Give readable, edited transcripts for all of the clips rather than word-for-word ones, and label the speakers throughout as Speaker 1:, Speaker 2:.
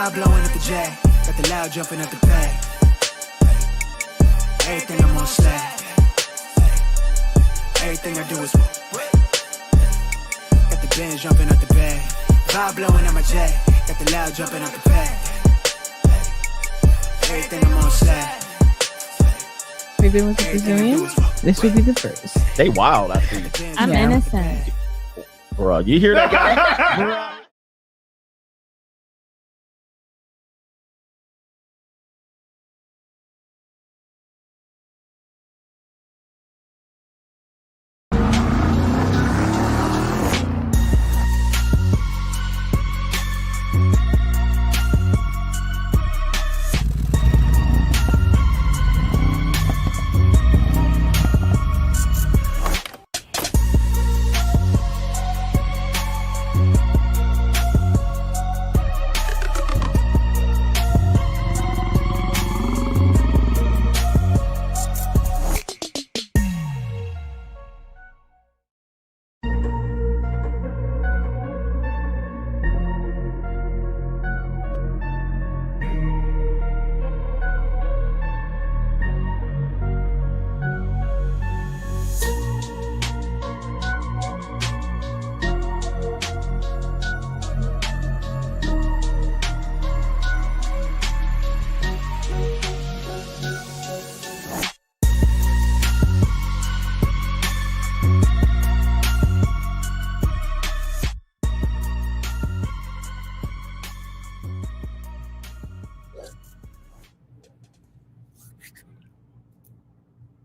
Speaker 1: Vibe blowing at the J. Got the loud jumping at the bay. Everything I'm on slack. Everything I do is got the Benz jumping at the bay. Vibe blowing at my J. Got the loud jumping at the bay. Everything I'm on slack.
Speaker 2: We've been with the Brazilians. This would be the first.
Speaker 3: They wild, I see.
Speaker 2: I'm innocent.
Speaker 3: Bro, you hear that guy?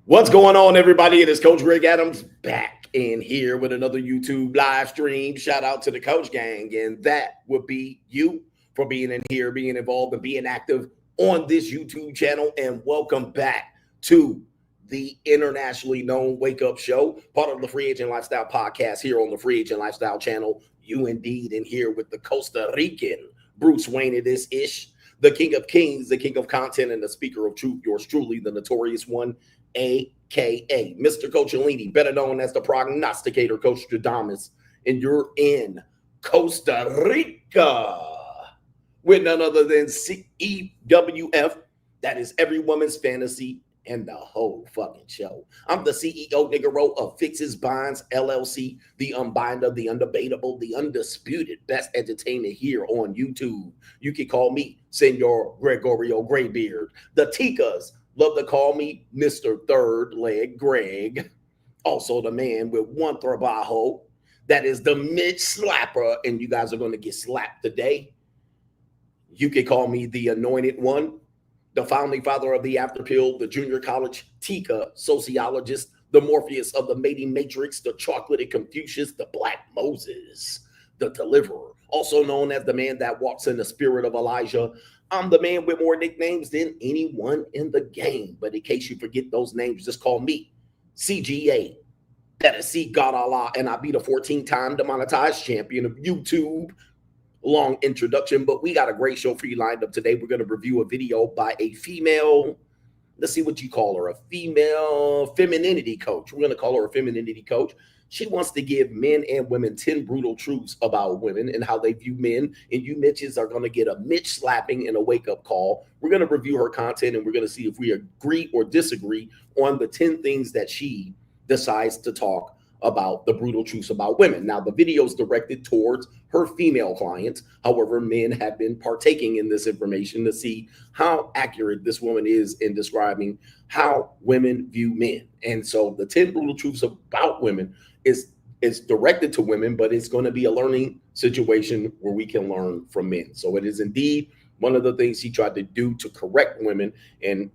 Speaker 3: What's going on, everybody? It is Coach Greg Adams back in here with another YouTube live stream. Shout out to the Coach Gang, and that would be you for being in here, being involved, and being active on this YouTube channel. And welcome back to the internationally known Wake Up Show, part of the Free Agent Lifestyle podcast here on the Free Agent Lifestyle channel. You indeed in here with the Costa Rican Bruce Wayne. It is Ish, the King of Kings, the King of Content, and the Speaker of Truth. Yours truly, the Notorious One, a.k.a. Mr. Coachellini, better known as the prognosticator, Coach Stradamus, and you're in Costa Rica with none other than CEWF. That is Every Woman's Fantasy and the whole fucking show. I'm the CEO, Niggero, of Fixes Binds, LLC, the unbinder, the undebatable, the undisputed best entertainment here on YouTube. You can call me Senor Gregorio Graybeard. The Ticas love to call me Mr. Third Leg Greg. Also the man with one trabajo. That is the Mitch Slapper, and you guys are going to get slapped today. You can call me the Anointed One, the founding father of the After Pill, the junior college Tika sociologist, the Morpheus of the mating matrix, the chocolatey Confucius, the Black Moses, the deliverer, also known as the man that walks in the spirit of Elijah. I'm the man with more nicknames than anyone in the game. But in case you forget those names, just call me CGA. That is C God Allah, and I be the 14-time demonetized champion of YouTube. Long introduction, but we got a great show for you lined up today. We're going to review a video by a female, let's see what you call her, a female femininity coach. We're going to call her a femininity coach. She wants to give men and women 10 brutal truths about women and how they view men. And you Mitches are going to get a Mitch slapping and a wake-up call. We're going to review her content, and we're going to see if we agree or disagree on the 10 things that she decides to talk about, the brutal truths about women. Now, the video is directed towards her female clients. However, men have been partaking in this information to see how accurate this woman is in describing how women view men. And so the 10 brutal truths about women is directed to women, but it's going to be a learning situation where we can learn from men. So it is indeed one of the things he tried to do to correct women and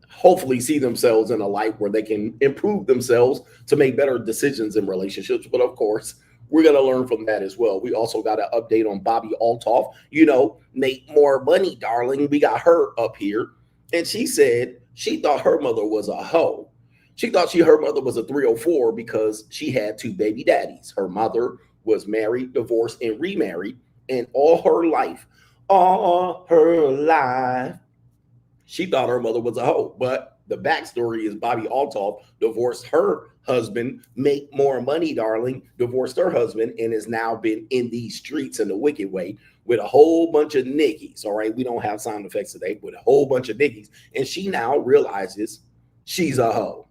Speaker 3: hopefully see themselves in a light where they can improve themselves to make better decisions in relationships. But of course, we're going to learn from that as well. We also got an update on Bobby Altoff. You know, make more money, darling. We got her up here. And she said she thought her mother was a hoe. She thought her mother was a 304 because she had 2 baby daddies. Her mother was married, divorced, and remarried. And all her life, she thought her mother was a hoe. But the backstory is Bobby Altoff divorced her husband, make more money, darling, divorced her husband, and has now been in these streets in the wicked way with a whole bunch of niggies. All right, we don't have sound effects today, with a whole bunch of niggies, and she now realizes she's a hoe.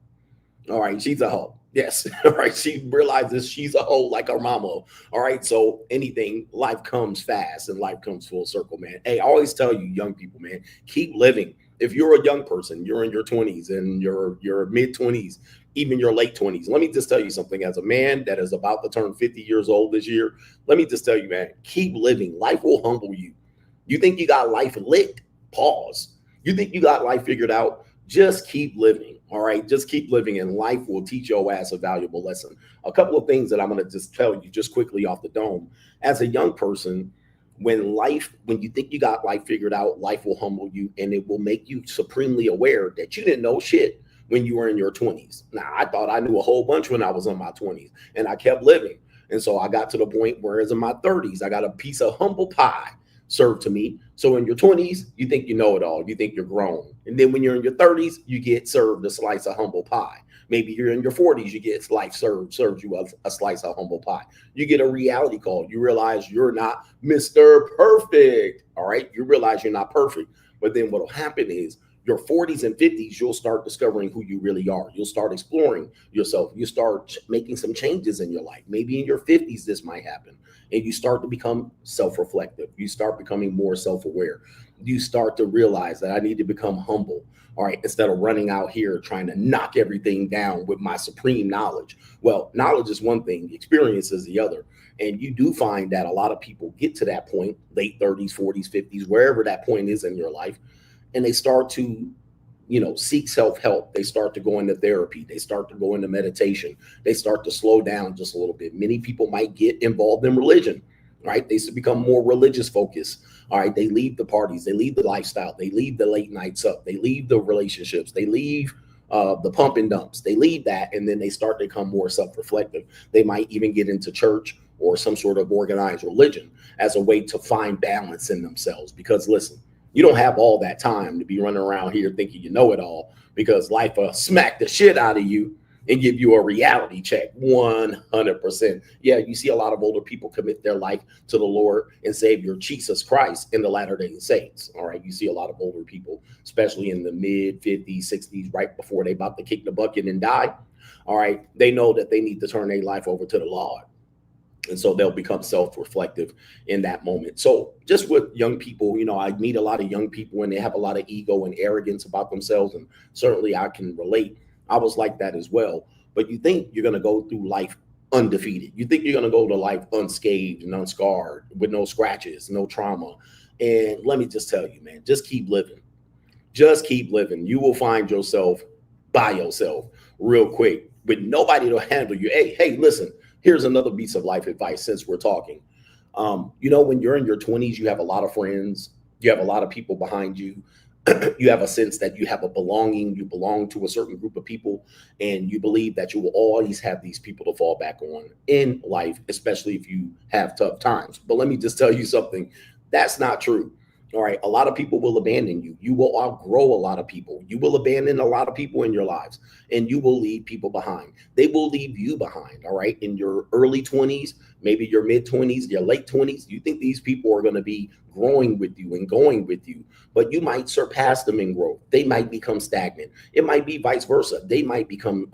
Speaker 3: All right, she's a hoe. Yes. All right. She realizes she's a hoe like her mama. All right. So anything, life comes fast and life comes full circle, man. Hey, I always tell you, young people, man, keep living. If you're a young person, you're in your 20s and your mid 20s, even your late 20s. Let me just tell you something. As a man that is about to turn 50 years old this year, let me just tell you, man, keep living. Life will humble you. You think you got life licked? Pause. You think you got life figured out? Just keep living. All right, just keep living, and life will teach your ass a valuable lesson. A couple of things that I'm going to just tell you just quickly off the dome. As a young person, when you think you got life figured out, life will humble you, and it will make you supremely aware that you didn't know shit when you were in your 20s. Now, I thought I knew a whole bunch when I was in my 20s, and I kept living. And so I got to the point where, as in my 30s, I got a piece of humble pie served to me. So in your 20s, you think you know it all. You think you're grown. And then when you're in your 30s, you get served a slice of humble pie. Maybe you're in your 40s, you get life serves you a slice of humble pie. You get a reality call. You realize you're not Mr. Perfect. All right. You realize you're not perfect. But then what will happen is your 40s and 50s, you'll start discovering who you really are. You'll start exploring yourself. You start making some changes in your life. Maybe in your 50s, this might happen. And you start to become self-reflective. You start becoming more self-aware. You start to realize that I need to become humble. All right, instead of running out here trying to knock everything down with my supreme knowledge. Well, knowledge is one thing, experience is the other. And you do find that a lot of people get to that point, late 30s, 40s, 50s, wherever that point is in your life, and they start to, seek self-help. They start to go into therapy. They start to go into meditation. They start to slow down just a little bit. Many people might get involved in religion, right? They become more religious focused. All right. They leave the parties. They leave the lifestyle. They leave the late nights up. They leave the relationships. They leave the pump and dumps. They leave that. And then they start to become more self-reflective. They might even get into church or some sort of organized religion as a way to find balance in themselves. Because listen, you don't have all that time to be running around here thinking you know it all, because life will smack the shit out of you and give you a reality check 100%. Yeah, you see a lot of older people commit their life to the Lord and Savior Jesus Christ in the Latter-day Saints. All right, you see a lot of older people, especially in the mid 50s, 60s, right before they about to kick the bucket and die. All right, they know that they need to turn their life over to the Lord. And so they'll become self-reflective in that moment. So just with young people, I meet a lot of young people and they have a lot of ego and arrogance about themselves. And certainly I can relate. I was like that as well. But you think you're going to go through life undefeated. You think you're going to go to life unscathed and unscarred with no scratches, no trauma. And let me just tell you, man, just keep living. Just keep living. You will find yourself by yourself real quick with nobody to handle you. Hey, listen. Here's another piece of life advice since we're talking. When you're in your 20s, you have a lot of friends. You have a lot of people behind you. You have a sense that you have a belonging. You belong to a certain group of people. And you believe that you will always have these people to fall back on in life, especially if you have tough times. But let me just tell you something. That's not true. All right. A lot of people will abandon you. You will outgrow a lot of people. You will abandon a lot of people in your lives, and you will leave people behind. They will leave you behind. All right. In your early 20s, maybe your mid 20s, your late 20s, you think these people are going to be growing with you and going with you, but you might surpass them in growth. They might become stagnant. It might be vice versa. They might become,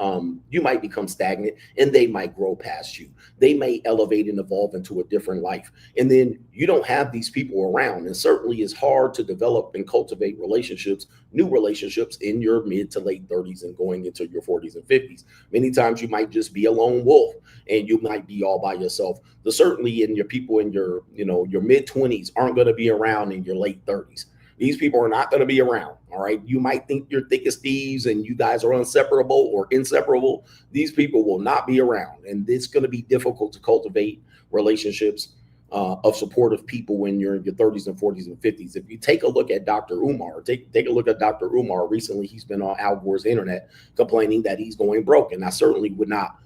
Speaker 3: you might become stagnant and they might grow past you. They may elevate and evolve into a different life. And then you don't have these people around. And certainly it's hard to develop and cultivate relationships, new relationships in your mid to late 30s and going into your 40s and 50s. Many times you might just be a lone wolf and you might be all by yourself. Certainly in your people in your, your mid 20s aren't going to be around in your late 30s. These people are not going to be around. All right. You might think you're thick as thieves and you guys are inseparable or inseparable. These people will not be around. And it's going to be difficult to cultivate relationships of supportive people when you're in your 30s and 40s and 50s. If you take a look at Dr. Umar, take a look at Dr. Umar. Recently, he's been on Al Gore's internet complaining that he's going broke. And I certainly would not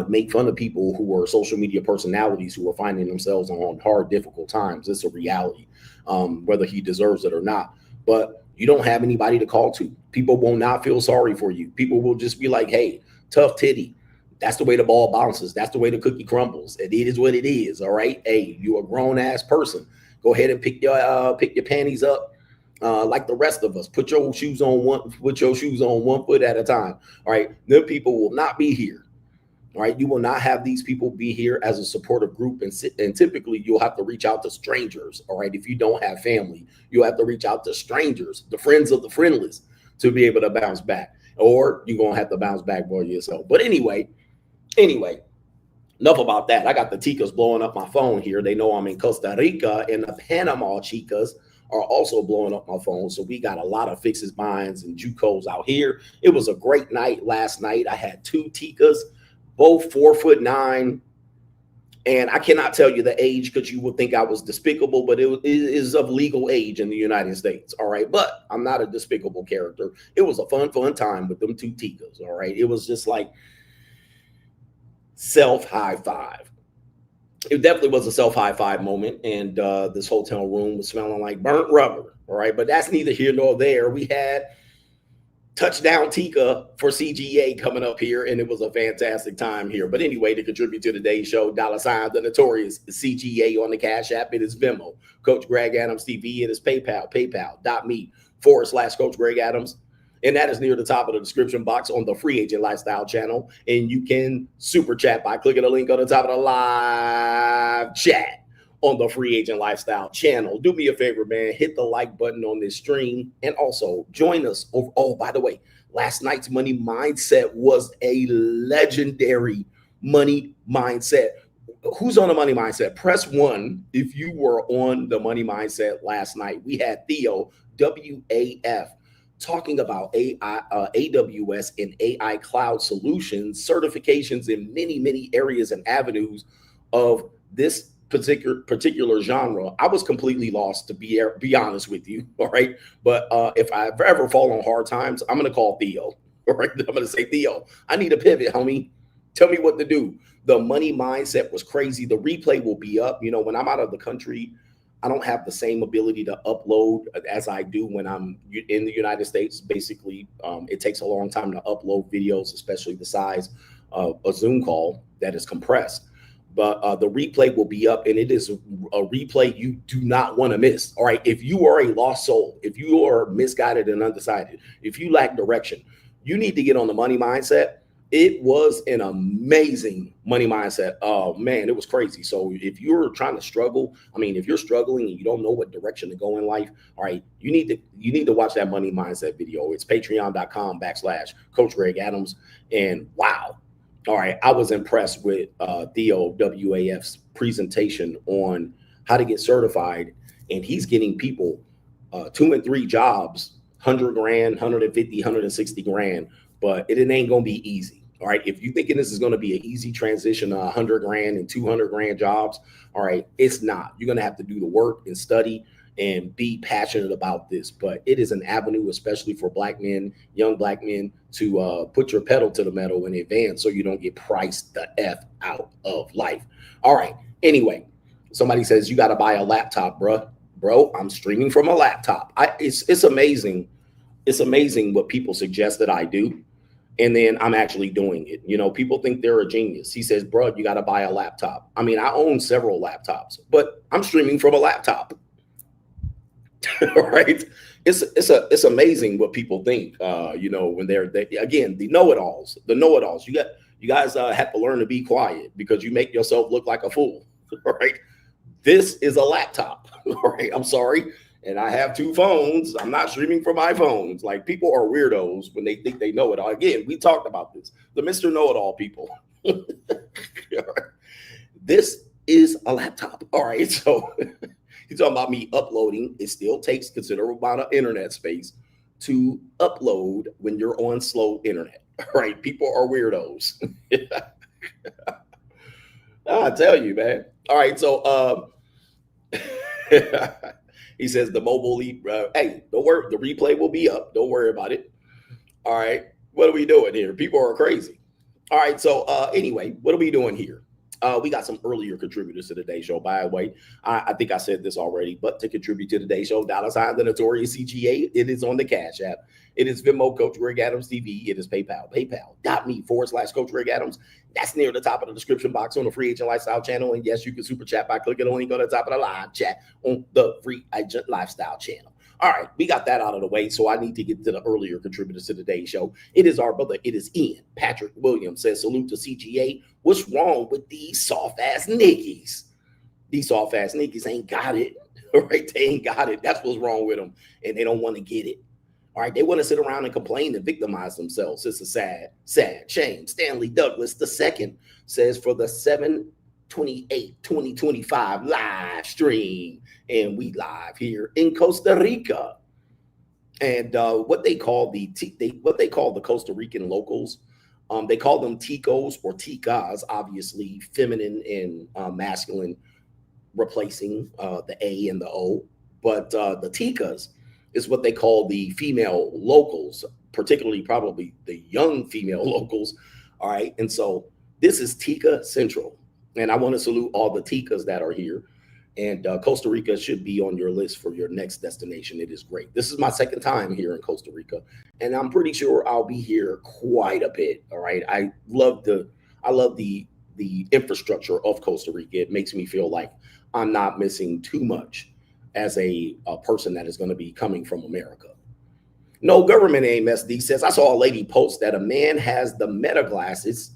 Speaker 3: make fun of people who are social media personalities who are finding themselves on hard, difficult times. It's a reality, whether he deserves it or not. But you don't have anybody to call to. People will not feel sorry for you. People will just be like, hey, tough titty. That's the way the ball bounces. That's the way the cookie crumbles. And it is what it is. All right. Hey, you're a grown ass person. Go ahead and pick your panties up. Like the rest of us, put your shoes on one foot at a time. All right, them people will not be here. All right, you will not have these people be here as a supportive group, and typically you'll have to reach out to strangers. All right, if you don't have family, you'll have to reach out to strangers, the friends of the friendless, to be able to bounce back, or you're gonna have to bounce back by yourself. But anyway, enough about that. I got the ticas blowing up my phone here. They know I'm in Costa Rica, and the Panama chicas are also blowing up my phone. So we got a lot of fixes, binds, and JUCOs out here. It was a great night last night. I had 2 ticas, both 4'9", and I cannot tell you the age because you would think I was despicable, but it is of legal age in the United States. All right, but I'm not a despicable character. It was a fun time with them 2 ticas. All right, it was just like self high five. It definitely was a self high five moment, and this hotel room was smelling like burnt rubber. All right, but that's neither here nor there. We had touchdown Tika for CGA coming up here, and it was a fantastic time here. But anyway, to contribute to today's show, $ the Notorious CGA on the Cash App. It is Venmo. Coach Greg Adams TV. It is PayPal. PayPal.me/Coach Greg Adams. And that is near the top of the description box on the Free Agent Lifestyle channel. And you can super chat by clicking the link on the top of the live chat on the Free Agent Lifestyle channel. Do me a favor, man. Hit the like button on this stream. And also join us over. Oh, by the way, last night's Money Mindset was a legendary Money Mindset. Who's on the Money Mindset? Press 1 if you were on the Money Mindset last night. We had Theo, WAF, talking about AWS and AI cloud solutions, certifications in many areas and avenues of this particular genre. I was completely lost, to be honest with you. All right. But if I ever fall on hard times, I'm going to call Theo. All right. I'm going to say, Theo, I need a pivot, homie. Tell me what to do. The Money Mindset was crazy. The replay will be up. You know, when I'm out of the country, I don't have the same ability to upload as I do when I'm in the United States. Basically, it takes a long time to upload videos, especially the size of a Zoom call that is compressed. But the replay will be up, and it is a replay you do not want to miss. All right. If you are a lost soul, if you are misguided and undecided, if you lack direction, you need to get on the Money Mindset. It was an amazing Money Mindset. Oh man, it was crazy. So if you're trying to struggle, if you're struggling and you don't know what direction to go in life, all right, you need to watch that Money Mindset video. It's patreon.com/Coach Greg Adams. And wow. All right. I was impressed with Theo WAF's presentation on how to get certified. And he's getting people 2 and 3 jobs, 100 grand, 150, 160 grand, but it ain't going to be easy. All right. If you're thinking this is going to be an easy transition to 100 grand and 200 grand jobs, all right, it's not. You're going to have to do the work and study and be passionate about this. But it is an avenue, especially for black men, young black men, to put your pedal to the metal and advance so you don't get priced the F out of life. All right. Anyway, somebody says you got to buy a laptop, bro. I'm streaming from a laptop. It's amazing. It's amazing what people suggest that I do. And then I'm actually doing it. You know, people think they're a genius. He says, bro, you got to buy a laptop. I own several laptops, but I'm streaming from a laptop. All right. It's amazing what people think, when again, the know-it-alls. You guys have to learn to be quiet because you make yourself look like a fool. All right. This is a laptop. All right. I'm sorry. And I have 2 phones. I'm not streaming from my phones. Like, people are weirdos when they think they know it all. Again, we talked about this. The Mr. Know-it-all people. This is a laptop. All right. So he's talking about me uploading. It still takes considerable amount of internet space to upload when you're on slow internet. All right. People are weirdos. I tell you, man. All right. So he says the mobile, hey, don't worry, the replay will be up. Don't worry about it. All right. What are we doing here? People are crazy. All right. So anyway, what are we doing here? We got some earlier contributors to today's show. By the way, I think I said this already, but to contribute to today's show, $ the Notorious CGA. It is on the Cash App. It is Venmo, Coach Greg Adams TV. It is PayPal, paypal.me/Coach Greg Adams. That's near the top of the description box on the Free Agent Lifestyle channel. And yes, you can super chat by clicking on the link on the top of the live chat on the Free Agent Lifestyle channel. All right, we got that out of the way, so I need to get to the earlier contributors to today's show. It is our brother. It is Ian. Patrick Williams says, salute to CGA. What's wrong with these soft-ass niggas? These soft-ass niggas ain't got it, all right? They ain't got it. That's what's wrong with them, and they don't want to get it. All right, they want to sit around and complain and victimize themselves. It's a sad, sad shame. Stanley Douglas II says, for the 7/28/2025 live stream, and we live here in Costa Rica. And what they call the Costa Rican locals, they call them ticos or ticas, obviously feminine and masculine, replacing the A and the O. But the ticas is what they call the female locals, particularly probably the young female locals. All right, and so this is Tica Central, and I want to salute all the ticas that are here. And Costa Rica should be on your list for your next destination. It is great. This is my second time here in Costa Rica, and I'm pretty sure I'll be here quite a bit. All right. I love the infrastructure of Costa Rica. It makes me feel like I'm not missing too much as a person that is going to be coming from America. No Government Aim SD says, I saw a lady post that a man has the meta glasses.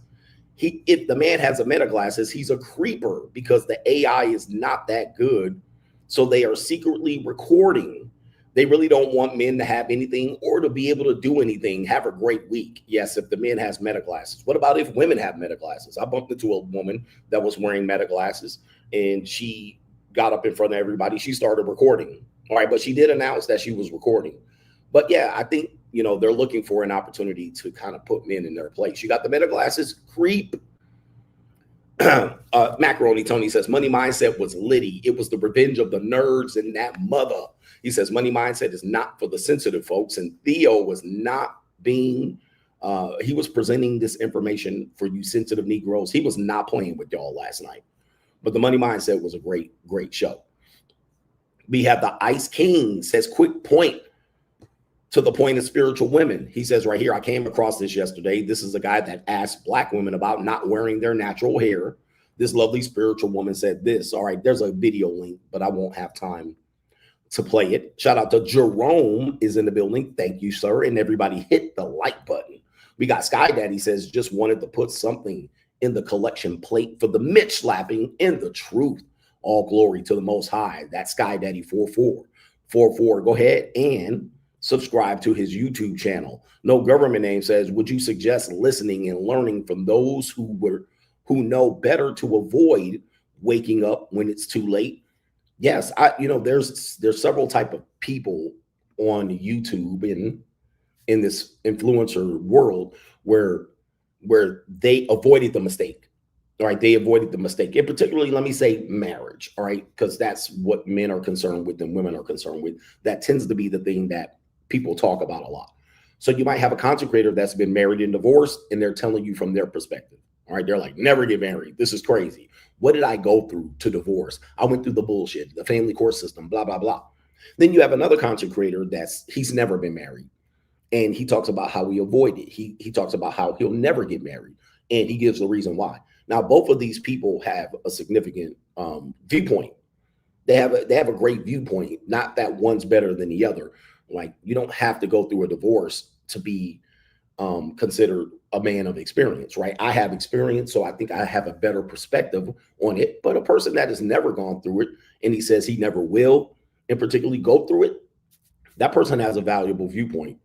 Speaker 3: If the man has a meta glasses, he's a creeper because the AI is not that good. So they are secretly recording. They really don't want men to have anything or to be able to do anything. Have a great week. Yes, if the man has meta glasses. What about if women have meta glasses? I bumped into a woman that was wearing meta glasses, and she got up in front of everybody. She started recording. All right, but she did announce that she was recording. But yeah, I think, they're looking for an opportunity to kind of put men in their place. You got the meta glasses, creep. Macaroni Tony says, Money Mindset was litty. It was the revenge of the nerds and that mother. He says, Money Mindset is not for the sensitive folks. And Theo was not being, he was presenting this information for you sensitive Negroes. He was not playing with y'all last night. But the Money Mindset was a great, great show. We have the Ice King says, quick point to the point of spiritual women. He says right here, I came across this yesterday. This is a guy that asked Black women about not wearing their natural hair. This lovely spiritual woman said this. All right, there's a video link, but I won't have time to play it. Shout out to Jerome is in the building. Thank you, sir. And everybody hit the like button. We got Sky Daddy says, just wanted to put something in the collection plate for the Mitch slapping and the truth. All glory to the Most High. That's Sky Daddy 4444. Go ahead and subscribe to his YouTube channel. No Government Name says, would you suggest listening and learning from those who know better to avoid waking up when it's too late? Yes, there's several type of people on YouTube in this influencer world where they avoided the mistake. All right, they avoided the mistake. And particularly, let me say marriage, all right, because that's what men are concerned with and women are concerned with. That tends to be the thing that people talk about a lot. So you might have a consecrator that's been married and divorced, and they're telling you from their perspective. All right, they're like, never get married. This is crazy. What did I go through to divorce? I went through the bullshit, the family court system, blah, blah, blah. Then you have another consecrator he's never been married. And he talks about how he avoided. He talks about how he'll never get married. And he gives the reason why. Now, both of these people have a significant viewpoint. They have a great viewpoint, not that one's better than the other. Like, you don't have to go through a divorce to be considered a man of experience, right? I have experience, so I think I have a better perspective on it. But a person that has never gone through it, and he says he never will, and particularly go through it, that person has a valuable viewpoint.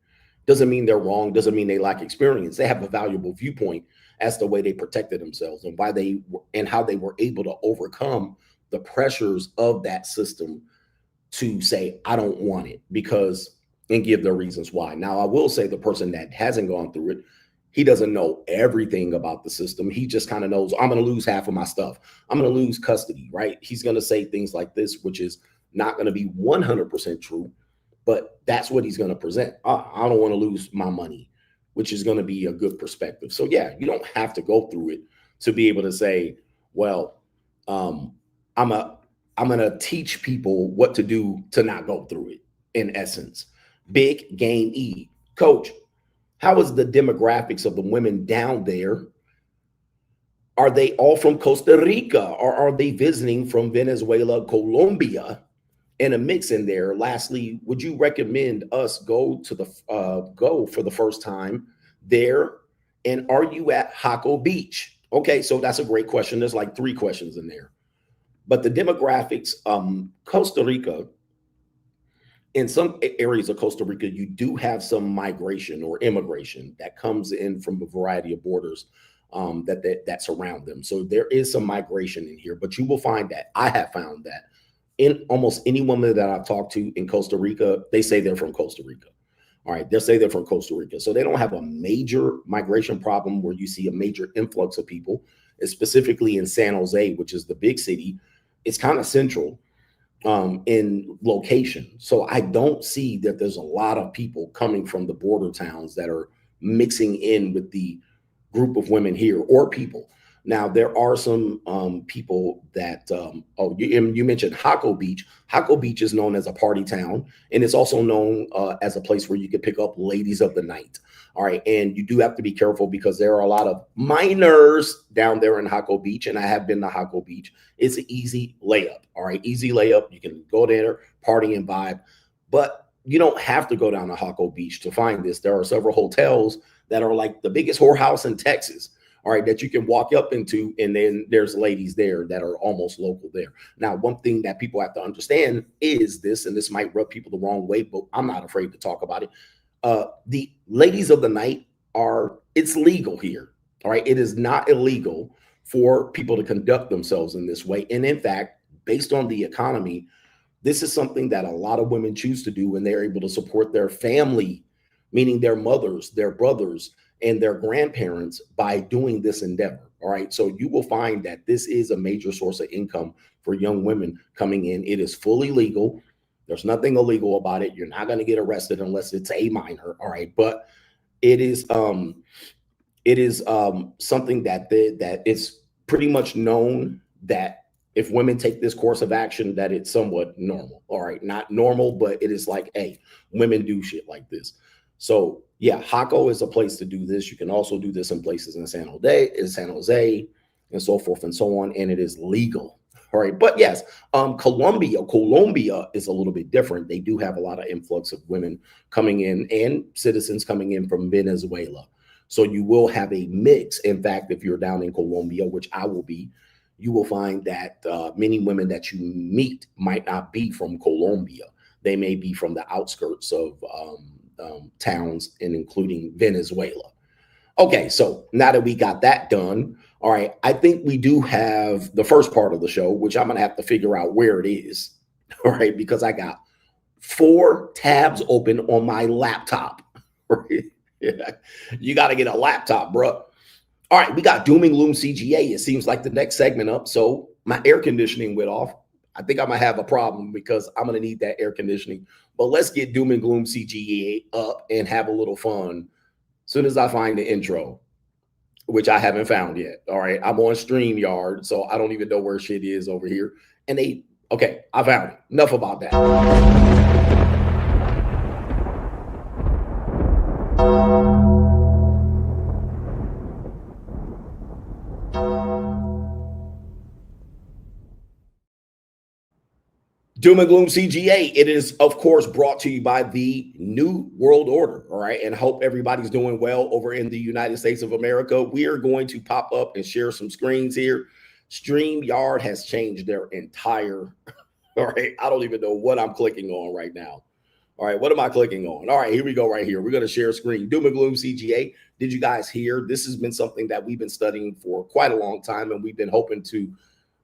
Speaker 3: Doesn't mean they're wrong, doesn't mean they lack experience. They have a valuable viewpoint as the way they protected themselves and why they and how they were able to overcome the pressures of that system to say, I don't want it, and give their reasons why. Now, I will say the person that hasn't gone through it, he doesn't know everything about the system. He just kind of knows, I'm going to lose half of my stuff. I'm going to lose custody, right? He's going to say things like this, which is not going to be 100% true, but that's what he's going to present. I don't want to lose my money, which is going to be a good perspective. So yeah, you don't have to go through it to be able to say, Well, I'm gonna teach people what to do to not go through it. In essence, big game E. Coach, how is the demographics of the women down there? Are they all from Costa Rica, or are they visiting from Venezuela, Colombia, and a mix in there? Lastly, would you recommend us go for the first time there? And are you at Jaco Beach? Okay, so that's a great question. There's like 3 questions in there. But the demographics, Costa Rica, in some areas of Costa Rica, you do have some migration or immigration that comes in from a variety of borders that surround them. So there is some migration in here, but you will find that, I have found that in almost any woman that I've talked to in Costa Rica, they say they're from Costa Rica. All right, they'll say they're from Costa Rica. So they don't have a major migration problem where you see a major influx of people, specifically in San Jose, which is the big city. It's kind of central in location. So I don't see that there's a lot of people coming from the border towns that are mixing in with the group of women here or people. Now, there are some people that, you mentioned Jaco Beach. Jaco Beach is known as a party town, and it's also known as a place where you can pick up ladies of the night. All right, and you do have to be careful because there are a lot of minors down there in Jaco Beach, and I have been to Jaco Beach. It's an easy layup, all right, easy layup. You can go there, party and vibe, but you don't have to go down to Jaco Beach to find this. There are several hotels that are like the biggest whorehouse in Texas, all right, that you can walk up into, and then there's ladies there that are almost local there. Now, one thing that people have to understand is this, and this might rub people the wrong way, but I'm not afraid to talk about it. The ladies of the night it's legal here, all right? It is not illegal for people to conduct themselves in this way. And in fact, based on the economy, this is something that a lot of women choose to do when they're able to support their family, meaning their mothers, their brothers, and their grandparents by doing this endeavor. All right. So you will find that this is a major source of income for young women coming in. It is fully legal. There's nothing illegal about it. You're not going to get arrested unless it's a minor. All right. But it is something that it's pretty much known that if women take this course of action, that it's somewhat normal. All right. Not normal, but it is like, hey, women do shit like this. So yeah, Jaco is a place to do this. You can also do this in places in San Jose, and so forth and so on. And it is legal. All right. But yes, Colombia is a little bit different. They do have a lot of influx of women coming in and citizens coming in from Venezuela. So you will have a mix. In fact, if you're down in Colombia, which I will be, you will find that many women that you meet might not be from Colombia. They may be from the outskirts of towns, and including Venezuela. Okay, so now that we got that done, all right, I think we do have the first part of the show, which I'm gonna have to figure out where it is, all right, because I got 4 tabs open on my laptop. Right? Yeah. You got to get a laptop, bro. All right, we got Doom and Gloom CGA. It seems like the next segment up. So my air conditioning went off. I think I might have a problem because I'm going to need that air conditioning. But let's get Doom and Gloom CGA up and have a little fun as soon as I find the intro, which I haven't found yet. All right, I'm on StreamYard, so I don't even know where shit is over here. And okay, I found it. Enough about that. Doom and Gloom CGA. It is, of course, brought to you by the New World Order. All right. And hope everybody's doing well over in the United States of America. We are going to pop up and share some screens here. StreamYard has changed their entire. All right. I don't even know what I'm clicking on right now. All right. What am I clicking on? All right. Here we go right here. We're going to share a screen. Doom and Gloom CGA. Did you guys hear? This has been something that we've been studying for quite a long time, and we've been hoping to.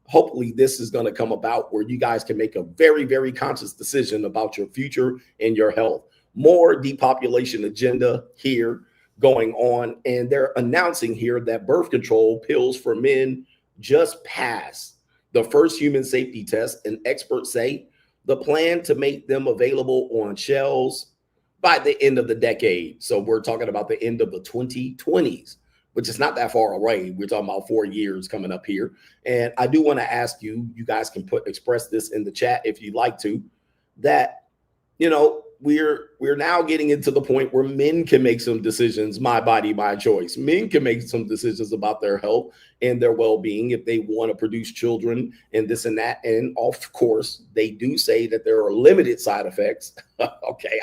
Speaker 3: Hopefully this is going to come about where you guys can make a very, very conscious decision about your future and your health. More depopulation agenda here going on. And they're announcing here that birth control pills for men just passed the first human safety test. And experts say the plan to make them available on shelves by the end of the decade. So we're talking about the end of the 2020s. which is not that far away. We're talking about 4 years coming up here. And I do want to ask you, you guys can express this in the chat if you'd like to, that, you know, we're now getting into the point where men can make some decisions, my body, my choice. Men can make some decisions about their health and their well-being if they want to produce children and this and that. And of course, they do say that there are limited side effects. Okay,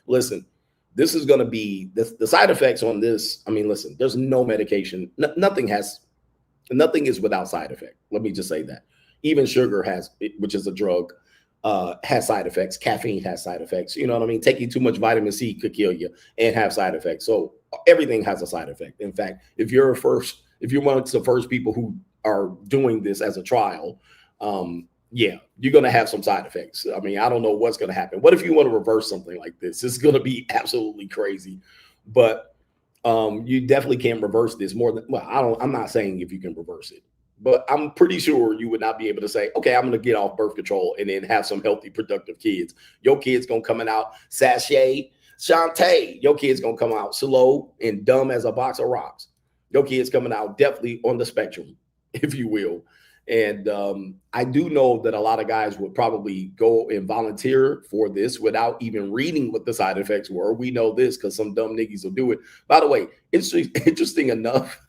Speaker 3: listen, this is going to be the side effects on this. I mean, listen, there's no medication. Nothing is without side effect. Let me just say that. Even sugar which is a drug, has side effects. Caffeine has side effects. You know what I mean? Taking too much vitamin C could kill you and have side effects. So everything has a side effect. In fact, if you're one of the first people who are doing this as a trial, yeah, you're going to have some side effects. I mean, I don't know what's going to happen. What if you want to reverse something like this? It's going to be absolutely crazy. But you definitely can't reverse this more than, well, I'm not saying if you can reverse it, but I'm pretty sure you would not be able to say, okay, I'm going to get off birth control and then have some healthy, productive kids. Your kid's going to come out sachet, Shantae. Your kid's going to come out slow and dumb as a box of rocks. Your kid's coming out definitely on the spectrum, if you will. And I do know that a lot of guys would probably go and volunteer for this without even reading what the side effects were. We know this because some dumb niggas will do it. By the way, it's interesting enough,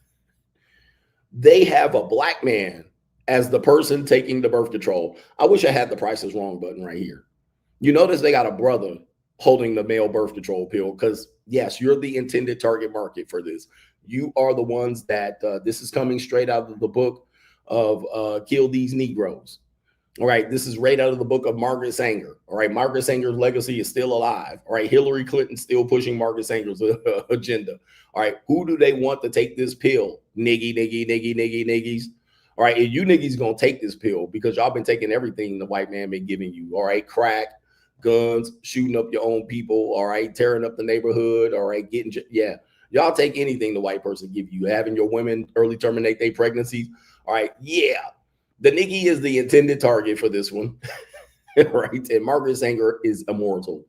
Speaker 3: they have a black man as the person taking the birth control. I wish I had the Price is Wrong button right here. You notice they got a brother holding the male birth control pill because, yes, you're the intended target market for this. You are the ones that this is coming straight out of the book of Kill These Negroes. All right, this is right out of the book of Margaret Sanger. All right, Margaret Sanger's legacy is still alive. All right, Hillary Clinton still pushing Margaret Sanger's agenda. All right, who do they want to take this pill? Niggies. All right, and you niggies gonna take this pill because y'all been taking everything the white man been giving you. All right, crack, guns, shooting up your own people. All right, tearing up the neighborhood. All right, yeah. Y'all take anything the white person give you. Having your women early terminate their pregnancies. All right, yeah. The niggie is the intended target for this one. Right, and Margaret Sanger is immortal.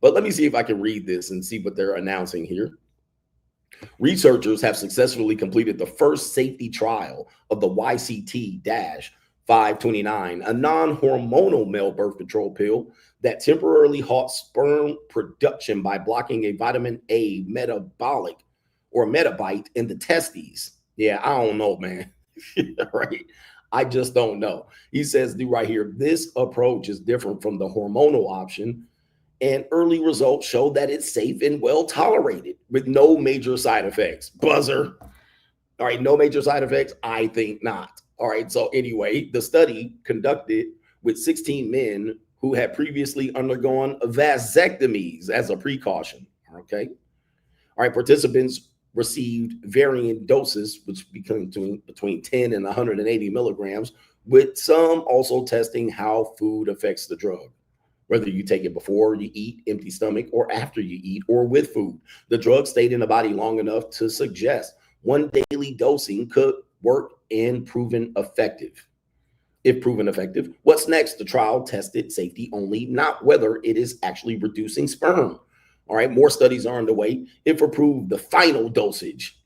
Speaker 3: But let me see if I can read this and see what they're announcing here. Researchers have successfully completed the first safety trial of the YCT-529, a non-hormonal male birth control pill that temporarily halts sperm production by blocking a vitamin A metabite in the testes. Yeah, I don't know, man. Right? I just don't know. He says right here, this approach is different from the hormonal option, and early results show that it's safe and well tolerated with no major side effects. Buzzer. All right, no major side effects? I think not. All right, so anyway, the study conducted with 16 men who had previously undergone vasectomies as a precaution. Okay. All right, participants received varying doses, which between 10 and 180 milligrams, with some also testing how food affects the drug. Whether you take it before you eat, empty stomach, or after you eat, or with food. The drug stayed in the body long enough to suggest one daily dosing could work and proven effective. If proven effective, what's next? The trial tested safety only, not whether it is actually reducing sperm. All right, more studies are underway. If approved, the final dosage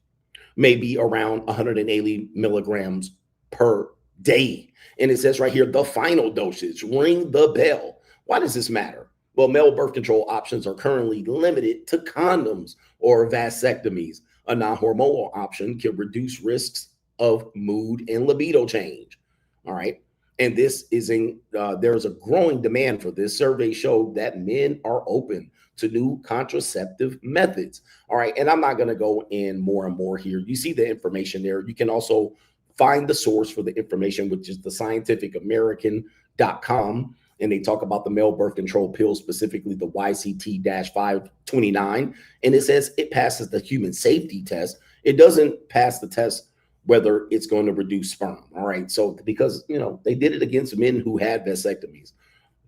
Speaker 3: may be around 180 milligrams per day. And it says right here, the final dosage, ring the bell. Why does this matter? Well, male birth control options are currently limited to condoms or vasectomies. A non-hormonal option can reduce risks of mood and libido change. All right. And this is there's a growing demand for this. Surveys show that men are open to new contraceptive methods. All right. And I'm not going to go in more and more here. You see the information there. You can also find the source for the information, which is the scientificamerican.com. And they talk about the male birth control pill, specifically the YCT-529. And it says it passes the human safety test. It doesn't pass the test whether it's going to reduce sperm. All right. So because, you know, they did it against men who had vasectomies.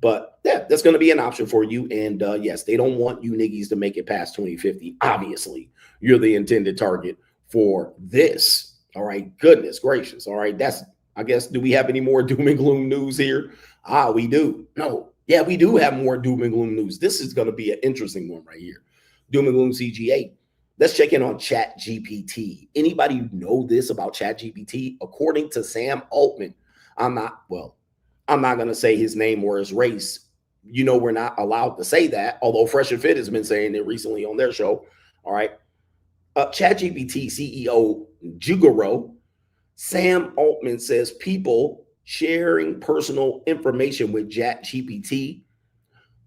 Speaker 3: But yeah, that's going to be an option for you. And yes, they don't want you niggies to make it past 2050. Obviously, you're the intended target for this. All right. Goodness gracious. All right. That's, I guess, do we have any more doom and gloom news here? We do. No. Yeah, we do have more doom and gloom news. This is going to be an interesting one right here. Doom and gloom CGA. Let's check in on ChatGPT. Anybody know this about ChatGPT? According to Sam Altman, I'm not going to say his name or his race. You know, we're not allowed to say that, although Fresh and Fit has been saying it recently on their show. All right. ChatGPT CEO Jugaro, Sam Altman says people sharing personal information with ChatGPT,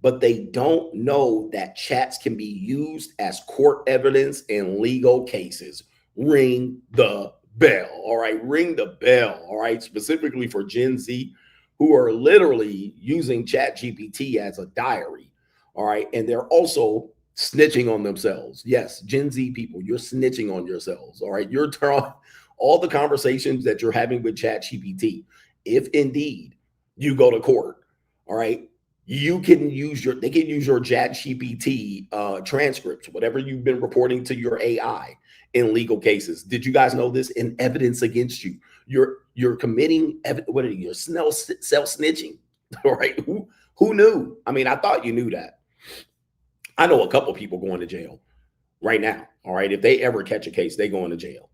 Speaker 3: but they don't know that chats can be used as court evidence in legal cases. Ring the bell. All right. Ring the bell. All right. Specifically for Gen Z, who are literally using ChatGPT as a diary. All right. And they're also snitching on themselves. Yes, Gen Z people, you're snitching on yourselves. All right. You're all the conversations that you're having with ChatGPT. If indeed you go to court, all right, you can use they can use your ChatGPT transcripts, whatever you've been reporting to your AI in legal cases. Did you guys know this? In evidence against you, you're committing what are you? Self snitching, all right? Who knew? I mean, I thought you knew that. I know a couple people going to jail right now. All right, if they ever catch a case, they going to jail.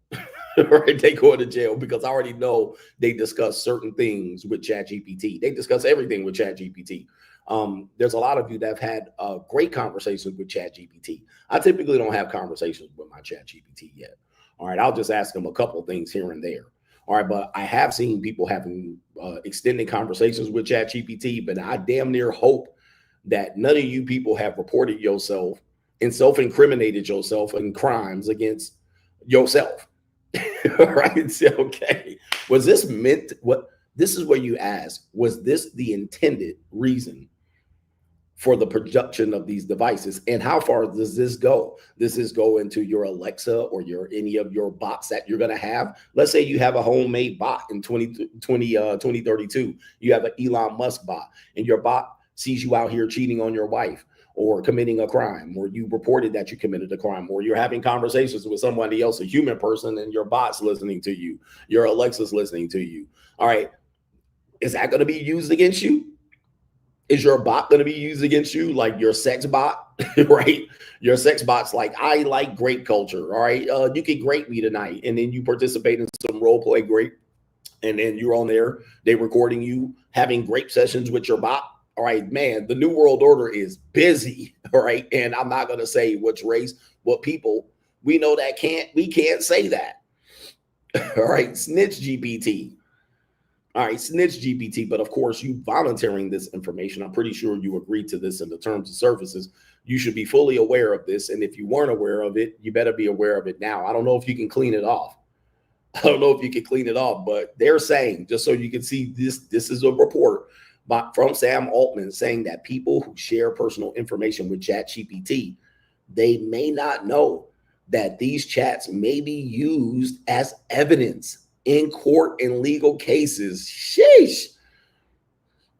Speaker 3: Right, they go to jail because I already know they discuss certain things with ChatGPT. They discuss everything with ChatGPT. There's a lot of you that have had great conversations with ChatGPT. I typically don't have conversations with my ChatGPT yet. All right, I'll just ask them a couple of things here and there. All right, but I have seen people having extended conversations with ChatGPT, but I damn near hope that none of you people have reported yourself and self-incriminated yourself in crimes against yourself. All right, so, okay. Was this meant, this is where you ask, was this the intended reason for the production of these devices? And how far does this go? Does this go into your Alexa or any of your bots that you're going to have? Let's say you have a homemade bot in 2032. You have an Elon Musk bot, and your bot sees you out here cheating on your wife or committing a crime, or you reported that you committed a crime, or you're having conversations with somebody else, a human person, and your bot's listening to you, your Alexa's listening to you. All right. Is that going to be used against you? Is your bot going to be used against you, like your sex bot, right? Your sex bot's like, I like grape culture, all right? You can grape me tonight, and then you participate in some role play grape, and then you're on there, they recording you having grape sessions with your bot. All right, man, the New World Order is busy, all right? And I'm not going to say which race, what people. We know that we can't say that. All right, snitch GPT. All right, snitch GPT, but of course, you volunteering this information, I'm pretty sure you agreed to this in the terms of services. You should be fully aware of this. And if you weren't aware of it, you better be aware of it now. I don't know if you can clean it off. I don't know if you can clean it off, but they're saying, just so you can see this is a report from Sam Altman saying that people who share personal information with ChatGPT, they may not know that these chats may be used as evidence in court and legal cases. Sheesh.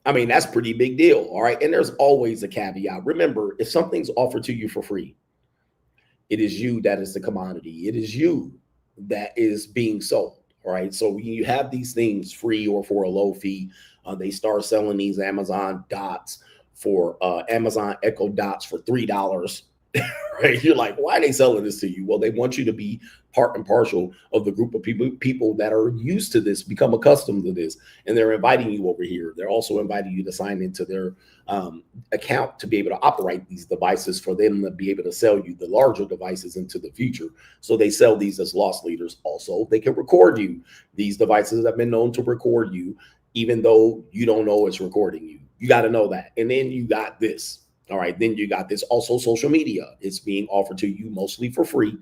Speaker 3: I mean, that's a pretty big deal. All right. And there's always a caveat. Remember, if something's offered to you for free, it is you that is the commodity. It is you that is being sold. All right. So when you have these things free or for a low fee, they start selling these Amazon dots for Amazon Echo dots for $3. Right? You're like, why are they selling this to you? Well, they want you to be part and parcel of the group of people that are used to this, become accustomed to this, and they're inviting you over here. They're also inviting you to sign into their account to be able to operate these devices for them to be able to sell you the larger devices into the future. So they sell these as loss leaders. Also, they can record you. These devices have been known to record you, even though you don't know it's recording you. You got to know that. And then you got this. All right, then you got this also social media. It's being offered to you mostly for free,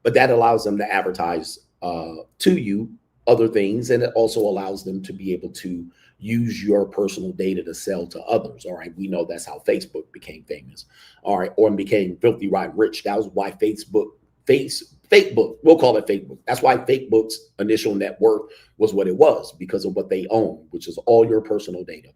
Speaker 3: but that allows them to advertise to you other things. And it also allows them to be able to use your personal data to sell to others. All right, we know that's how Facebook became famous. All right, or became filthy rotten rich. That was why Facebook, we'll call it Facebook. That's why Facebook's initial net worth was what it was, because of what they own, which is all your personal data.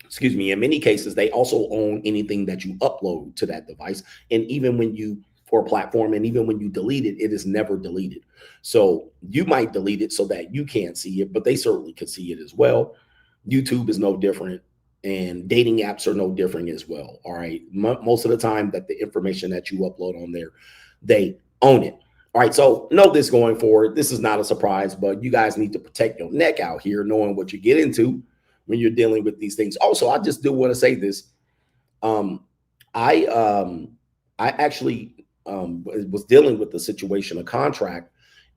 Speaker 3: Excuse me. In many cases, they also own anything that you upload to that device. And even when you, or platform, and even when you delete it, it is never deleted. So you might delete it so that you can't see it, but they certainly could see it as well. YouTube is no different, and dating apps are no different as well. All right. Most of the time that the information that you upload on there, they own it. All right, so know this going forward. This is not a surprise, but you guys need to protect your neck out here, knowing what you get into when you're dealing with these things. Also, I just do want to say this. I actually was dealing with the situation, a contract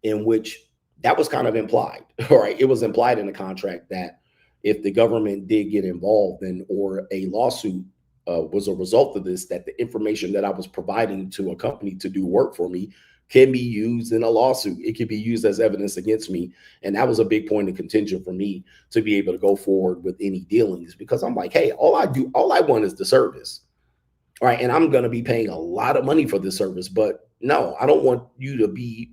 Speaker 3: in which that was kind of implied. All right, it was implied in the contract that if the government did get involved or a lawsuit was a result of this, that the information that I was providing to a company to do work for me can be used in a lawsuit. It can be used as evidence against me. And that was a big point of contention for me to be able to go forward with any dealings, because I'm like, hey, all I want is the service. All right. And I'm going to be paying a lot of money for this service, but no, I don't want you to be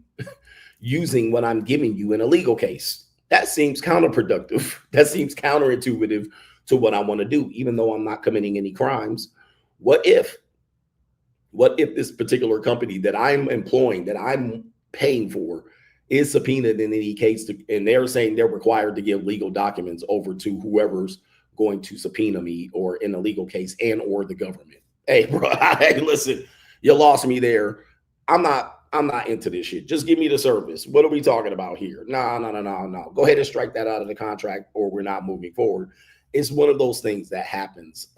Speaker 3: using what I'm giving you in a legal case. That seems counterproductive. That seems counterintuitive to what I want to do, even though I'm not committing any crimes. What if this particular company that I'm employing, that I'm paying for, is subpoenaed in any case, and they're saying they're required to give legal documents over to whoever's going to subpoena me, or in a legal case, and or the government? Hey, bro, hey, listen, you lost me there. I'm not into this shit. Just give me the service. What are we talking about here? No. Go ahead and strike that out of the contract, or we're not moving forward. It's one of those things that happens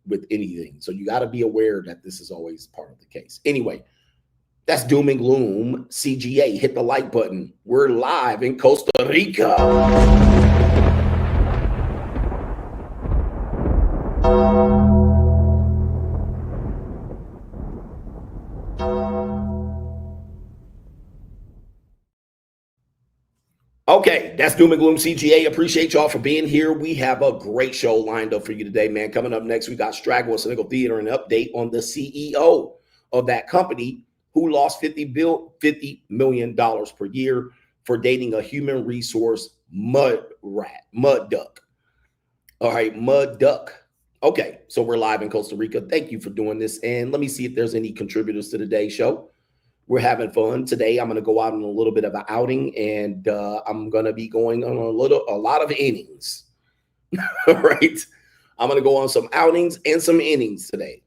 Speaker 3: with anything. So you got to be aware that this is always part of the case. Anyway, that's Doom and Gloom CGA. Hit the like button. We're live in Costa Rica. Okay, that's Doom and Gloom CGA. Appreciate y'all for being here. We have a great show lined up for you today, man. Coming up next, we got Straggle and Sniggle Theater, an update on the CEO of that company who lost $50 million per year for dating a human resource mud duck. All right, mud duck. Okay, so we're live in Costa Rica. Thank you for doing this. And let me see if there's any contributors to today's show. We're having fun today. I'm going to go out on a little bit of an outing, and I'm going to be going on a lot of innings. All right. I'm going to go on some outings and some innings today.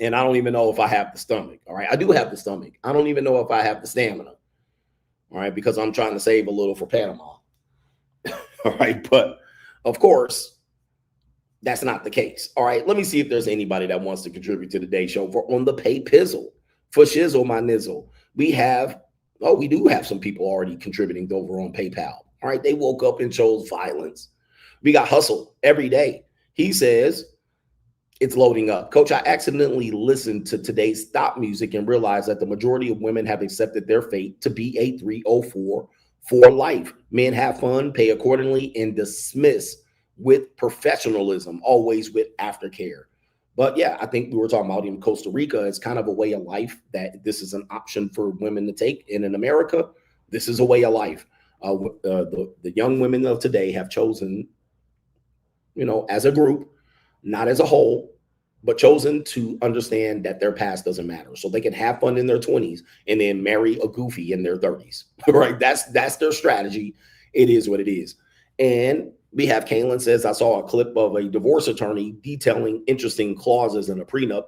Speaker 3: And I don't even know if I have the stomach. All right. I do have the stomach. I don't even know if I have the stamina. All right. Because I'm trying to save a little for Panama. All right. But of course, that's not the case. All right. Let me see if there's anybody that wants to contribute to today's show on the pay pizzle. For shizzle, my nizzle, we do have some people already contributing over on PayPal. All right, they woke up and chose violence. We got Hustle every day. He says, it's loading up. Coach, I accidentally listened to today's stop music and realized that the majority of women have accepted their fate to be a 304 for life. Men have fun, pay accordingly, and dismiss with professionalism, always with aftercare. But yeah, I think we were talking about in Costa Rica, it's kind of a way of life that this is an option for women to take. And in America, this is a way of life. The young women of today have chosen, as a group, not as a whole, but chosen to understand that their past doesn't matter. So they can have fun in their 20s and then marry a goofy in their 30s, right? That's their strategy. It is what it is. And we have Kaylin says, I saw a clip of a divorce attorney detailing interesting clauses in a prenup.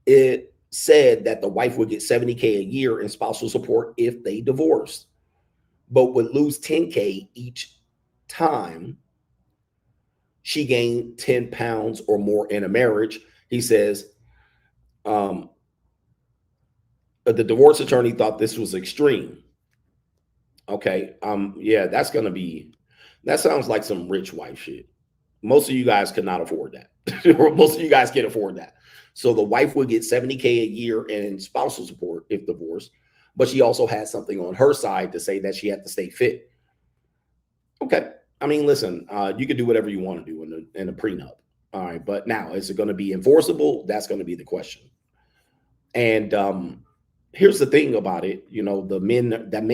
Speaker 3: It said that the wife would get $70K a year in spousal support if they divorced, but would lose $10K each time she gained 10 pounds or more in a marriage. He says, the divorce attorney thought this was extreme. Okay. Yeah, that sounds like some rich wife shit. Most of you guys could not afford that. Most of you guys can't afford that. So the wife would get $70K a year in spousal support if divorced, but she also had something on her side to say that she had to stay fit. Okay. I mean, listen, you can do whatever you want to do in a prenup. All right. But now, is it going to be enforceable? That's going to be the question. And here's the thing about it. That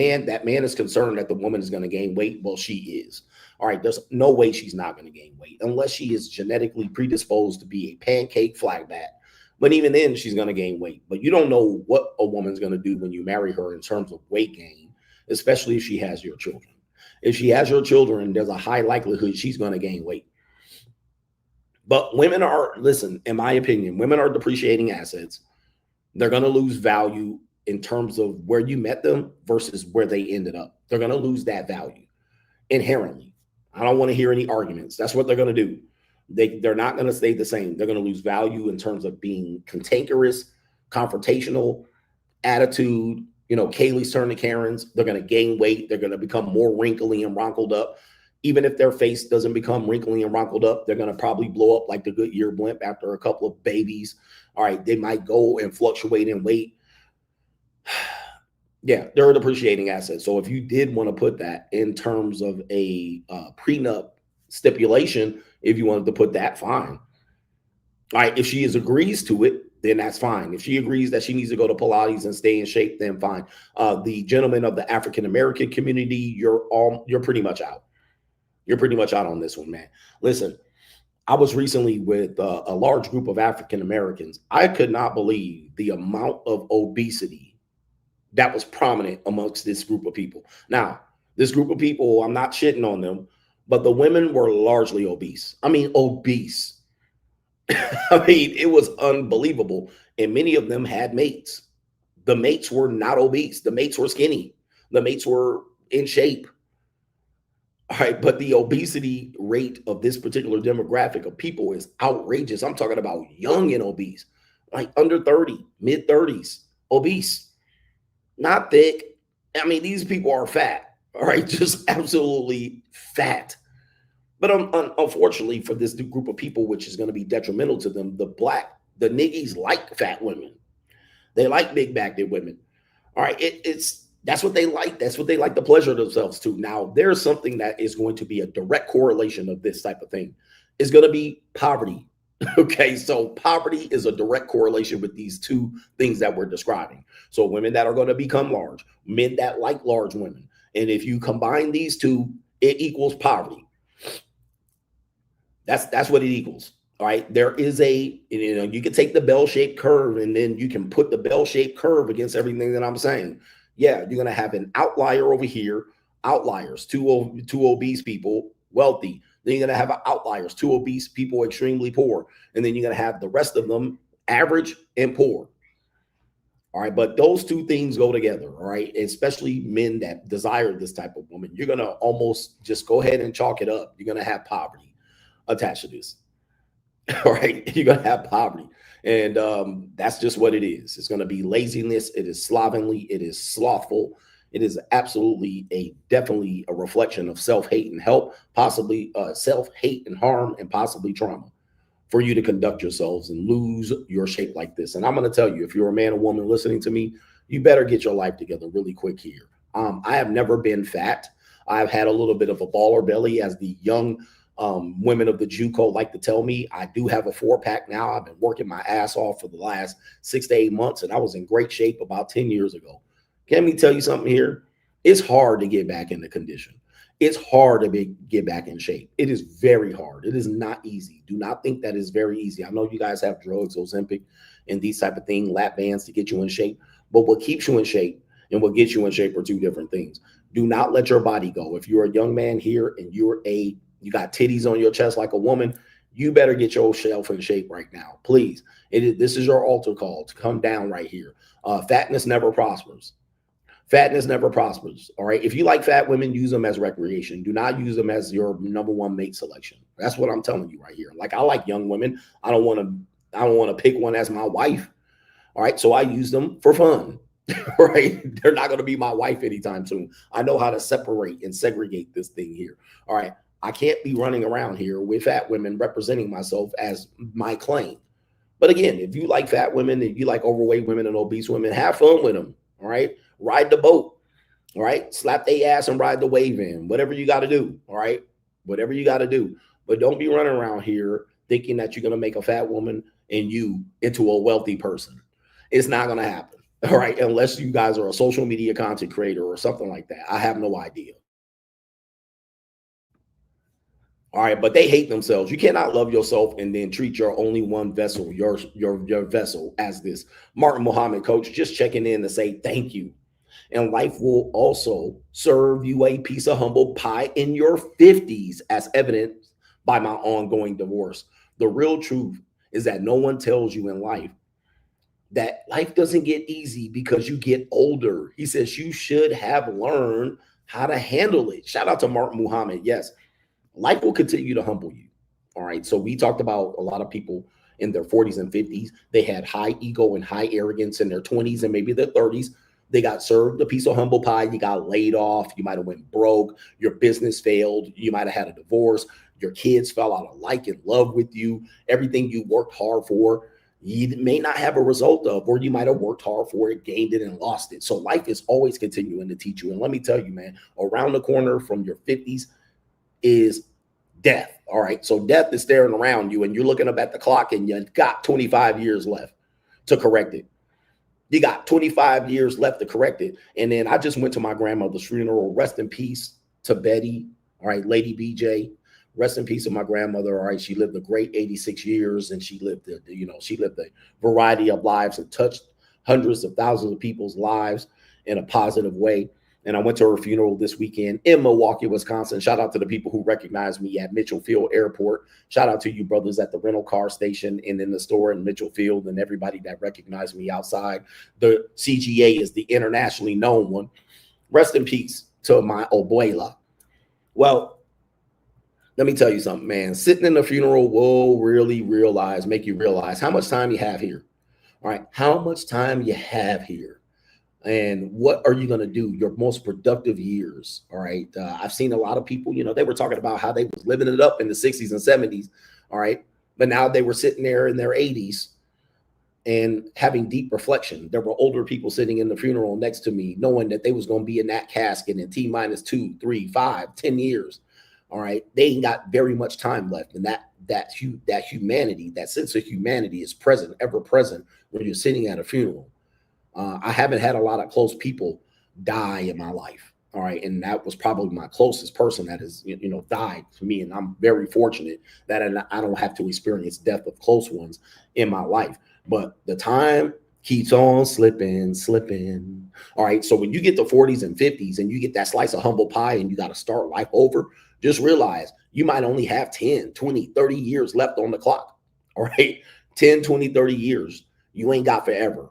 Speaker 3: man is concerned that the woman is going to gain weight. Well, she is. All right. There's no way she's not going to gain weight unless she is genetically predisposed to be a pancake flagbat. But even then, she's going to gain weight. But you don't know what a woman's going to do when you marry her in terms of weight gain, especially if she has your children. If she has your children, there's a high likelihood she's going to gain weight. But women are, listen, in my opinion, women are depreciating assets. They're going to lose value in terms of where you met them versus where they ended up. They're going to lose that value inherently. I don't want to hear any arguments. That's what they're going to do. They're not going to stay the same. They're going to lose value in terms of being cantankerous, confrontational, attitude. You know, Kaylee's turning to Karen's. They're going to gain weight. They're going to become more wrinkly and wrinkled up. Even if their face doesn't become wrinkly and wrinkled up, they're going to probably blow up like the Goodyear blimp after a couple of babies. All right, they might go and fluctuate in weight. Yeah, they're a depreciating asset. So if you did want to put that in terms of a prenup stipulation, if you wanted to put that, fine. All right, if she agrees to it, then that's fine. If she agrees that she needs to go to Pilates and stay in shape, then fine. The gentlemen of the African-American community, you're pretty much out. You're pretty much out on this one, man. Listen, I was recently with a large group of African-Americans. I could not believe the amount of obesity that was prominent amongst this group of people. Now, this group of people, I'm not shitting on them, but the women were largely obese. I mean, obese. I mean, it was unbelievable. And many of them had mates. The mates were not obese. The mates were skinny. The mates were in shape. All right, but the obesity rate of this particular demographic of people is outrageous. I'm talking about young and obese, like under 30, mid 30s, obese, not thick. I mean, these people are fat, all right, just absolutely fat. But unfortunately for this group of people, which is going to be detrimental to them, the niggies like fat women. They like big backed women. All right, that's what they like. That's what they like to pleasure themselves to. Now, there's something that is going to be a direct correlation of this type of thing. It's going to be poverty. Okay, so poverty is a direct correlation with these two things that we're describing. So women that are going to become large, men that like large women. And if you combine these two, it equals poverty. That's what it equals. All right, there is you can take the bell-shaped curve and then you can put the bell-shaped curve against everything that I'm saying. Yeah, you're going to have an outlier over here, outliers, two obese people, wealthy. Then you're going to have outliers, two obese people, extremely poor. And then you're going to have the rest of them average and poor. All right, but those two things go together, all right? Especially men that desire this type of woman. You're going to almost just go ahead and chalk it up. You're going to have poverty attached to this. All right, you're going to have poverty. And that's just what it is. It's going to be laziness. It is slovenly. It is slothful. It is absolutely definitely a reflection of self-hate and help, possibly self-hate and harm, and possibly trauma for you to conduct yourselves and lose your shape like this. And I'm going to tell you, if you're a man or woman listening to me, you better get your life together really quick here. I have never been fat. I've had a little bit of a baller belly, as the young women of the JUCO like to tell me. I do have a 4-pack now. I've been working my ass off for the last 6 to 8 months, and I was in great shape about 10 years ago. Can me tell you something here? It's hard to get back into condition. It's hard to get back in shape. It is very hard. It is not easy. Do not think that is very easy. I know you guys have drugs, Ozempic, and these type of things, lap bands to get you in shape. But what keeps you in shape and what gets you in shape are two different things. Do not let your body go. If you're a young man here and you got titties on your chest like a woman, you better get yourself in shape right now, please. This is your altar call to come down right here. Fatness never prospers. Fatness never prospers. All right. If you like fat women, use them as recreation. Do not use them as your number one mate selection. That's what I'm telling you right here. Like, I like young women. I don't want to pick one as my wife. All right. So I use them for fun. Right. They're not going to be my wife anytime soon. I know how to separate and segregate this thing here. All right. I can't be running around here with fat women representing myself as my claim. But again, if you like fat women, if you like overweight women and obese women, have fun with them. All right. Ride the boat. All right. Slap their ass and ride the wave in. Whatever you got to do. All right. Whatever you got to do. But don't be running around here thinking that you're going to make a fat woman and you into a wealthy person. It's not going to happen. All right. Unless you guys are a social media content creator or something like that. I have no idea. All right, but they hate themselves. You cannot love yourself and then treat your only one vessel, your vessel, as this. Martin Muhammad, coach, just checking in to say thank you. And life will also serve you a piece of humble pie in your 50s, as evidenced by my ongoing divorce. The real truth is that no one tells you in life that life doesn't get easy because you get older. He says you should have learned how to handle it. Shout out to Mark Muhammad. Yes, life will continue to humble you. All right. So we talked about a lot of people in their 40s and 50s. They had high ego and high arrogance in their 20s and maybe their 30s. They got served a piece of humble pie. You got laid off. You might have went broke. Your business failed. You might have had a divorce. Your kids fell out of like and love with you. Everything you worked hard for, you may not have a result of, or you might have worked hard for it, gained it, and lost it. So life is always continuing to teach you. And let me tell you, man, around the corner from your 50s is death. All right. So death is staring around you and you're looking up at the clock and you got 25 years left to correct it. You got 25 years left to correct it. And then I just went to my grandmother's funeral. Rest in peace to Betty. All right. Lady BJ. Rest in peace to my grandmother. All right. She lived a great 86 years and she lived, she lived a variety of lives and touched hundreds of thousands of people's lives in a positive way. And I went to her funeral this weekend in Milwaukee, Wisconsin. Shout out to the people who recognized me at Mitchell Field Airport. Shout out to you brothers at the rental car station and in the store in Mitchell Field and everybody that recognized me outside. The CGA is the internationally known one. Rest in peace to my abuela. Well, let me tell you something, man. Sitting in the funeral will really make you realize how much time you have here. All right. How much time you have here. And what are you going to do your most productive years? All right. I've seen a lot of people, they were talking about how they was living it up in the 60s and 70s. All right. But now they were sitting there in their 80s and having deep reflection. There were older people sitting in the funeral next to me, knowing that they was going to be in that casket in T minus 2, 3, 5, 10 years. All right. They ain't got very much time left. And that humanity, that sense of humanity is present, ever present when you're sitting at a funeral. I haven't had a lot of close people die in my life. All right. And that was probably my closest person that has, died to me. And I'm very fortunate that I don't have to experience death of close ones in my life. But the time keeps on slipping. All right. So when you get to 40s and 50s and you get that slice of humble pie and you got to start life over, just realize you might only have 10, 20, 30 years left on the clock. All right. 10, 20, 30 years. You ain't got forever.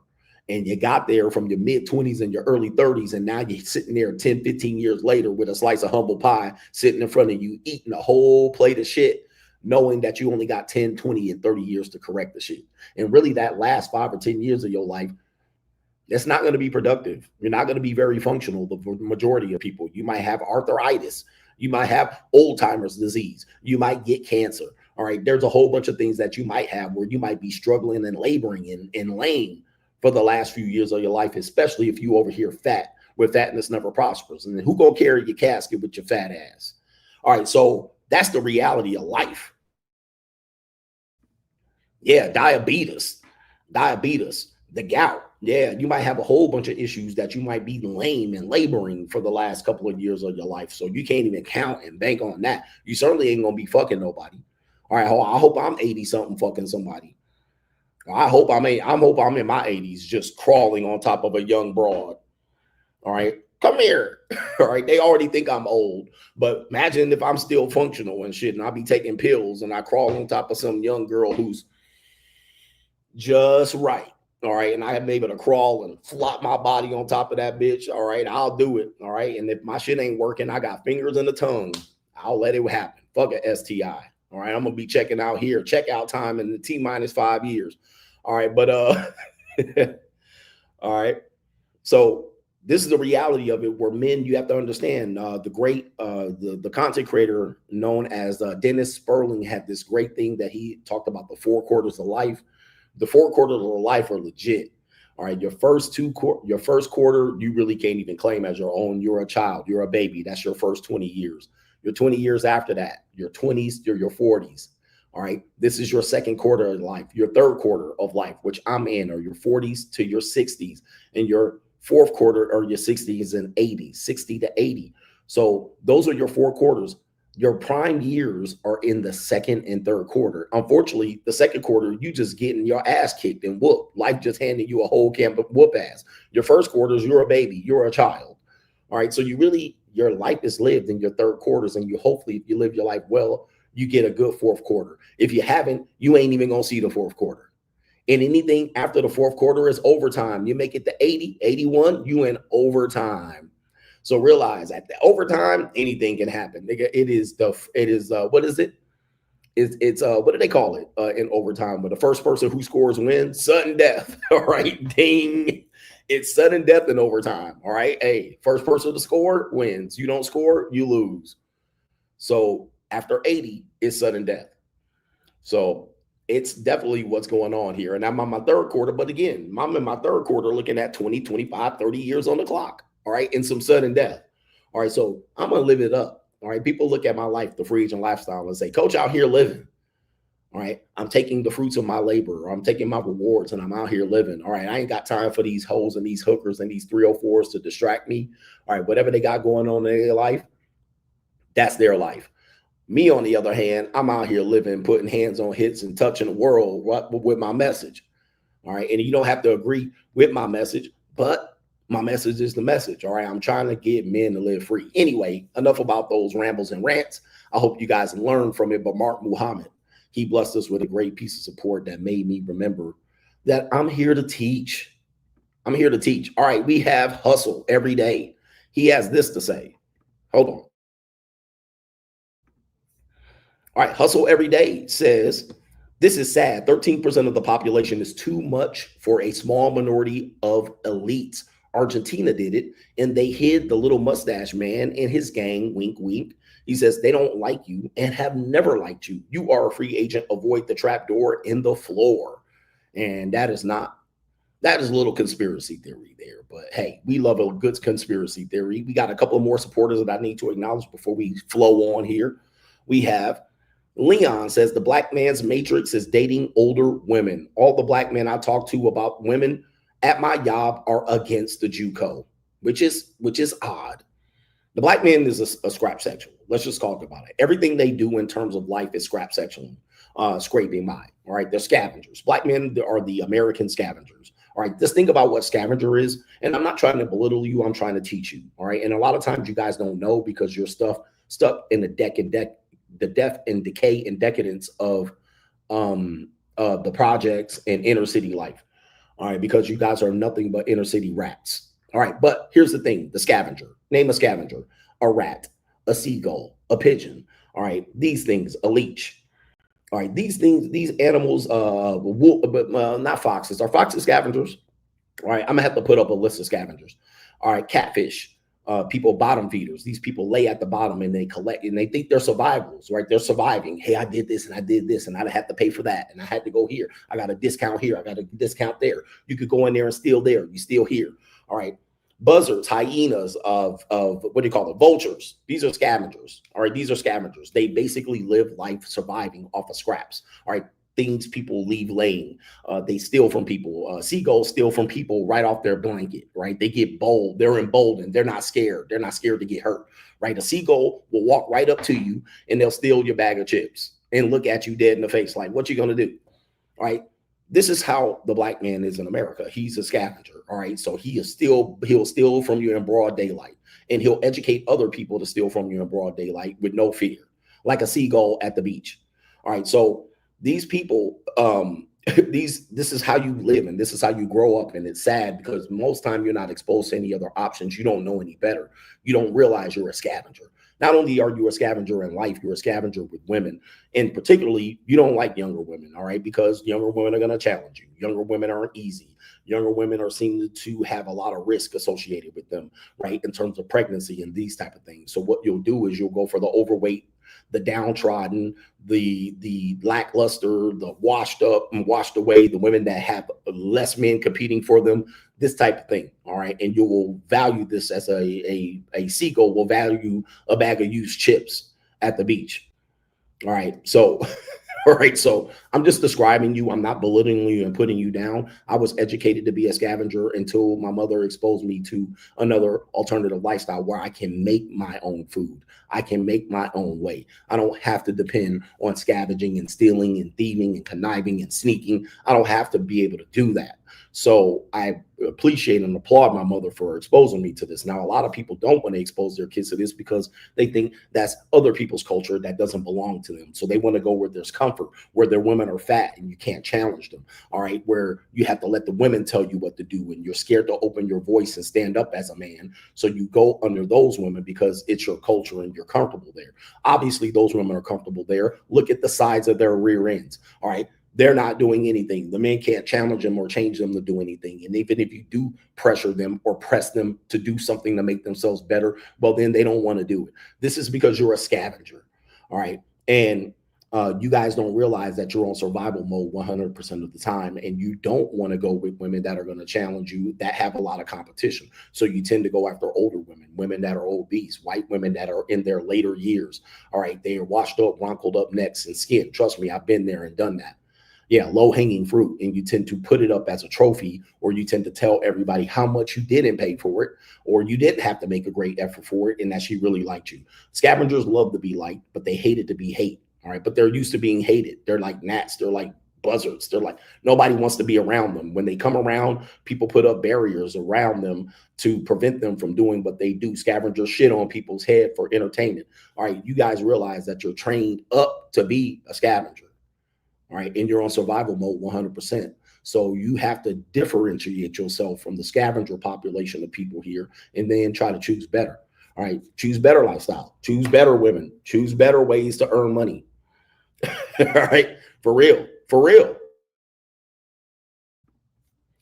Speaker 3: And you got there from your mid 20s and your early 30s. And now you're sitting there 10, 15 years later with a slice of humble pie sitting in front of you, eating a whole plate of shit, knowing that you only got 10, 20, and 30 years to correct the shit. And really that last 5 or 10 years of your life, that's not going to be productive. You're not going to be very functional. The majority of people, you might have arthritis. You might have Alzheimer's disease. You might get cancer. All right. There's a whole bunch of things that you might have where you might be struggling and laboring and lame for the last few years of your life, especially if you over here fat, where fatness never prospers. And then who gonna carry your casket with your fat ass? All right, so that's the reality of life. Yeah, diabetes, the gout. Yeah, you might have a whole bunch of issues that you might be lame and laboring for the last couple of years of your life. So you can't even count and bank on that. You certainly ain't gonna be fucking nobody. All right, I hope I'm 80 something fucking somebody. I hope I'm in my 80s just crawling on top of a young broad. All right, come here. All right, they already think I'm old, but imagine if I'm still functional and shit, and I'll be taking pills and I crawl on top of some young girl who's just right. All right, and I am able to crawl and flop my body on top of that bitch. All right, I'll do it. All right, and if my shit ain't working, I got fingers and a tongue. I'll let it happen. Fuck a STI. All right, I'm gonna be checking out here. Checkout time in the T minus 5 years. All right, but all right. So this is the reality of it, where men, you have to understand, the content creator known as Dennis Sperling had this great thing that he talked about, the 4 quarters of life. The 4 quarters of life are legit. All right, your first quarter, you really can't even claim as your own. You're a child, you're a baby. That's your first 20 years. Your 20 years after that, your 20s, your 40s. All right, this is your second quarter of life. Your third quarter of life, which I'm in, are your 40s to your 60s, and your fourth quarter are your 60s and 80s, 60 to 80. So those are your 4 quarters. Your prime years are in the second and third quarter. Unfortunately, the second quarter, you just getting your ass kicked and whooped. Life just handing you a whole camp of whoop ass. Your first quarters, you're a baby, you're a child. All right, so your life is lived in your third quarters, and you hopefully, if you live your life well, you get a good fourth quarter. If you haven't, you ain't even gonna see the fourth quarter. And anything after the fourth quarter is overtime. You make it to 80, 81, you in overtime. So realize at the overtime, anything can happen. Nigga, what is it? It's what do they call it in overtime? But the first person who scores wins, sudden death. All right, ding. It's sudden death in overtime. All right. Hey, first person to score wins. You don't score, you lose. So after 80, it's sudden death. So it's definitely what's going on here. And I'm on my third quarter. But again, I'm in my third quarter looking at 20, 25, 30 years on the clock. All right. And some sudden death. All right. So I'm going to live it up. All right. People look at my life, the free agent lifestyle, and say, Coach, out here living. All right. I'm taking the fruits of my labor. I'm taking my rewards and I'm out here living. All right. I ain't got time for these hoes and these hookers and these 304s to distract me. All right. Whatever they got going on in their life, that's their life. Me, on the other hand, I'm out here living, putting hands on hits and touching the world with my message. All right. And you don't have to agree with my message, but my message is the message. All right. I'm trying to get men to live free. Anyway, enough about those rambles and rants. I hope you guys learn from it. But Mark Muhammad, he blessed us with a great piece of support that made me remember that I'm here to teach. I'm here to teach. All right. We have hustle every day. He has this to say. Hold on. All right, Hustle Every Day says, this is sad. 13% of the population is too much for a small minority of elites. Argentina did it, and they hid the little mustache man and his gang, wink, wink. He says, they don't like you and have never liked you. You are a free agent. Avoid the trap door in the floor. And that is a little conspiracy theory there. But hey, we love a good conspiracy theory. We got a couple of more supporters that I need to acknowledge before we flow on here. We have Leon says the black man's matrix is dating older women. All the black men I talk to about women at my job are against the Jew code, which is odd. The black man is a scrap sexual. Let's just talk about it. Everything they do in terms of life is scrap sexual, scraping by. All right, they're scavengers. Black men are the American scavengers. All right, just think about what scavenger is. And I'm not trying to belittle you. I'm trying to teach you. All right, and a lot of times you guys don't know because you're stuck in the death and decay and decadence of the projects and inner city life. All right, because you guys are nothing but inner city rats. All right, but here's the thing: the scavenger. Name a scavenger: a rat, a seagull, a pigeon. All right, these things, a leech. All right, these things, these animals, not foxes. Are foxes scavengers? All right, I'm gonna have to put up a list of scavengers. All right, catfish. People bottom feeders. These people lay at the bottom and they collect and they think they're survivals, right? They're surviving. Hey, I did this and I did this and I had to pay for that and I had to go here. I got a discount here. I got a discount there. You could go in there and steal there. You steal here. All right. Buzzards, hyenas, of what do you call it? Vultures. These are scavengers. All right. These are scavengers. They basically live life surviving off of scraps. All right. Things people leave laying. They steal from people. Seagulls steal from people right off their blanket, right? They get bold. They're emboldened. They're not scared. They're not scared to get hurt, right? A seagull will walk right up to you and they'll steal your bag of chips and look at you dead in the face like, what you going to do? All right. This is how the black man is in America. He's a scavenger. All right. So he'll steal from you in broad daylight and he'll educate other people to steal from you in broad daylight with no fear, like a seagull at the beach. All right. So these people, this is how you live and this is how you grow up. And it's sad because most time you're not exposed to any other options. You don't know any better. You don't realize you're a scavenger. Not only are you a scavenger in life, you're a scavenger with women. And particularly, you don't like younger women, all right? Because younger women are going to challenge you. Younger women aren't easy. Younger women are seen to have a lot of risk associated with them, right? In terms of pregnancy and these type of things. So what you'll do is you'll go for the overweight, the downtrodden, the lackluster, the washed up and washed away, the women that have less men competing for them, this type of thing. All right. And you will value this as a seagull will value a bag of used chips at the beach. All right. So all right. So I'm just describing you. I'm not belittling you and putting you down. I was educated to be a scavenger until my mother exposed me to another alternative lifestyle where I can make my own food. I can make my own way. I don't have to depend on scavenging and stealing and thieving and conniving and sneaking. I don't have to be able to do that. So I appreciate and applaud my mother for exposing me to this. Now, a lot of people don't want to expose their kids to this because they think that's other people's culture that doesn't belong to them. So they want to go where there's comfort, where their women are fat and you can't challenge them. All right, where you have to let the women tell you what to do and you're scared to open your voice and stand up as a man. So you go under those women because it's your culture and you're comfortable there. Obviously, those women are comfortable there. Look at the sides of their rear ends. All right. They're not doing anything. The men can't challenge them or change them to do anything. And even if you do pressure them or press them to do something to make themselves better, well, then they don't want to do it. This is because you're a scavenger. All right. And you guys don't realize that you're on survival mode 100% of the time. And you don't want to go with women that are going to challenge you, that have a lot of competition. So you tend to go after older women, women that are obese, white women that are in their later years. All right. They are washed up, wrinkled up necks and skin. Trust me, I've been there and done that. Yeah, low-hanging fruit, and you tend to put it up as a trophy, or you tend to tell everybody how much you didn't pay for it, or you didn't have to make a great effort for it, and that she really liked you. Scavengers love to be liked, but they hated to be hate. All right, but they're used to being hated. They're like gnats. They're like buzzards. They're like nobody wants to be around them. When they come around, people put up barriers around them to prevent them from doing what they do. Scavengers shit on people's head for entertainment. All right, you guys realize that you're trained up to be a scavenger. All right, and you're on survival mode 100%. So you have to differentiate yourself from the scavenger population of people here and then try to choose better. All right, choose better lifestyle, choose better women, choose better ways to earn money. All right, for real, for real.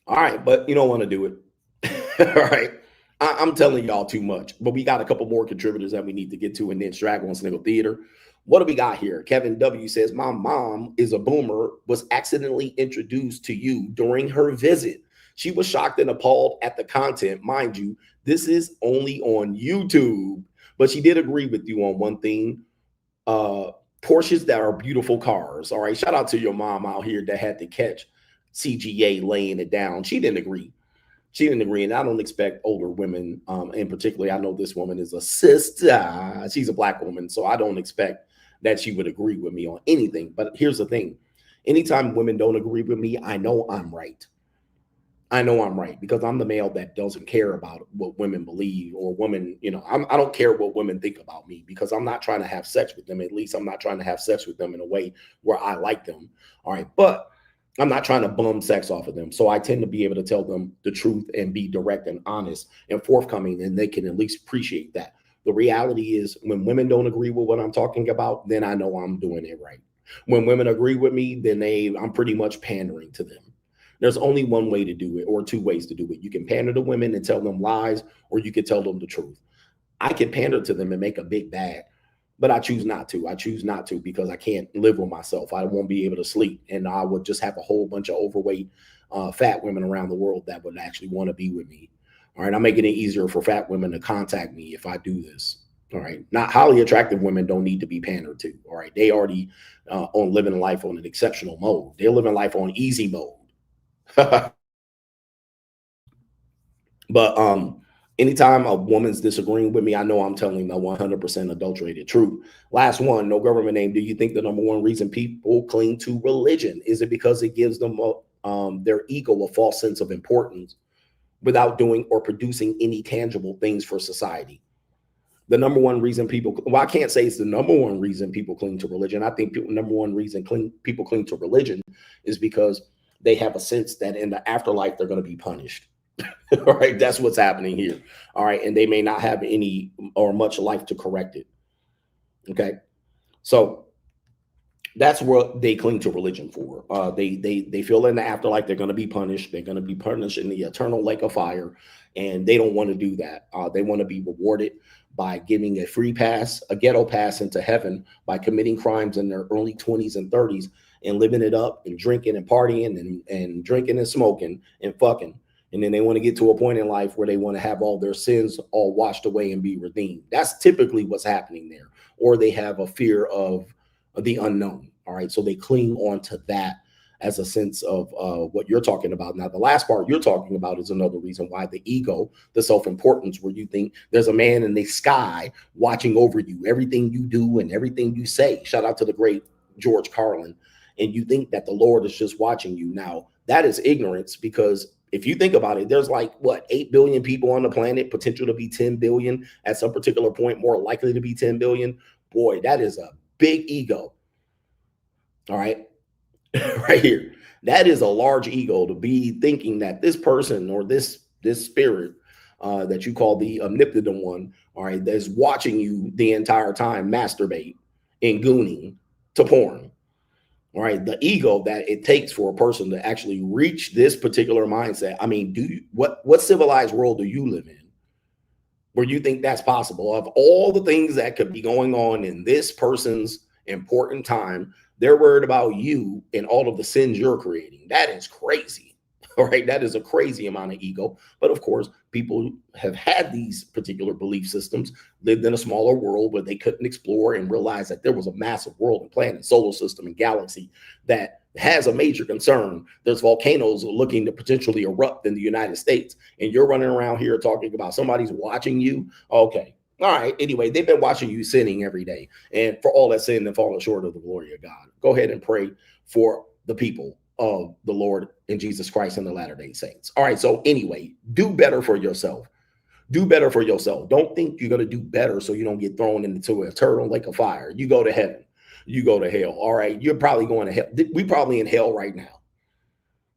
Speaker 3: All right, but you don't want to do it. All right, I'm telling y'all too much, but we got a couple more contributors that we need to get to, and then Straggle and Sniggle Theater. What do we got here? Kevin W says, my mom is a boomer, was accidentally introduced to you during her visit. She was shocked and appalled at the content. Mind you, this is only on YouTube, but she did agree with you on one thing. Porsches that are beautiful cars. All right. Shout out to your mom out here that had to catch CGA laying it down. She didn't agree. She didn't agree. And I don't expect older women, in particular, I know this woman is a sister. She's a black woman. So I don't expect that she would agree with me on anything. But here's the thing. Anytime women don't agree with me, I know I'm right. I know I'm right because I'm the male that doesn't care about what women believe or women, you know, I don't care what women think about me because I'm not trying to have sex with them. At least I'm not trying to have sex with them in a way where I like them. All right. But I'm not trying to bum sex off of them. So I tend to be able to tell them the truth and be direct and honest and forthcoming, and they can at least appreciate that. The reality is when women don't agree with what I'm talking about, then I know I'm doing it right. When women agree with me, then I'm pretty much pandering to them. There's only one way to do it, or two ways to do it. You can pander to women and tell them lies, or you can tell them the truth. I can pander to them and make a big bag, but I choose not to. I choose not to because I can't live with myself. I won't be able to sleep, and I would just have a whole bunch of overweight, fat women around the world that would actually want to be with me. All right, I'm making it easier for fat women to contact me if I do this. All right, not highly attractive women don't need to be pandered to. All right, they already on living life on an exceptional mode. They're living life on easy mode. But anytime a woman's disagreeing with me, I know I'm telling the 100% adulterated truth. Last one, no government name. Do you think the number one reason people cling to religion is it because it gives them their ego a false sense of importance without doing or producing any tangible things for society? The number one reason people, well, I can't say it's the number one reason people cling to religion. I think number one reason people cling to religion is because they have a sense that in the afterlife, they're going to be punished. All right. That's what's happening here. All right. And they may not have any or much life to correct it. Okay. So that's what they cling to religion for. They feel in the afterlife they're going to be punished. They're going to be punished in the eternal lake of fire, and they don't want to do that. They want to be rewarded by giving a free pass, a ghetto pass into heaven by committing crimes in their early 20s and 30s and living it up and drinking and partying and drinking and smoking and fucking. And then they want to get to a point in life where they want to have all their sins all washed away and be redeemed. That's typically what's happening there. Or they have a fear of the unknown. All right. So they cling on to that as a sense of what you're talking about. Now, the last part you're talking about is another reason why the ego, the self-importance, where you think there's a man in the sky watching over you, everything you do and everything you say. Shout out to the great George Carlin. And you think that the Lord is just watching you. Now, That is ignorance, because if you think about it, there's like, what, 8 billion people on the planet, potential to be 10 billion at some particular point, more likely to be 10 billion. Boy, that is a big ego. All right. Right here. That is a large ego to be thinking that this person or this spirit that you call the omnipotent one, all right, that's watching you the entire time masturbate and gooning to porn. All right, the ego that it takes for a person to actually reach this particular mindset. I mean, what civilized world do you live in where you think that's possible? Of all the things that could be going on in this person's important time, they're worried about you and all of the sins you're creating. That is crazy. All right, that is a crazy amount of ego. But of course, people have had these particular belief systems, lived in a smaller world where they couldn't explore and realize that there was a massive world and planet, solar system, and galaxy that has a major concern. There's volcanoes looking to potentially erupt in the United States, and you're running around here talking about somebody's watching you. Okay. All right. Anyway, they've been watching you sinning every day, and for all that sin and falling short of the glory of God. Go ahead and pray for the people of the Lord and Jesus Christ and the Latter-day Saints. All right. So anyway, do better for yourself. Do better for yourself. Don't think you're going to do better so you don't get thrown into an eternal lake of fire. You go to heaven. You go to hell. All right. You're probably going to hell. We probably in hell right now.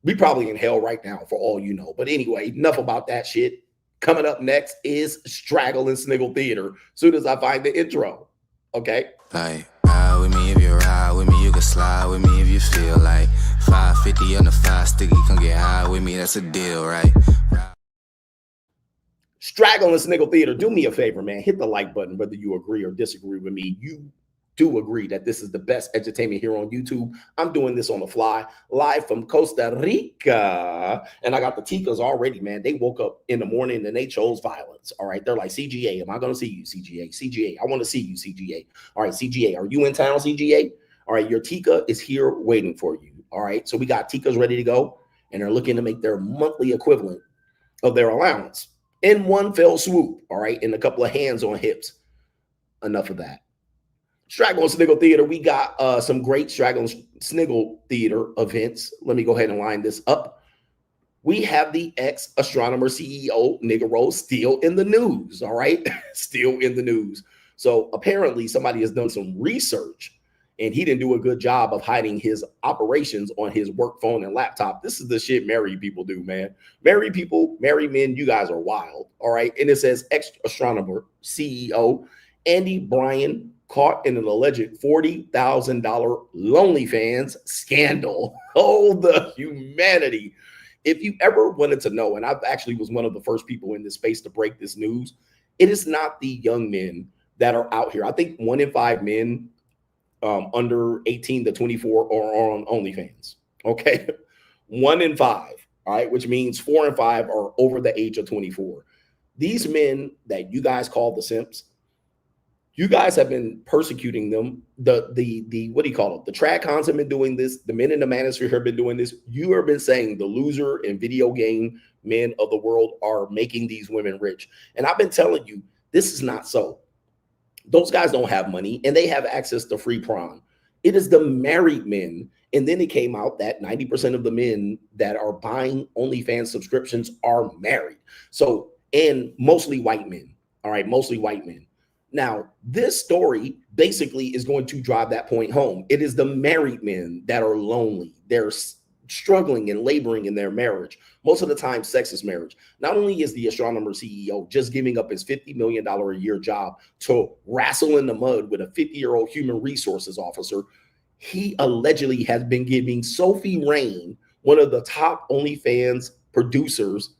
Speaker 3: We probably in hell right now for all you know. But anyway, enough about that shit. Coming up next is Straggle and Sniggle Theater. Soon as I find the intro. Okay.
Speaker 4: Like, ride with me if you ride with me, you can slide with me if you feel like 550 on the 5 sticky, come get high with me, that's a deal, right?
Speaker 3: Straggle and Sniggle Theater, do me a favor, man. Hit the like button, whether you agree or disagree with me. You do agree that this is the best entertainment here on YouTube. I'm doing this on the fly, live from Costa Rica. And I got the Ticas already, man. They woke up in the morning and they chose violence. All right. They're like, CGA, am I going to see you, CGA? CGA, I want to see you, CGA. All right, CGA, are you in town, CGA? All right, your Tica is here waiting for you. All right. So we got Ticas ready to go, and they're looking to make their monthly equivalent of their allowance in one fell swoop. All right. And a couple of hands on hips. Enough of that. Straggle and Sniggle Theater, we got some great Straggle and Sniggle Theater events. Let me go ahead and line this up. We have the Ex-Astronomer CEO, Nigga still in the news, all right? Still in the news. So apparently somebody has done some research, and he didn't do a good job of hiding his operations on his work phone and laptop. This is the shit married people do, man. Married people, married men, you guys are wild, all right? And it says Ex-Astronomer CEO, Andy Bryan, caught in an alleged $40,000 OnlyFans scandal. Oh, the humanity. If you ever wanted to know, and I actually was one of the first people in this space to break this news, it is not the young men that are out here. I think 1 in 5 men under 18 to 24 are on OnlyFans. Okay. 1 in 5. All right. Which means 4 and 5 are over the age of 24. These men that you guys call the simps, you guys have been persecuting them. The what do you call it? The track cons have been doing this. The men in the manosphere have been doing this. You have been saying the loser and video game men of the world are making these women rich. And I've been telling you, this is not so. Those guys don't have money, and they have access to free prom. It is the married men. And then it came out that 90% of the men that are buying OnlyFans subscriptions are married. So, and mostly white men. All right, mostly white men. Now, this story basically is going to drive that point home. It is the married men that are lonely. They're struggling and laboring in their marriage. Most of the time, sexist marriage. Not only is the astronomer CEO just giving up his $50 million a year job to wrestle in the mud with a 50-year-old human resources officer, he allegedly has been giving Sophie Rain, one of the top OnlyFans producers,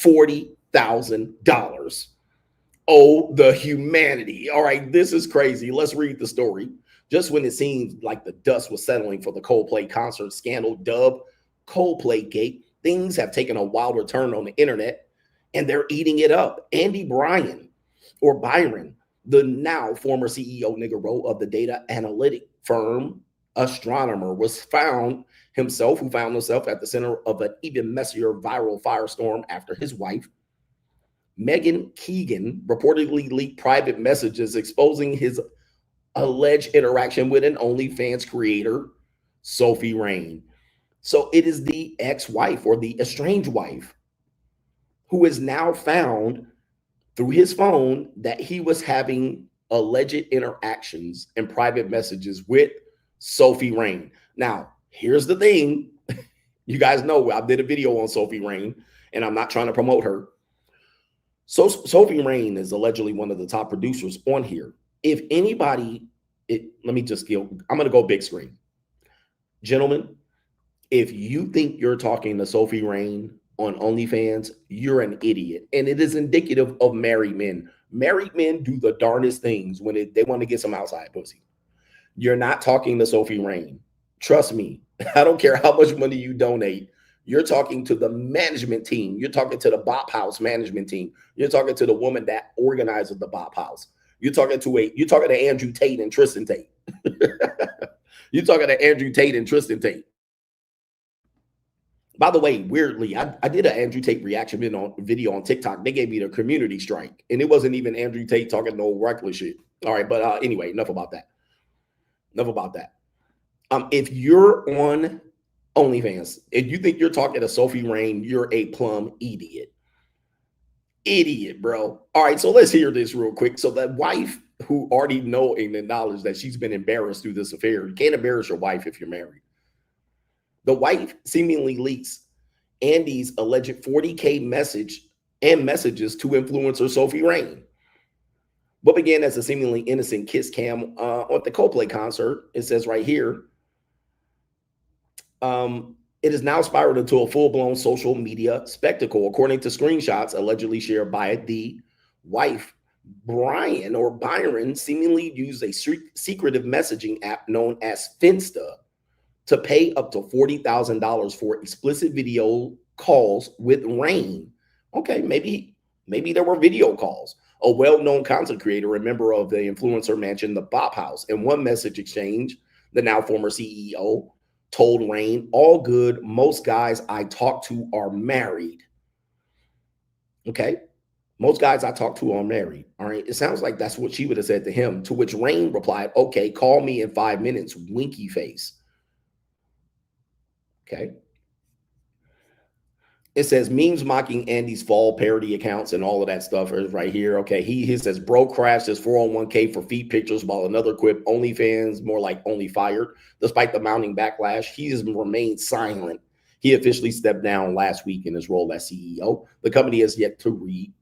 Speaker 3: $40,000. Oh, the humanity. All right, this is crazy. Let's read the story. Just when it seemed like the dust was settling for the Coldplay concert scandal dubbed Coldplay Gate, things have taken a wilder turn on the internet, and they're eating it up. Andy Bryan, or Byron, the now former CEO Nigga of the data analytic firm Astronomer, who found himself at the center of an even messier viral firestorm after his wife, Megan Keegan, reportedly leaked private messages exposing his alleged interaction with an OnlyFans creator, Sophie Rain. So it is the ex-wife or the estranged wife who is now found through his phone that he was having alleged interactions and private messages with Sophie Rain. Now, here's the thing. You guys know I did a video on Sophie Rain, and I'm not trying to promote her. So Sophie Rain is allegedly one of the top producers on here. If anybody, let me just go, I'm going to go big screen. Gentlemen, if you think you're talking to Sophie Rain on OnlyFans, you're an idiot. And it is indicative of married men. Married men do the darndest things when they want to get some outside pussy. You're not talking to Sophie Rain. Trust me. I don't care how much money you donate. You're talking to the management team. You're talking to the Bop House management team. You're talking to the woman that organizes the Bop House. You're talking to Andrew Tate and Tristan Tate. You're talking to Andrew Tate and Tristan Tate. By the way, weirdly, I did an Andrew Tate reaction video on TikTok. They gave me the community strike, and it wasn't even Andrew Tate talking no reckless shit. All right, but anyway, enough about that. Enough about that. If you're on OnlyFans, if you think you're talking to Sophie Rain, you're a plumb idiot. Idiot, bro. All right, so let's hear this real quick. So that wife who already know and acknowledge that she's been embarrassed through this affair, you can't embarrass your wife if you're married. The wife seemingly leaks Andy's alleged 40K messages to influencer Sophie Rain. What began as a seemingly innocent kiss cam at the Coldplay concert, it says right here, it is now spiraled into a full-blown social media spectacle, according to screenshots allegedly shared by the wife. Byron seemingly used a secretive messaging app known as Finsta to pay up to $40,000 for explicit video calls with Rain. Okay, maybe there were video calls. A well-known content creator and member of the influencer mansion, the Bop House. In one message exchange, the now former CEO told Rain, "All good. Most guys I talk to are married." Okay. Most guys I talk to are married. All right. It sounds like that's what she would have said to him, to which Rain replied, "Okay, call me in 5 minutes, winky face." Okay. It says memes mocking Andy's fall parody accounts and all of that stuff is right here. Okay. He says, bro crashed his 401k for feet pictures, while another quip, OnlyFans, more like only fired. Despite the mounting backlash, he has remained silent. He officially stepped down last week in his role as CEO. The company has yet to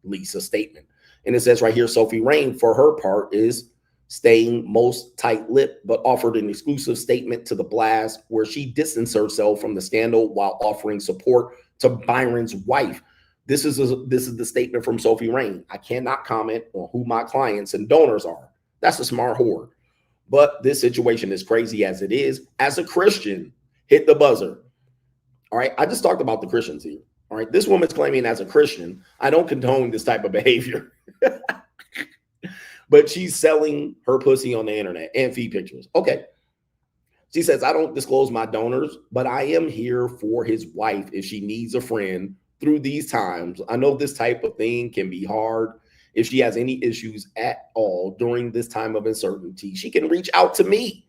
Speaker 3: release a statement. And it says right here, Sophie Rain, for her part, is staying most tight-lipped, but offered an exclusive statement to The Blast where she distanced herself from the scandal while offering support to Byron's wife. This is the statement from Sophie Rain. "I cannot comment on who my clients and donors are." That's a smart whore. But this situation is crazy as it is. As a Christian, hit the buzzer. All right. I just talked about the Christians here. All right. This woman's claiming as a Christian, I don't condone this type of behavior. But she's selling her pussy on the internet and feed pictures. Okay. She says, "I don't disclose my donors, but I am here for his wife if she needs a friend through these times. I know this type of thing can be hard. If she has any issues at all during this time of uncertainty, she can reach out to me,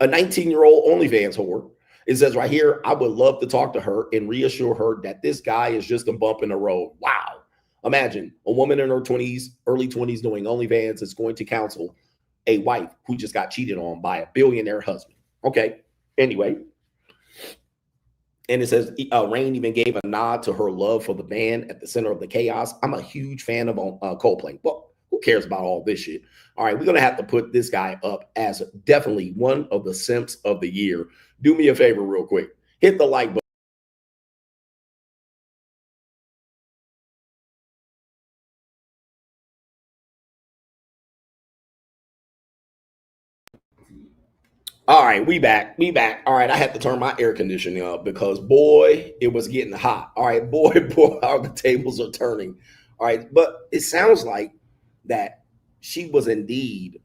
Speaker 3: a 19-year-old OnlyFans whore." It says right here, "I would love to talk to her and reassure her that this guy is just a bump in the road." Wow. Imagine a woman in her 20s, early 20s doing OnlyFans is going to counsel a wife who just got cheated on by a billionaire husband. Okay. Anyway. And it says Rain even gave a nod to her love for the band at the center of the chaos. "I'm a huge fan of Coldplay." Well, who cares about all this shit? All right. We're going to have to put this guy up as definitely one of the simps of the year. Do me a favor real quick. Hit the like button. All right, we back. All right, I had to turn my air conditioning up because, boy, it was getting hot. All right, boy, how the tables are turning. All right, but it sounds like that she was indeed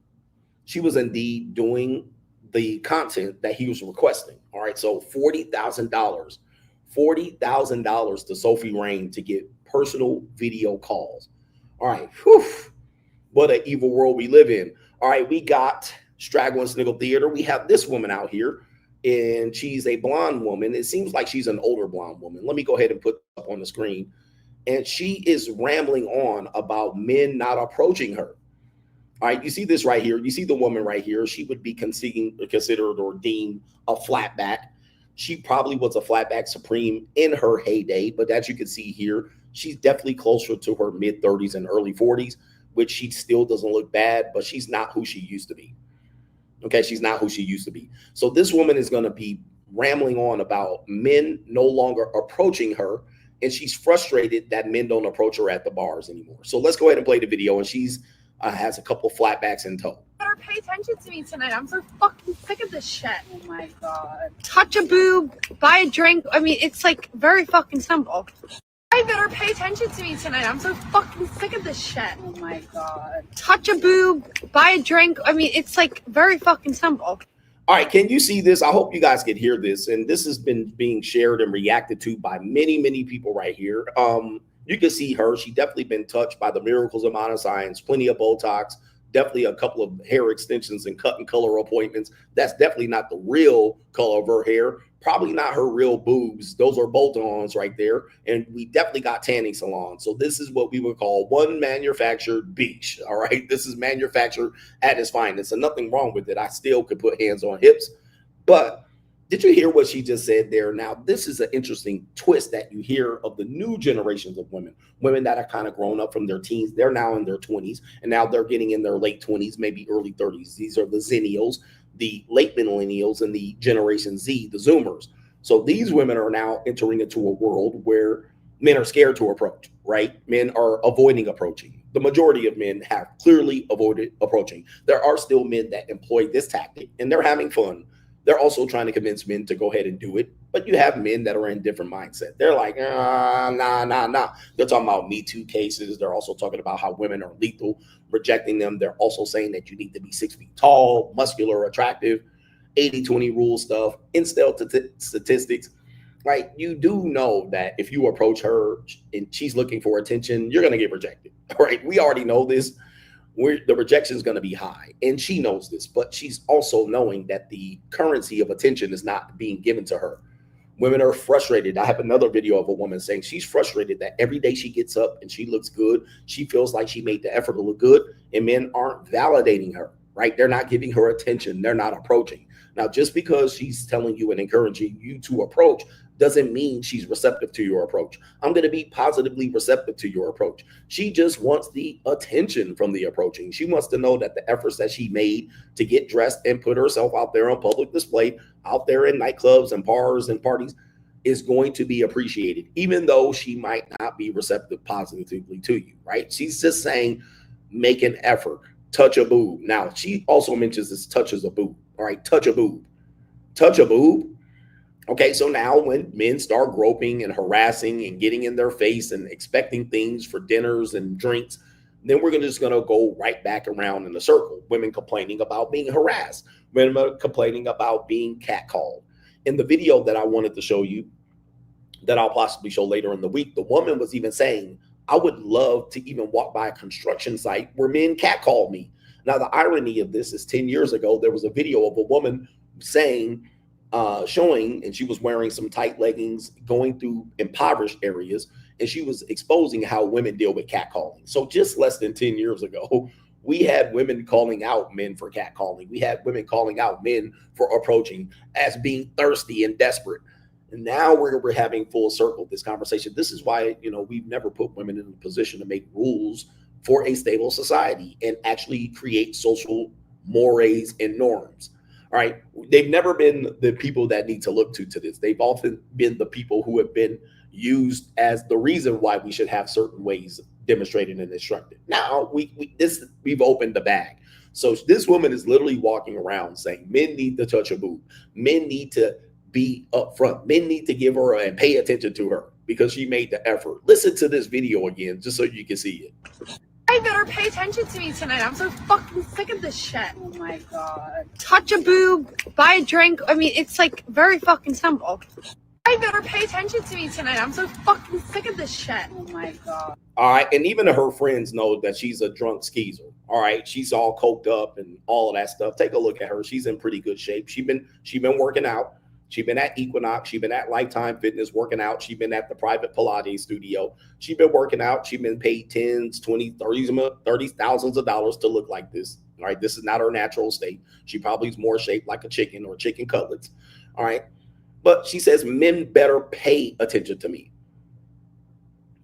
Speaker 3: doing the content that he was requesting. All right, so $40,000 to Sophie Rain to get personal video calls. All right, whew, what an evil world we live in. All right, we got Straggle and Sniggle Theater. We have this woman out here and she's a blonde woman. It seems like she's an older blonde woman. Let me go ahead and put up on the screen. And she is rambling on about men not approaching her. All right, you see this right here. You see the woman right here. She would be considered or deemed a flatback. She probably was a flatback supreme in her heyday, but as you can see here, she's definitely closer to her mid-30s and early 40s, which she still doesn't look bad, but she's not who she used to be. Okay, she's not who she used to be. So this woman is going to be rambling on about men no longer approaching her, and she's frustrated that men don't approach her at the bars anymore. So let's go ahead and play the video, and she's has a couple flatbacks in tow.
Speaker 2: Better pay attention to me tonight. I'm so fucking sick of this shit. Oh my god. Touch a boob, buy a drink. I mean, it's like very fucking simple. I better pay attention to me tonight. I'm so fucking sick of this shit. Oh my god. Touch a boob, buy a drink. I mean, it's like very fucking simple.
Speaker 3: All right, can you see this? I hope you guys can hear this. And this has been being shared and reacted to by many, many people right here. You can see her. She definitely been touched by the miracles of modern science, plenty of Botox, definitely a couple of hair extensions and cut and color appointments. That's definitely not the real color of her hair. Probably not her real boobs. Those are bolt-ons right there. And we definitely got tanning salons. So this is what we would call one manufactured beach. All right. This is manufactured at its finest. And nothing wrong with it. I still could put hands on hips. But did you hear what she just said there? Now, this is an interesting twist that you hear of the new generations of women that have kind of grown up from their teens. They're now in their 20s, and now they're getting in their late 20s, maybe early 30s. These are the Zennials, the late millennials, and the Generation Z, the Zoomers. So these women are now entering into a world where men are scared to approach, right? Men are avoiding approaching. The majority of men have clearly avoided approaching. There are still men that employ this tactic, and they're having fun. They're also trying to convince men to go ahead and do it. But you have men that are in different mindset. They're like, nah. They're talking about Me Too cases. They're also talking about how women are lethal, rejecting them. They're also saying that you need to be 6 feet tall, muscular, attractive, 80-20 rule stuff, instead statistics. Like, you do know that if you approach her and she's looking for attention, you're going to get rejected. All right. We already know this. The rejection is going to be high, and she knows this, but she's also knowing that the currency of attention is not being given to her. Women are frustrated. I have another video of a woman saying she's frustrated that every day she gets up and she looks good, she feels like she made the effort to look good, and men aren't validating her, right? They're not giving her attention. They're not approaching. Now, just because she's telling you and encouraging you to approach doesn't mean she's receptive to your approach. I'm going to be positively receptive to your approach. She just wants the attention from the approaching. She wants to know that the efforts that she made to get dressed and put herself out there on public display, out there in nightclubs and bars and parties, is going to be appreciated, even though she might not be receptive positively to you, right? She's just saying, make an effort, touch a boob. Now, she also mentions this touches a boob, all right? Touch a boob. Touch a boob. Okay, so now when men start groping and harassing and getting in their face and expecting things for dinners and drinks, then we're just going to go right back around in a circle. Women complaining about being harassed. Women complaining about being catcalled. In the video that I wanted to show you, that I'll possibly show later in the week, the woman was even saying, I would love to even walk by a construction site where men catcalled me. Now, the irony of this is 10 years ago, there was a video of a woman saying, showing, and she was wearing some tight leggings, going through impoverished areas, and she was exposing how women deal with catcalling. So just less than 10 years ago, we had women calling out men for catcalling. We had women calling out men for approaching as being thirsty and desperate. And now we're having full circle this conversation. This is why, we've never put women in a position to make rules for a stable society and actually create social mores and norms. All right. They've never been the people that need to look to this. They've often been the people who have been used as the reason why we should have certain ways demonstrated and instructed. Now we've opened the bag. So this woman is literally walking around saying men need to touch a boob. Men need to be upfront. Men need to give her and pay attention to her because she made the effort. Listen to this video again, just so you can see it.
Speaker 2: I better pay attention to me tonight. I'm so fucking sick of this shit. Oh my god. Touch a boob, buy a drink. I mean, it's like very fucking simple. I better pay attention to me tonight. I'm so fucking sick of this shit. Oh my God.
Speaker 3: All right. And even her friends know that she's a drunk skeezer. All right. She's all coked up and all of that stuff. Take a look at her. She's in pretty good shape. She been working out. She's been at Equinox. She's been at Lifetime Fitness working out. She's been at the private Pilates studio. She's been working out. She's been paid tens, 20, 30 thousands of dollars to look like this. All right. This is not her natural state. She probably is more shaped like a chicken or chicken cutlets. All right. But she says men better pay attention to me.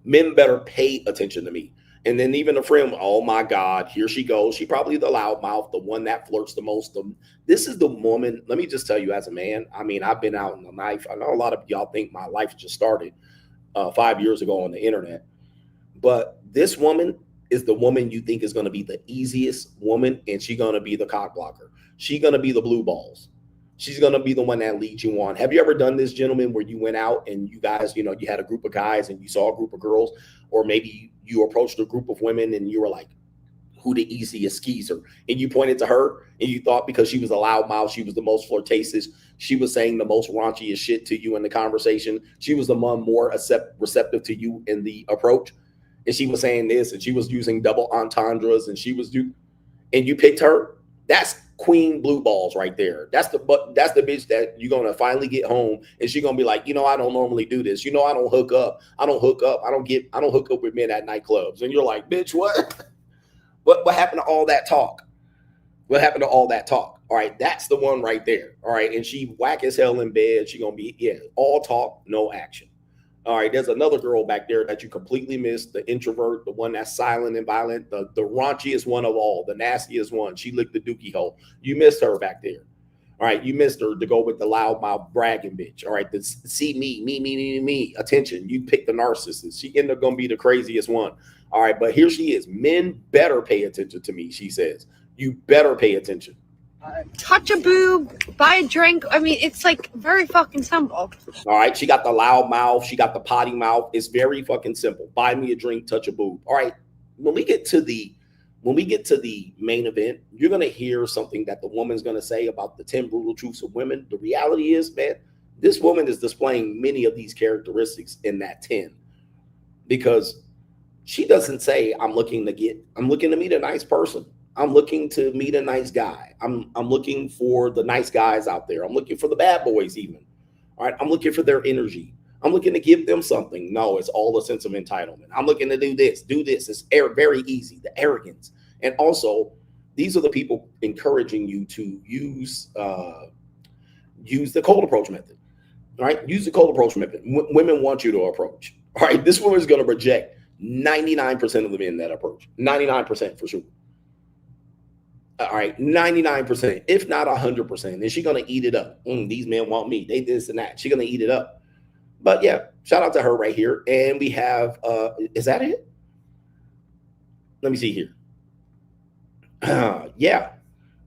Speaker 3: Men better pay attention to me. And then even a friend, oh my God, here she goes. She probably the loudmouth, the one that flirts the most. This is the woman. Let me just tell you as a man, I mean, I've been out in the life. I know a lot of y'all think my life just started 5 years ago on the internet. But this woman is the woman you think is going to be the easiest woman, and she's going to be the cock blocker. She's going to be the blue balls. She's going to be the one that leads you on. Have you ever done this, gentlemen, where you went out and you guys, you had a group of guys and you saw a group of girls, or maybe you approached a group of women and you were like, who the easiest skeezer? And you pointed to her and you thought because she was a loudmouth, she was the most flirtatious, she was saying the most raunchiest shit to you in the conversation. She was the one more receptive to you in the approach. And she was saying this and she was using double entendres and and you picked her. That's queen blue balls right there. That's the bitch that you're gonna finally get home and she's gonna be like, I don't normally do this. I don't hook up. I don't hook up with men at nightclubs. And you're like, bitch, what? What happened to all that talk? What happened to all that talk? All right, that's the one right there. All right, and she whack as hell in bed. She gonna be all talk, no action. All right, there's another girl back there that you completely missed, the introvert, the one that's silent and violent, the raunchiest one of all, the nastiest one. She licked the dookie hole. You missed her back there. All right, you missed her to go with the loudmouth bragging bitch. All right, see me, attention. You pick the narcissist. She ended up going to be the craziest one. All right, but here she is. Men better pay attention to me, she says. You better pay attention.
Speaker 2: Touch a boob, buy a drink. I mean, it's like very fucking simple.
Speaker 3: All right, she got the loud mouth. She got the potty mouth. It's very fucking simple. Buy me a drink, touch a boob. All right, when we get to the main event, you're going to hear something that the woman's going to say about the 10 brutal truths of women. The reality is, man, this woman is displaying many of these characteristics in that 10 because she doesn't say, I'm looking to meet a nice person. I'm looking to meet a nice guy. I'm looking for the nice guys out there. I'm looking for the bad boys even. All right. I'm looking for their energy. I'm looking to give them something. No, it's all a sense of entitlement. I'm looking to do this. It's very easy, the arrogance. And also, these are the people encouraging you to use the cold approach method. All right. Use the cold approach method. Women want you to approach. All right. This woman is going to reject 99% of the men that approach. 99% for sure. All right, 99%, if not 100%. And she's going to eat it up. These men want me. They this and that. She's going to eat it up. But yeah, shout out to her right here. And we have, is that it? Let me see here. Yeah,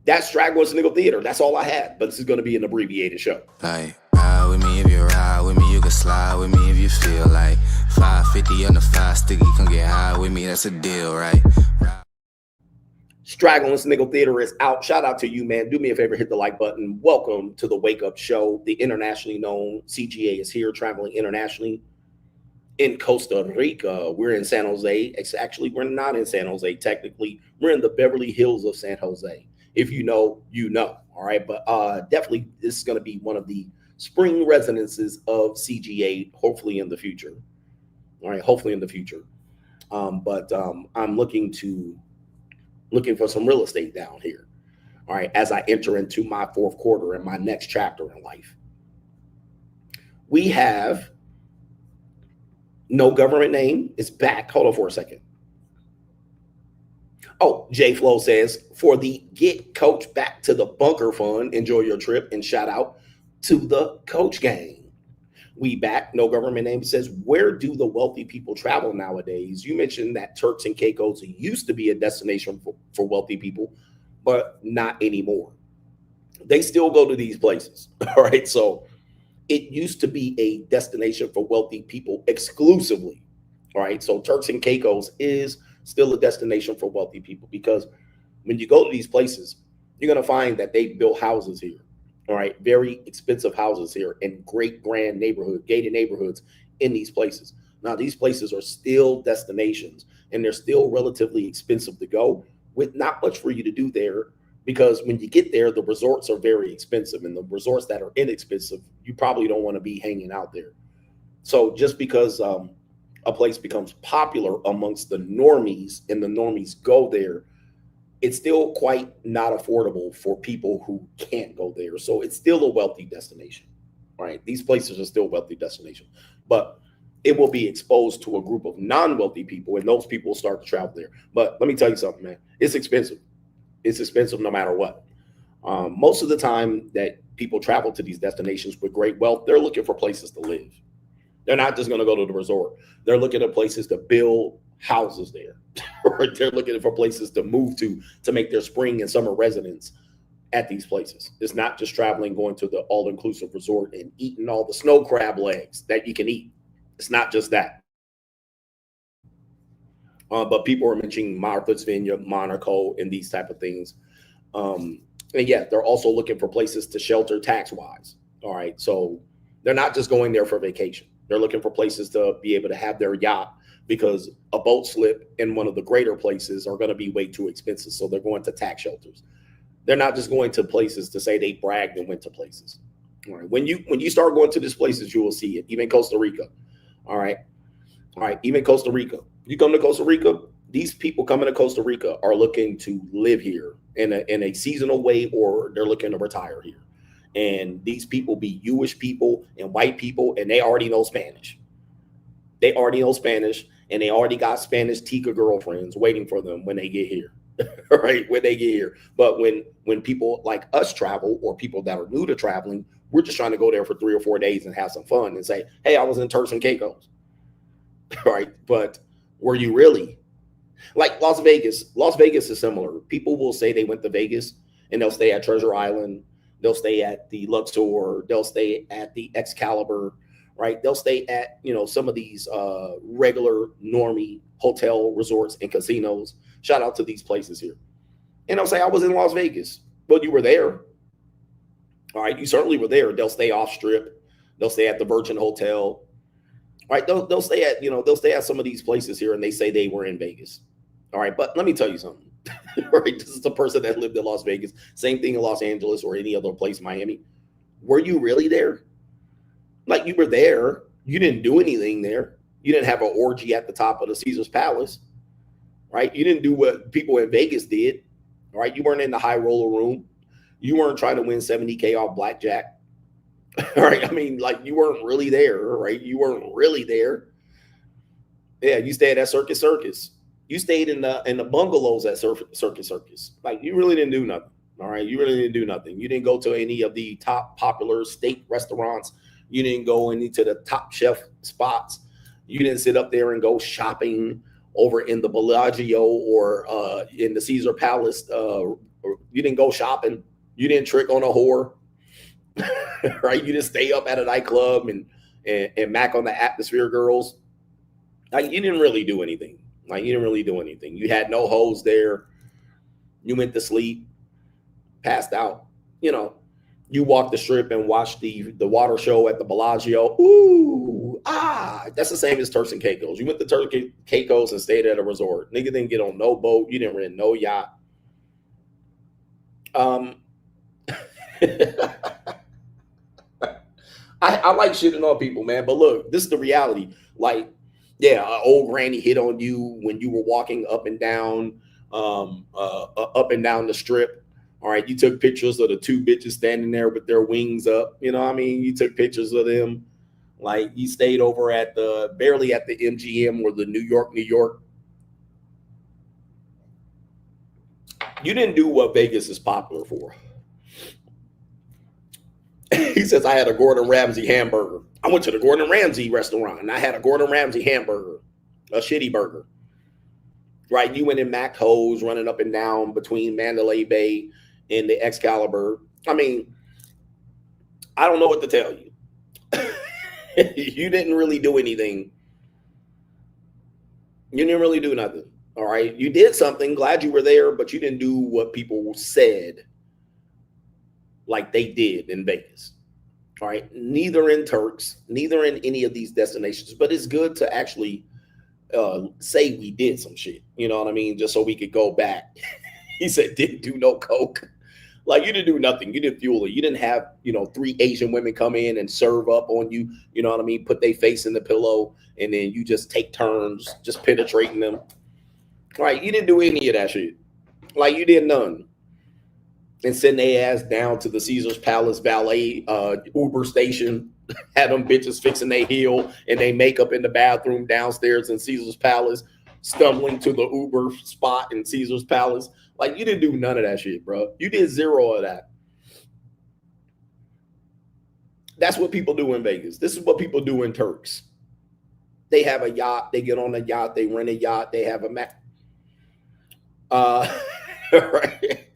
Speaker 3: that's Straggle and Sniggle Theater. That's all I had. But this is going to be an abbreviated show.
Speaker 4: Like, ride with me if you ride with me. You can slide with me if you feel like 550 on the 5 sticky. Come get high with me. That's a deal, right?
Speaker 3: Straggle and Sniggle Theater is out. Shout out to you, man. Do me a favor, hit the like button. Welcome to the Wake Up Show. The internationally known CGA is here, traveling internationally in Costa Rica. We're in San Jose. Actually, we're not in San Jose, technically. We're in the Beverly Hills of San Jose. If you know, you know. All right, but definitely this is going to be one of the spring residences of CGA, hopefully in the future. All right, hopefully in the future. But I'm looking for some real estate down here. All right, as I enter into my 4th quarter and my next chapter in life. We have no government name. It's back. Hold on for a second. Oh, J Flow says, for the Get Coach Back to the Bunker Fund, enjoy your trip, and shout out to the Coach Gang. We back. No government name. Says, where do the wealthy people travel nowadays? You mentioned that Turks and Caicos used to be a destination for wealthy people, but not anymore. They still go to these places. All right. So it used to be a destination for wealthy people exclusively. All right. So Turks and Caicos is still a destination for wealthy people because when you go to these places, you're going to find that they built houses here. All right, very expensive houses here in great grand neighborhood, gated neighborhoods in these places. Now, these places are still destinations and they're still relatively expensive to go with not much for you to do there, because when you get there, the resorts are very expensive, and the resorts that are inexpensive, you probably don't want to be hanging out there. So just because a place becomes popular amongst the normies and the normies go there, it's still quite not affordable for people who can't go there. So it's still a wealthy destination, right? These places are still wealthy destinations, but it will be exposed to a group of non-wealthy people, and those people will start to travel there. But let me tell you something, man. It's expensive. It's expensive no matter what. Most of the time that people travel to these destinations with great wealth, they're looking for places to live. They're not just going to go to the resort. They're looking at places to build houses there. Or they're looking for places to move to make their spring and summer residence at these places. It's not just traveling, going to the all-inclusive resort and eating all the snow crab legs that you can eat. It's not just that. But people are mentioning Martha's Vineyard, Monaco, and these type of things. And yeah, they're also looking for places to shelter tax-wise. All right, so they're not just going there for vacation. They're looking for places to be able to have their yacht, because a boat slip in one of the greater places are going to be way too expensive. So they're going to tax shelters. They're not just going to places to say they bragged and went to places. All right, when you start going to these places, you will see it. Even Costa Rica. All right, even Costa Rica. You come to Costa Rica, these people coming to Costa Rica are looking to live here in a seasonal way, or they're looking to retire here. And these people be Jewish people and white people, and they already know Spanish. They already know Spanish, and they already got Spanish Tika girlfriends waiting for them when they get here. Right, when they get here. But when people like us travel, or people that are new to traveling, we're just trying to go there for 3 or 4 days and have some fun and say, hey, I was in Turks and Caicos. Right, but were you really? Like Las Vegas. Las Vegas is similar. People will say they went to Vegas and they'll stay at Treasure Island. They'll stay at the Luxor. They'll stay at the Excalibur, right? They'll stay at, some of these regular normie hotel resorts and casinos. Shout out to these places here. And they'll say, I was in Las Vegas. Well, you were there. All right, you certainly were there. They'll stay off strip. They'll stay at the Virgin Hotel. Right, they'll stay at they'll stay at some of these places here, and they say they were in Vegas. All right, but let me tell you something. Right, this is the person that lived in Las Vegas. Same thing in Los Angeles or any other place, Miami. Were you really there? Like, you were there. You didn't do anything there. You didn't have an orgy at the top of the Caesar's Palace. Right, you didn't do what people in Vegas did. All right, you weren't in the high roller room. You weren't trying to win 70K off blackjack. All right, I mean, like, you weren't really there, right? You weren't really there. Yeah, you stayed at Circus. You stayed in the bungalows at Circus. Like, you really didn't do nothing. All right, you really didn't do nothing. You didn't go to any of the top popular steak restaurants. You didn't go into the top chef spots. You didn't sit up there and go shopping over in the Bellagio or in the Caesar Palace. You didn't go shopping. You didn't trick on a whore. Right, you just stay up at a nightclub and mac on the atmosphere girls. Like, you didn't really do anything. You had no hoes there. You went to sleep, passed out. You walked the strip and watched the water show at the Bellagio. Ooh, that's the same as Turks and Caicos. You went to Turks and Caicos and stayed at a resort. Nigga didn't get on no boat. You didn't rent no yacht. I like shitting on people, man. But look, this is the reality. Like, yeah, an old granny hit on you when you were walking up and down the strip. All right, you took pictures of the two bitches standing there with their wings up. You know what I mean? You took pictures of them. Like, you stayed over barely at the MGM or the New York. You didn't do what Vegas is popular for. He says, I had a Gordon Ramsay hamburger. I went to the Gordon Ramsay restaurant and I had a Gordon Ramsay hamburger, a shitty burger. Right? You went in Mac Hoes running up and down between Mandalay Bay and the Excalibur. I mean, I don't know what to tell you. You didn't really do anything. You didn't really do nothing. All right. You did something. Glad you were there, but you didn't do what people said like they did in Vegas. All right. Neither in Turks, neither in any of these destinations, but it's good to actually say we did some shit. You know what I mean? Just so we could go back. He said, didn't do no coke. Like, you didn't do nothing. You didn't fuel it. You didn't have, 3 Asian women come in and serve up on you. You know what I mean? Put their face in the pillow, and then you just take turns just penetrating them. Right? You didn't do any of that shit. Like, you did none. And send their ass down to the Caesar's Palace valet Uber station. Had them bitches fixing their heel and they makeup in the bathroom downstairs in Caesar's Palace, stumbling to the Uber spot in Caesar's Palace. Like, you didn't do none of that shit, bro. You did zero of that. That's what people do in Vegas. This is what people do in Turks. They have a yacht. They get on a yacht. They rent a yacht. They have a Mac. Right.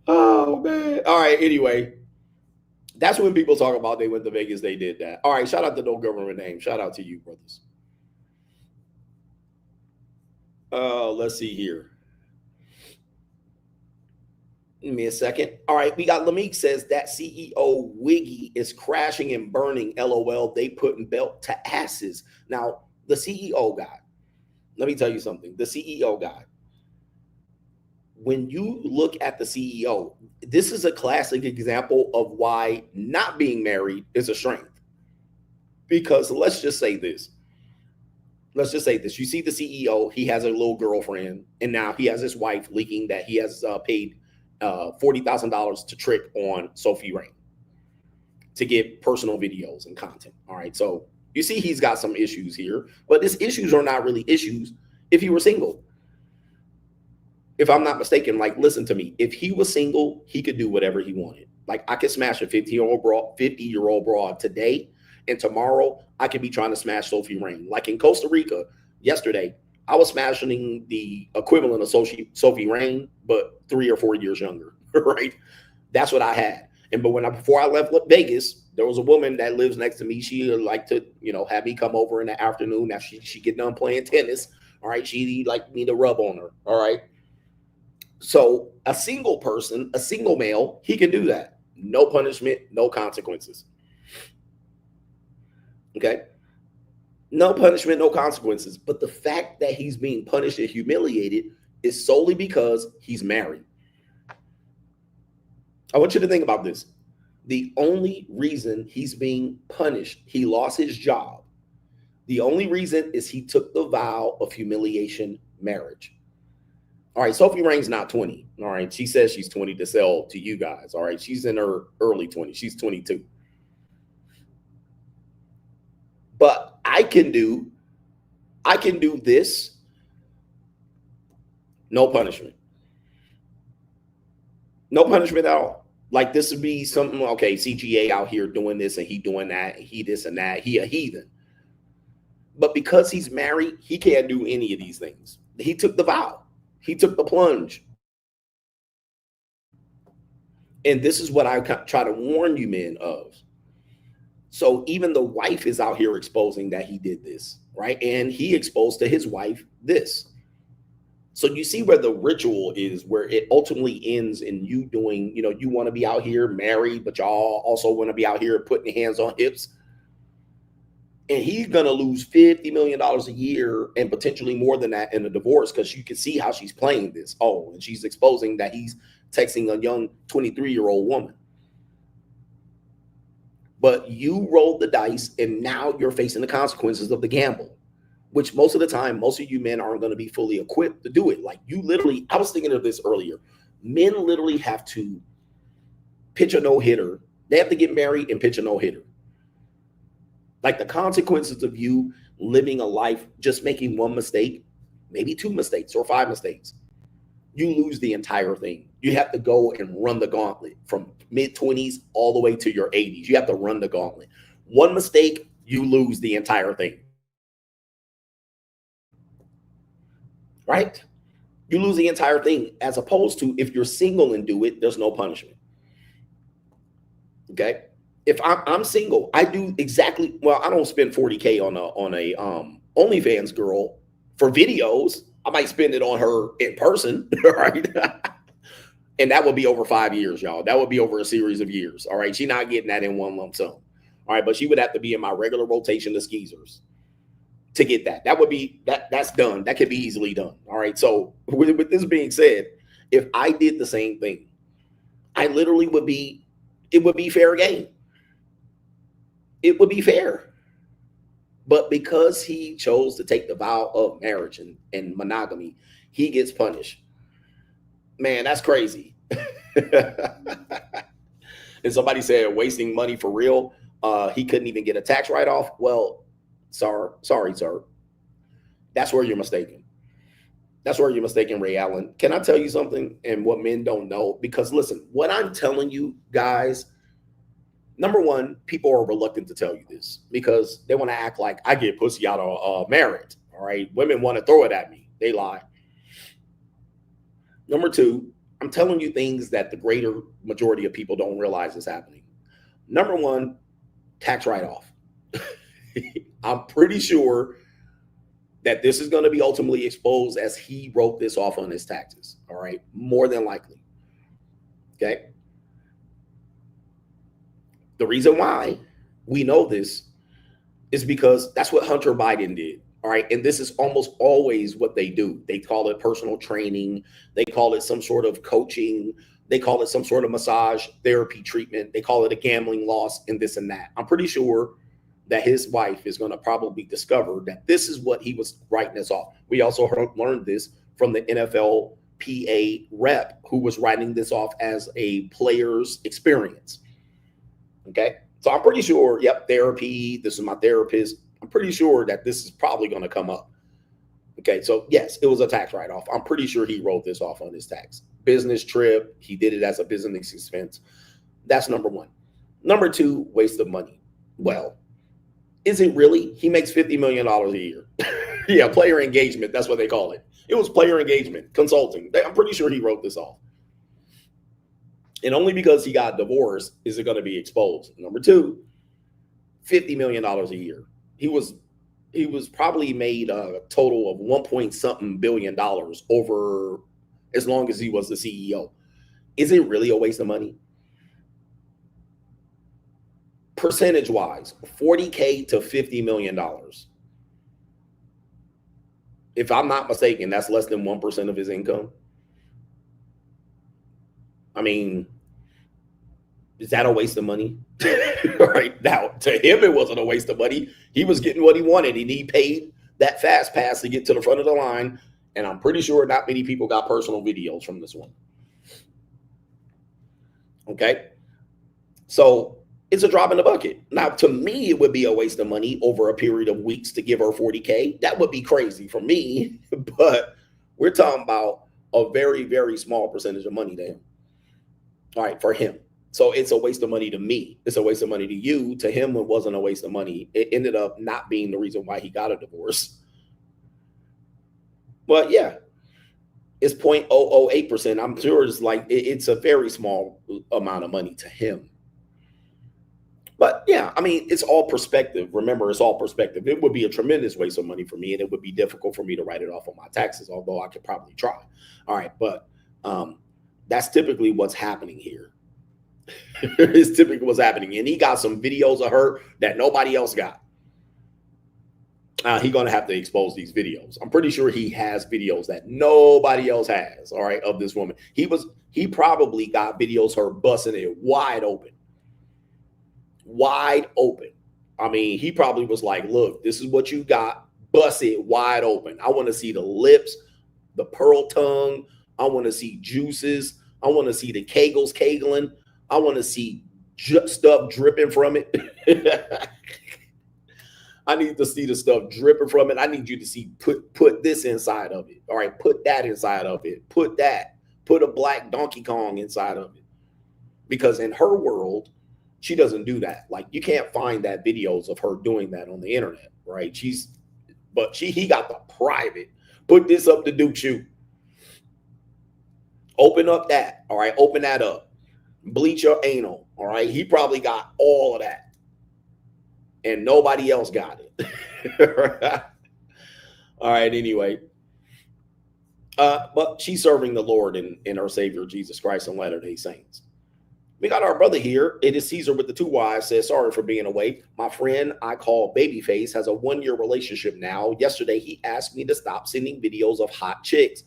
Speaker 3: Oh, man. All right. Anyway, that's when people talk about they went to Vegas. They did that. All right. Shout out to no government name. Shout out to you, brothers. Let's see here. Give me a second. All right. We got Lameek says that CEO Wiggy is crashing and burning. LOL. They putting belt to asses. Now, the CEO guy, let me tell you something. The CEO guy, when you look at the CEO, this is a classic example of why not being married is a strength. Because let's just say this. You see the CEO, he has a little girlfriend, and now he has his wife leaking that he has paid $40,000 to trick on Sophie Rain to get personal videos and content. All right. So you see he's got some issues here, but his issues are not really issues if he were single. If I'm not mistaken, like, listen to me. If he was single, he could do whatever he wanted. Like, I could smash a 50-year-old broad today, and tomorrow I could be trying to smash Sophie Rain. Like in Costa Rica yesterday, I was smashing the equivalent of Sophie Rain, but 3 or 4 years younger, right? That's what I had. And before I left Vegas, there was a woman that lives next to me. She liked to, have me come over in the afternoon after she get done playing tennis. All right, she liked me to rub on her. All right. So a single person, a single male, he can do that. No punishment, no consequences. Okay. No punishment, no consequences. But the fact that he's being punished and humiliated is solely because he's married. I want you to think about this. The only reason he's being punished, he lost his job. The only reason is he took the vow of humiliation marriage. All right, Sophie Rain's not 20. All right, she says she's 20 to sell to you guys. All right, she's in her early 20s. She's 22. But I can do this. No punishment. No punishment at all. Like, this would be something, okay, CGA out here doing this and he doing that, and he this and that, he a heathen. But because he's married, he can't do any of these things. He took the vow. He took the plunge. And this is what I try to warn you men of. So even the wife is out here exposing that he did this, right? And he exposed to his wife this. So you see where the ritual is, where it ultimately ends in you doing, you want to be out here married, but y'all also want to be out here putting hands on hips. And he's going to lose $50 million a year and potentially more than that in a divorce, because you can see how she's playing this. Oh, and she's exposing that he's texting a young 23-year-old woman. But you rolled the dice, and now you're facing the consequences of the gamble, which most of the time, most of you men aren't going to be fully equipped to do it. Like, you literally, I was thinking of this earlier. Men literally have to pitch a no-hitter. They have to get married and pitch a no-hitter. Like, the consequences of you living a life just making one mistake, maybe 2 mistakes or 5 mistakes, you lose the entire thing. You have to go and run the gauntlet from mid-20s all the way to your 80s. You have to run the gauntlet. One mistake, you lose the entire thing. Right? You lose the entire thing, as opposed to if you're single and do it, there's no punishment. Okay? If I'm single, I do exactly, well, I don't spend $40K on a OnlyFans girl for videos. I might spend it on her in person, right? And that would be over 5 years, y'all. That would be over a series of years. All right. She's not getting that in one lump sum. All right. But she would have to be in my regular rotation of skeezers to get that. That would be that's done. That could be easily done. All right. So with this being said, if I did the same thing, I literally would be, it would be fair game. It would be fair. But because he chose to take the vow of marriage and monogamy, he gets punished. Man, that's crazy. And somebody said wasting money for real. He couldn't even get a tax write-off. Well, sorry, sir. That's where you're mistaken. That's where you're mistaken, Ray Allen. Can I tell you something? And what men don't know? Because listen, what I'm telling you guys, number one, people are reluctant to tell you this because they want to act like I get pussy out of marriage. All right. Women want to throw it at me. They lie. Number two, I'm telling you things that the greater majority of people don't realize is happening. Number one, tax write-off. I'm pretty sure that this is going to be ultimately exposed as he wrote this off on his taxes. All right. More than likely. Okay. The reason why we know this is because that's what Hunter Biden did. All right. And this is almost always what they do. They call it personal training. They call it some sort of coaching. They call it some sort of massage therapy treatment. They call it a gambling loss and this and that. I'm pretty sure that his wife is going to probably discover that this is what he was writing this off. We also learned this from the NFLPA rep who was writing this off as a player's experience. Okay. So I'm pretty sure, yep, therapy, this is my therapist. I'm pretty sure that this is probably going to come up. Okay. So yes, it was a tax write-off. I'm pretty sure he wrote this off on his tax. Business trip. He did it as a business expense. That's number one. Number two, waste of money. Well, is it really? He makes $50 million a year. Yeah, player engagement. That's what they call it. It was player engagement, consulting. I'm pretty sure he wrote this off. And only because he got divorced is it going to be exposed. Number two, $50 million a year. He was probably made a total of $1.something billion over as long as he was the CEO. Is it really a waste of money? Percentage wise, $40K to $50 million. If I'm not mistaken, that's less than 1% of his income. I mean, is that a waste of money? Right now, to him, it wasn't a waste of money. He was getting what he wanted, and he paid that fast pass to get to the front of the line. And I'm pretty sure not many people got personal videos from this one. Okay. So it's a drop in the bucket. Now, to me, it would be a waste of money over a period of weeks to give her $40K. That would be crazy for me, but we're talking about a very, very small percentage of money to him. All right, for him. So it's a waste of money to me. It's a waste of money to you. To him, it wasn't a waste of money. It ended up not being the reason why he got a divorce. But yeah, it's 0.008%. I'm sure it's like, it's a very small amount of money to him. But yeah, I mean, it's all perspective. Remember, it's all perspective. It would be a tremendous waste of money for me, and it would be difficult for me to write it off on my taxes, although I could probably try. All right, but that's typically what's happening here. It's typically what's happening. And he got some videos of her that nobody else got. He's going to have to expose these videos. I'm pretty sure he has videos that nobody else has, all right, of this woman. He probably got videos of her busting it wide open. Wide open. I mean, he probably was like, look, this is what you got. Bust it wide open. I want to see the lips, the pearl tongue. I want to see juices. I want to see the kegels kegling. I want to see stuff dripping from it. I need to see the stuff dripping from it. I need you to see, put this inside of it. All right, put that inside of it. Put that. Put a black Donkey Kong inside of it. Because in her world, she doesn't do that. Like, you can't find that videos of her doing that on the internet, right? He got the private. Put this up to Duke shoot. Open up that. All right, open that up. Bleach your anal. All right, he probably got all of that, and nobody else got it. All right. Anyway, But she's serving the Lord and our Savior, Jesus Christ, and Latter-day Saints. We got our brother here. It is Caesar with the 2 Y's. Says, sorry for being away. My friend I call Babyface has a 1-year relationship now. Yesterday, he asked me to stop sending videos of hot chicks.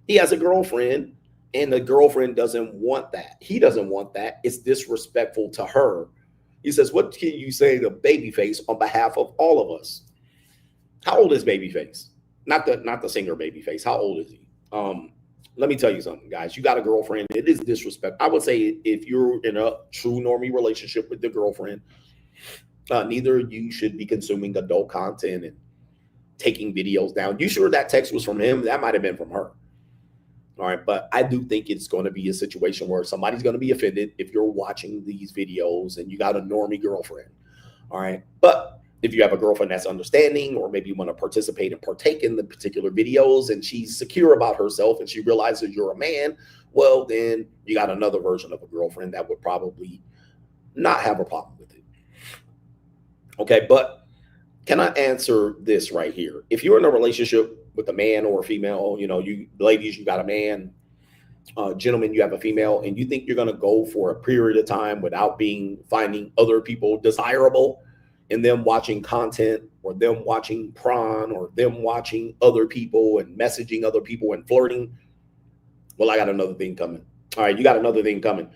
Speaker 3: He has a girlfriend, and the girlfriend doesn't want that. He doesn't want that. It's disrespectful to her. He says, what can you say to Babyface on behalf of all of us? How old is Babyface? Not the singer Babyface. How old is he? Let me tell you something, guys. You got a girlfriend. It is disrespect. I would say if you're in a true normie relationship with the girlfriend, neither of you should be consuming adult content and taking videos down. You sure that text was from him? That might have been from her. All right. But I do think it's going to be a situation where somebody's going to be offended if you're watching these videos and you got a normie girlfriend. All right. But if you have a girlfriend that's understanding, or maybe you want to participate and partake in the particular videos and she's secure about herself and she realizes you're a man, well, then you got another version of a girlfriend that would probably not have a problem with it. Okay, but can I answer this right here? If you're in a relationship with a man or a female, you know, you ladies, you got a man, gentlemen, you have a female, and you think you're going to go for a period of time without finding other people desirable, and them watching content, or them watching prawn, or them watching other people and messaging other people and flirting, well, I got another thing coming. All right, you got another thing coming.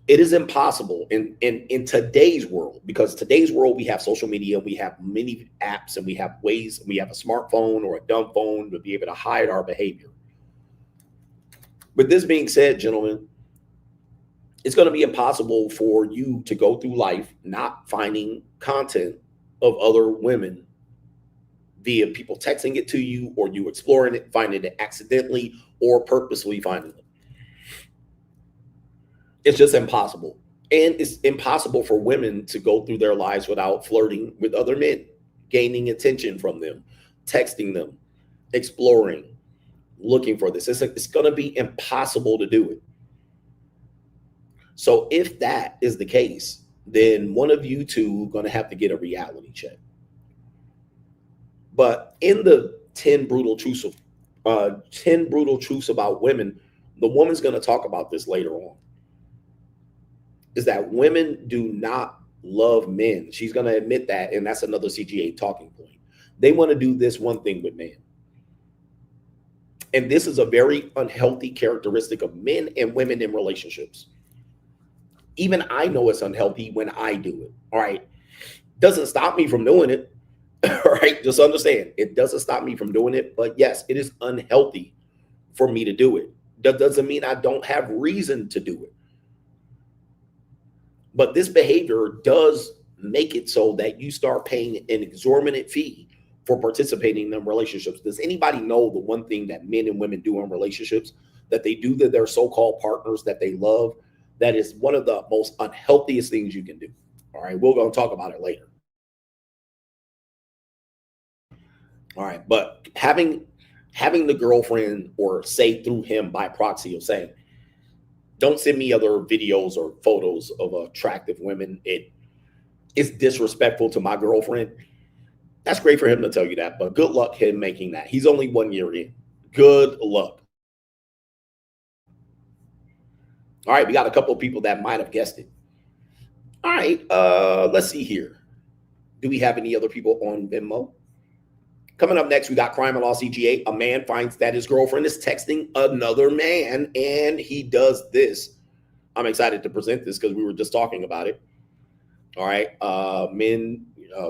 Speaker 3: It is impossible in today's world, because today's world, we have social media, we have many apps, and we have ways, we have a smartphone or a dumb phone to be able to hide our behavior. With this being said, gentlemen, it's going to be impossible for you to go through life not finding content of other women via people texting it to you, or you exploring it, finding it accidentally or purposely finding it. It's just impossible. And it's impossible for women to go through their lives without flirting with other men, gaining attention from them, texting them, exploring, looking for this. It's going to be impossible to do it. So if that is the case, then one of you two are going to have to get a reality check. But in the 10 brutal truths about women, the woman's going to talk about this later on, is that women do not love men. She's going to admit that, and that's another CGA talking point. They want to do this one thing with men. And this is a very unhealthy characteristic of men and women in relationships. Even I know it's unhealthy when I do it. All right. Doesn't stop me from doing it. All right. Just understand, it doesn't stop me from doing it. But yes, it is unhealthy for me to do it. That doesn't mean I don't have reason to do it. But this behavior does make it so that you start paying an exorbitant fee for participating in relationships. Does anybody know the one thing that men and women do in relationships, that they do to their so-called partners that they love, that is one of the most unhealthiest things you can do? All right, we're going to talk about it later. All right, but having the girlfriend, or say through him by proxy, of saying, don't send me other videos or photos of attractive women, it's disrespectful to my girlfriend. That's great for him to tell you that, but good luck him making that. He's only 1 year in. Good luck. All right, we got a couple of people that might have guessed it. All right, let's see here. Do we have any other people on Venmo? Coming up next, we got Crime and Law CGA. A man finds that his girlfriend is texting another man, and he does this. I'm excited to present this because we were just talking about it. All right, men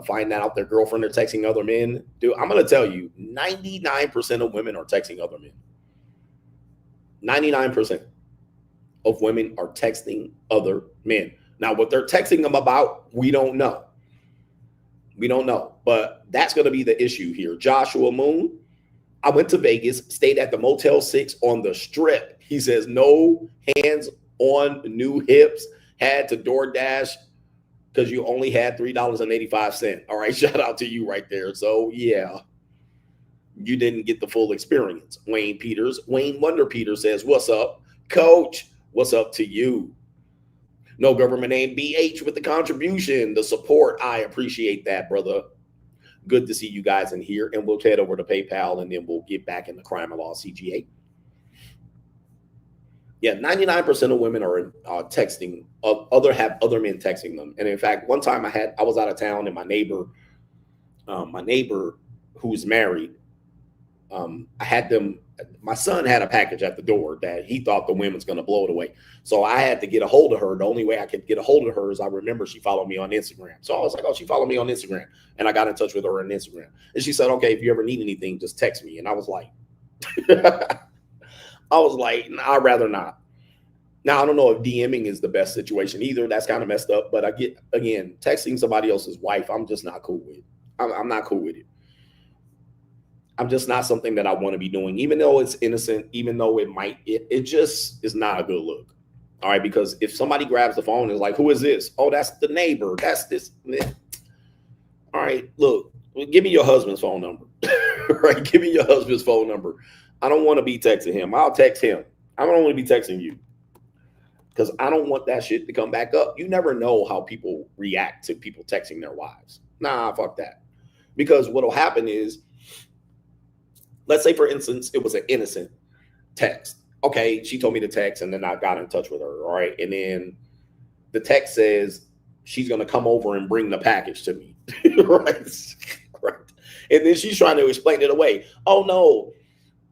Speaker 3: find out their girlfriend are texting other men. Dude, I'm going to tell you, 99% of women are texting other men. 99% of women are texting other men. Now, what they're texting them about, we don't know. We don't know, but that's going to be the issue here. Joshua Moon, I went to Vegas, stayed at the Motel 6 on the Strip. He says, no hands on new hips, had to DoorDash because you only had $3.85. All right, shout out to you right there. So, yeah, you didn't get the full experience. Wayne Wonder Peters says, what's up, Coach? What's up to you? No government name BH with the contribution, the support. I appreciate that, brother. Good to see you guys in here. And we'll head over to PayPal and then we'll get back in the crime of law CGA. Yeah, 99% of women are texting, have other men texting them. And in fact, one time I was out of town and my neighbor who's married, my son had a package at the door that he thought the women's going to blow it away. So I had to get a hold of her. The only way I could get a hold of her is I remember she followed me on Instagram. So I was like, oh, she followed me on Instagram. And I got in touch with her on Instagram. And she said, okay, if you ever need anything, just text me. And I was like, I'd rather not. Now, I don't know if DMing is the best situation either. That's kind of messed up. But I get, again, texting somebody else's wife, I'm just not cool with. I'm not cool with it. I'm just not something that I want to be doing, even though it's innocent, even though it just is not a good look. All right. Because if somebody grabs the phone and is like, who is this? Oh, that's the neighbor. That's this. All right. Look, give me your husband's phone number. Right. Give me your husband's phone number. I don't want to be texting him. I'll text him. I don't want to be texting you because I don't want that shit to come back up. You never know how people react to people texting their wives. Nah, fuck that. Because what'll happen is, let's say, for instance, it was an innocent text. Okay, she told me to text, and then I got in touch with her, all right? And then the text says she's going to come over and bring the package to me, right? Right. And then she's trying to explain it away. Oh, no,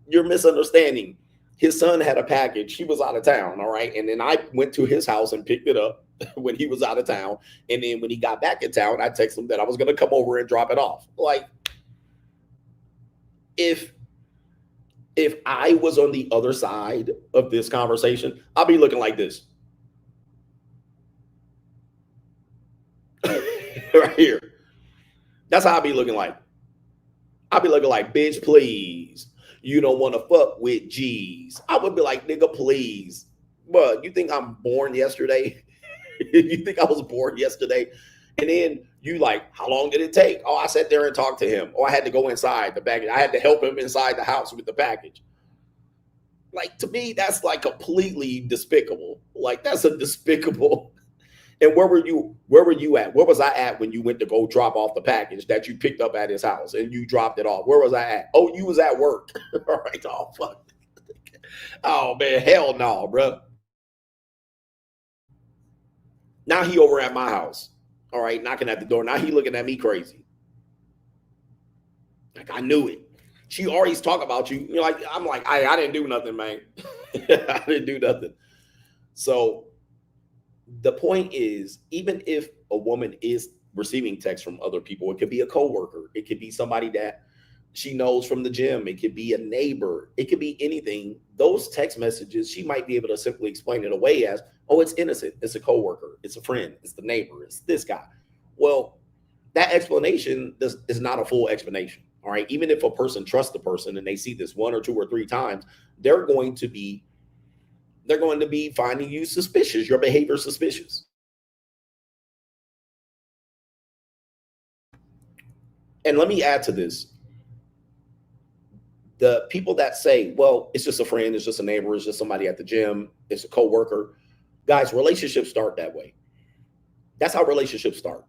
Speaker 3: you're misunderstanding. His son had a package. He was out of town, all right? And then I went to his house and picked it up when he was out of town. And then when he got back in town, I texted him that I was going to come over and drop it off. Like, if I was on the other side of this conversation, I'll be looking like this. Right here. That's how I'll be looking like. I'll be looking like, bitch, please. You don't want to fuck with G's. I would be like, nigga, please. But you think I'm born yesterday? You think I was born yesterday? And then you like, how long did it take? Oh, I sat there and talked to him. Oh, I had to go inside the package. I had to help him inside the house with the package. Like, to me, that's like completely despicable. Like, that's a despicable. And where were you at? Where was I at when you went to go drop off the package that you picked up at his house and you dropped it off? Where was I at? Oh, you was at work. All right. Oh, fuck. Oh, man. Hell no, bro. Now he over at my house. All right. Knocking at the door. Now he looking at me crazy. Like, I knew it. She always talk about you. You're like, I'm like, I didn't do nothing, man. I didn't do nothing. So the point is, even if a woman is receiving texts from other people, it could be a coworker. It could be somebody that she knows from the gym. It could be a neighbor. It could be anything. Those text messages, she might be able to simply explain it away as, oh, it's innocent. It's a coworker. It's a friend. It's the neighbor. It's this guy. Well, that explanation is not a full explanation. All right. Even if a person trusts the person and they see this 1 or 2 or 3 times, they're going to be finding you suspicious, your behavior suspicious. And let me add to this. The people that say, well, it's just a friend, it's just a neighbor, it's just somebody at the gym, it's a coworker. Guys, relationships start that way. That's how relationships start.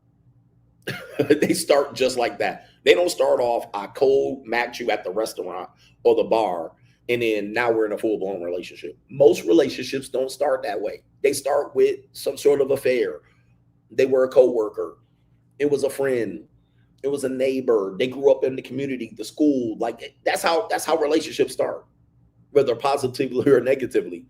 Speaker 3: They start just like that. They don't start off, I cold match you at the restaurant or the bar, and then now we're in a full-blown relationship. Most relationships don't start that way. They start with some sort of affair. They were a coworker. It was a friend. It was a neighbor. They grew up in the community, the school. Like, that's how relationships start, whether positively or negatively.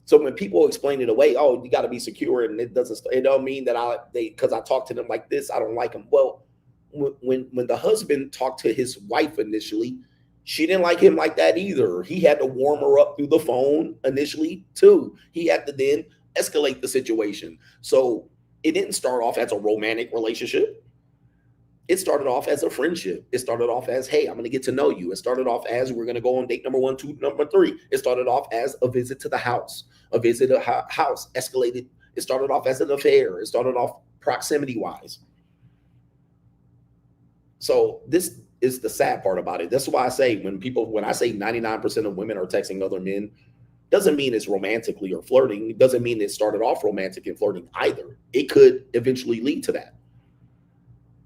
Speaker 3: So when people explain it away, oh, you got to be secure, and it don't mean that because I talk to them like this, I don't like them. Well, when the husband talked to his wife initially, she didn't like him like that either. He had to warm her up through the phone initially too. He had to then escalate the situation. So it didn't start off as a romantic relationship. It started off as a friendship. It started off as, hey, I'm going to get to know you. It started off as, we're going to go on date number 1, 2, number 3. It started off as a visit to the house. A visit to the house escalated. It started off as an affair. It started off proximity-wise. So this is the sad part about it. That's why I say when I say 99% of women are texting other men, doesn't mean it's romantically or flirting. It doesn't mean it started off romantic and flirting either. It could eventually lead to that.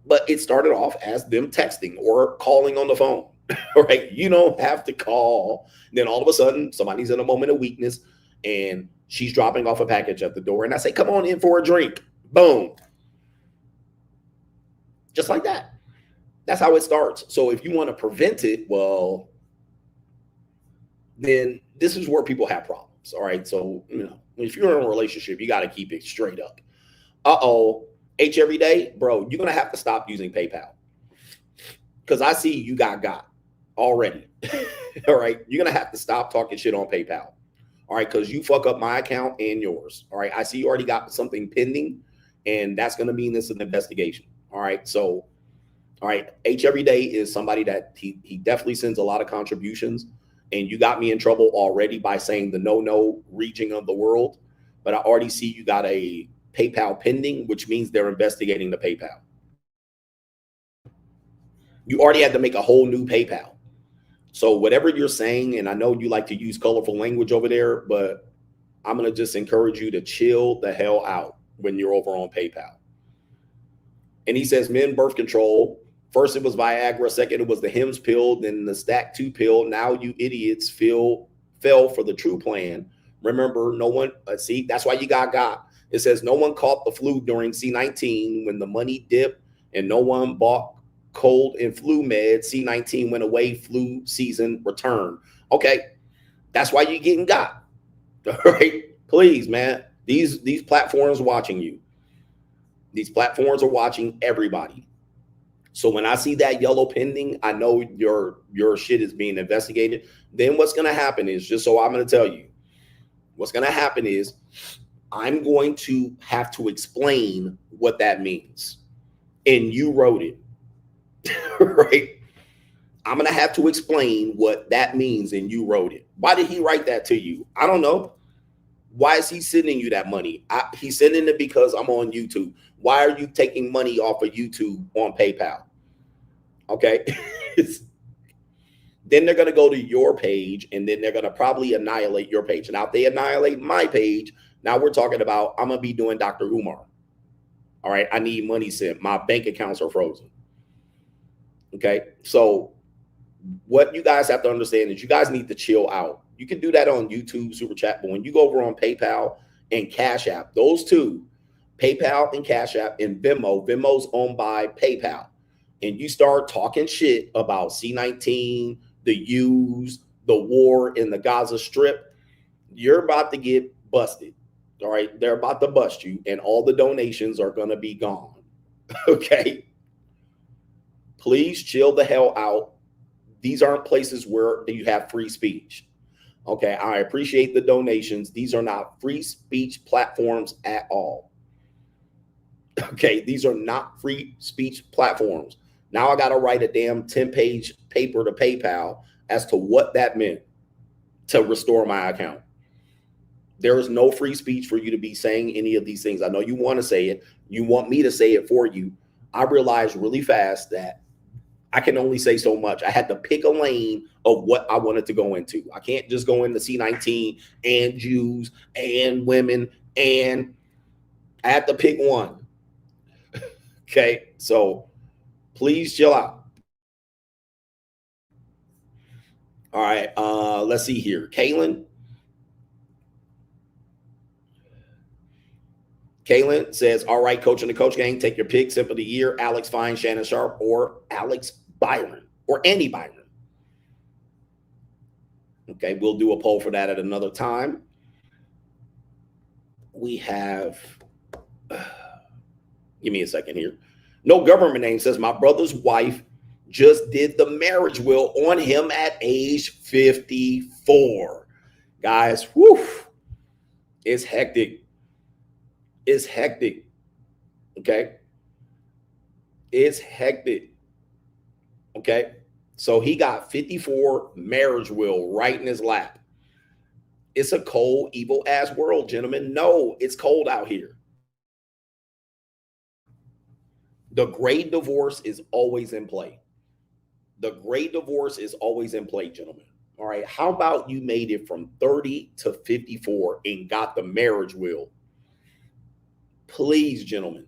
Speaker 3: But it started off as them texting or calling on the phone, right? You don't have to call. Then all of a sudden, somebody's in a moment of weakness and she's dropping off a package at the door. And I say, come on in for a drink. Boom. Just like that. That's how it starts. So if you want to prevent it, well, then this is where people have problems. All right. So, you know, if you're in a relationship, you got to keep it straight up. H every day, bro, you're going to have to stop using PayPal. Because I see you got already. All right. You're going to have to stop talking shit on PayPal. All right. Because you fuck up my account and yours. All right. I see you already got something pending, and that's going to mean this is an investigation. All right. So, all right. H every day is somebody that he definitely sends a lot of contributions. And you got me in trouble already by saying the no region of the world. But I already see you got a PayPal pending, which means they're investigating the PayPal. You already had to make a whole new PayPal. So whatever you're saying, and I know you like to use colorful language over there, but I'm going to just encourage you to chill the hell out when you're over on PayPal. And he says, men, birth control. First, it was Viagra. Second, it was the Hims pill. Then the Stack 2 pill. Now you idiots fell for the true plan. Remember, no one, see, that's why you got. It says no one caught the flu during C19 when the money dipped, and no one bought cold and flu meds. C19 went away, flu season returned. Okay, that's why you're getting got. All right, please, man. These platforms watching you. These platforms are watching everybody. So when I see that yellow pending, I know your shit is being investigated. Then what's going to happen is, just so I'm going to tell you, what's going to happen is I'm going to have to explain what that means. And you wrote it, right? I'm going to have to explain what that means, and you wrote it. Why did he write that to you? I don't know. Why is he sending you that money? He's sending it because I'm on YouTube. Why are you taking money off of YouTube on PayPal? Okay. Then they're going to go to your page, and then they're going to probably annihilate your page. Now, if they annihilate my page, now we're talking about I'm going to be doing Dr. Umar. All right. I need money sent. My bank accounts are frozen. Okay. So what you guys have to understand is you guys need to chill out. You can do that on YouTube, Super Chat, but when you go over on PayPal and Cash App, those two, PayPal and Cash App and Venmo's owned by PayPal, and you start talking shit about C19, the U's, the war in the Gaza Strip, you're about to get busted. All right, they're about to bust you, and all the donations are going to be gone. Okay, please chill the hell out. These aren't places where you have free speech. Okay, I appreciate the donations. These are not free speech platforms at all. Okay, these are not free speech platforms. Now I got to write a damn 10-page paper to PayPal as to what that meant to restore my account. There is no free speech for you to be saying any of these things. I know you want to say it. You want me to say it for you. I realized really fast that I can only say so much. I had to pick a lane of what I wanted to go into. I can't just go into C19 and Jews and women, and I had to pick one. Okay, so please chill out. All right, let's see here. Kaylin says, all right, Coach and the Coach Gang, take your pick. Simp of the year, Alex Fine, Shannon Sharp, or Alex Byron, or Andy Byron. Okay, we'll do a poll for that at another time. We have, give me a second here. No government name says, my brother's wife just did the marriage will on him at age 54. Guys, whew, it's hectic. It's hectic. Okay. It's hectic. Okay. So he got 54 marriage will right in his lap. It's a cold, evil ass world, gentlemen. No, it's cold out here. The great divorce is always in play. The great divorce is always in play, gentlemen. All right. How about you made it from 30 to 54 and got the marriage will? Please, gentlemen,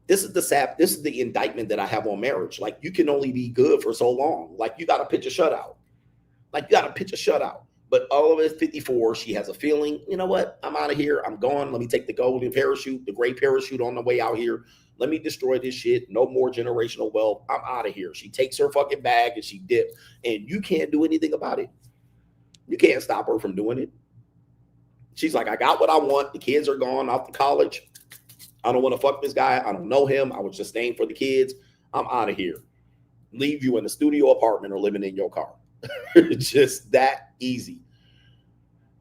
Speaker 3: This is the sap. This is the indictment that I have on marriage. Like, you can only be good for so long. Like, you got to pitch a shutout. But all of it, 54, she has a feeling, you know what? I'm out of here. I'm gone. Let me take the golden parachute, the gray parachute on the way out here. Let me destroy this shit. No more generational wealth. I'm out of here. She takes her fucking bag and she dips. And you can't do anything about it. You can't stop her from doing it. She's like, I got what I want. The kids are gone off to college. I don't want to fuck this guy. I don't know him. I was just staying for the kids. I'm out of here. Leave you in a studio apartment or living in your car. It's just that easy.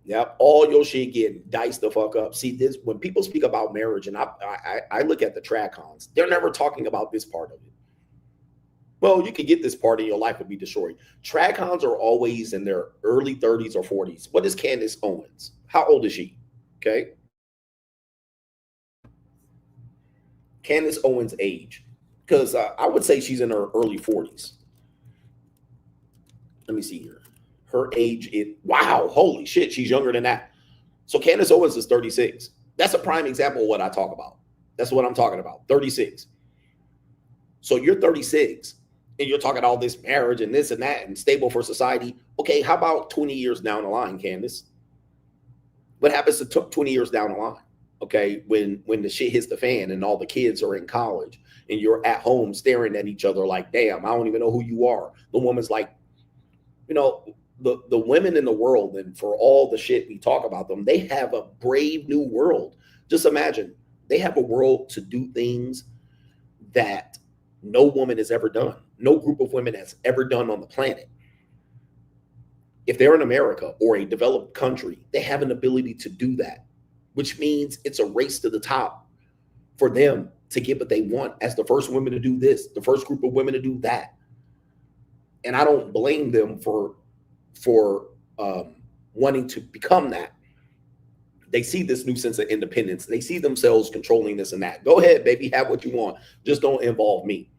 Speaker 3: Yep. All your shit getting diced the fuck up. See, this, when people speak about marriage, and I look at the trad cons, they're never talking about this part of it. Well, you could get this part and your life would be destroyed. Trad cons are always in their early 30s or 40s. What is Candace Owens? How old is she? Okay. Candace Owens' age. Because I would say she's in her early 40s. Let me see here. Her age is, wow, holy shit, she's younger than that. So Candace Owens is 36. That's a prime example of what I talk about. That's what I'm talking about, 36. So you're 36, and you're talking all this marriage and this and that and stable for society. Okay, how about 20 years down the line, Candace? What happens to 20 years down the line? Okay, when the shit hits the fan and all the kids are in college and you're at home staring at each other like, damn, I don't even know who you are. The woman's like, you know, the women in the world, and for all the shit we talk about them, they have a brave new world. Just imagine, they have a world to do things that no woman has ever done. No group of women has ever done on the planet. If they're in America or a developed country, they have an ability to do that, which means it's a race to the top for them to get what they want as the first women to do this, the first group of women to do that. And I don't blame them for wanting to become that. They see this new sense of independence. They see themselves controlling this and that. Go ahead, baby, have what you want. Just don't involve me.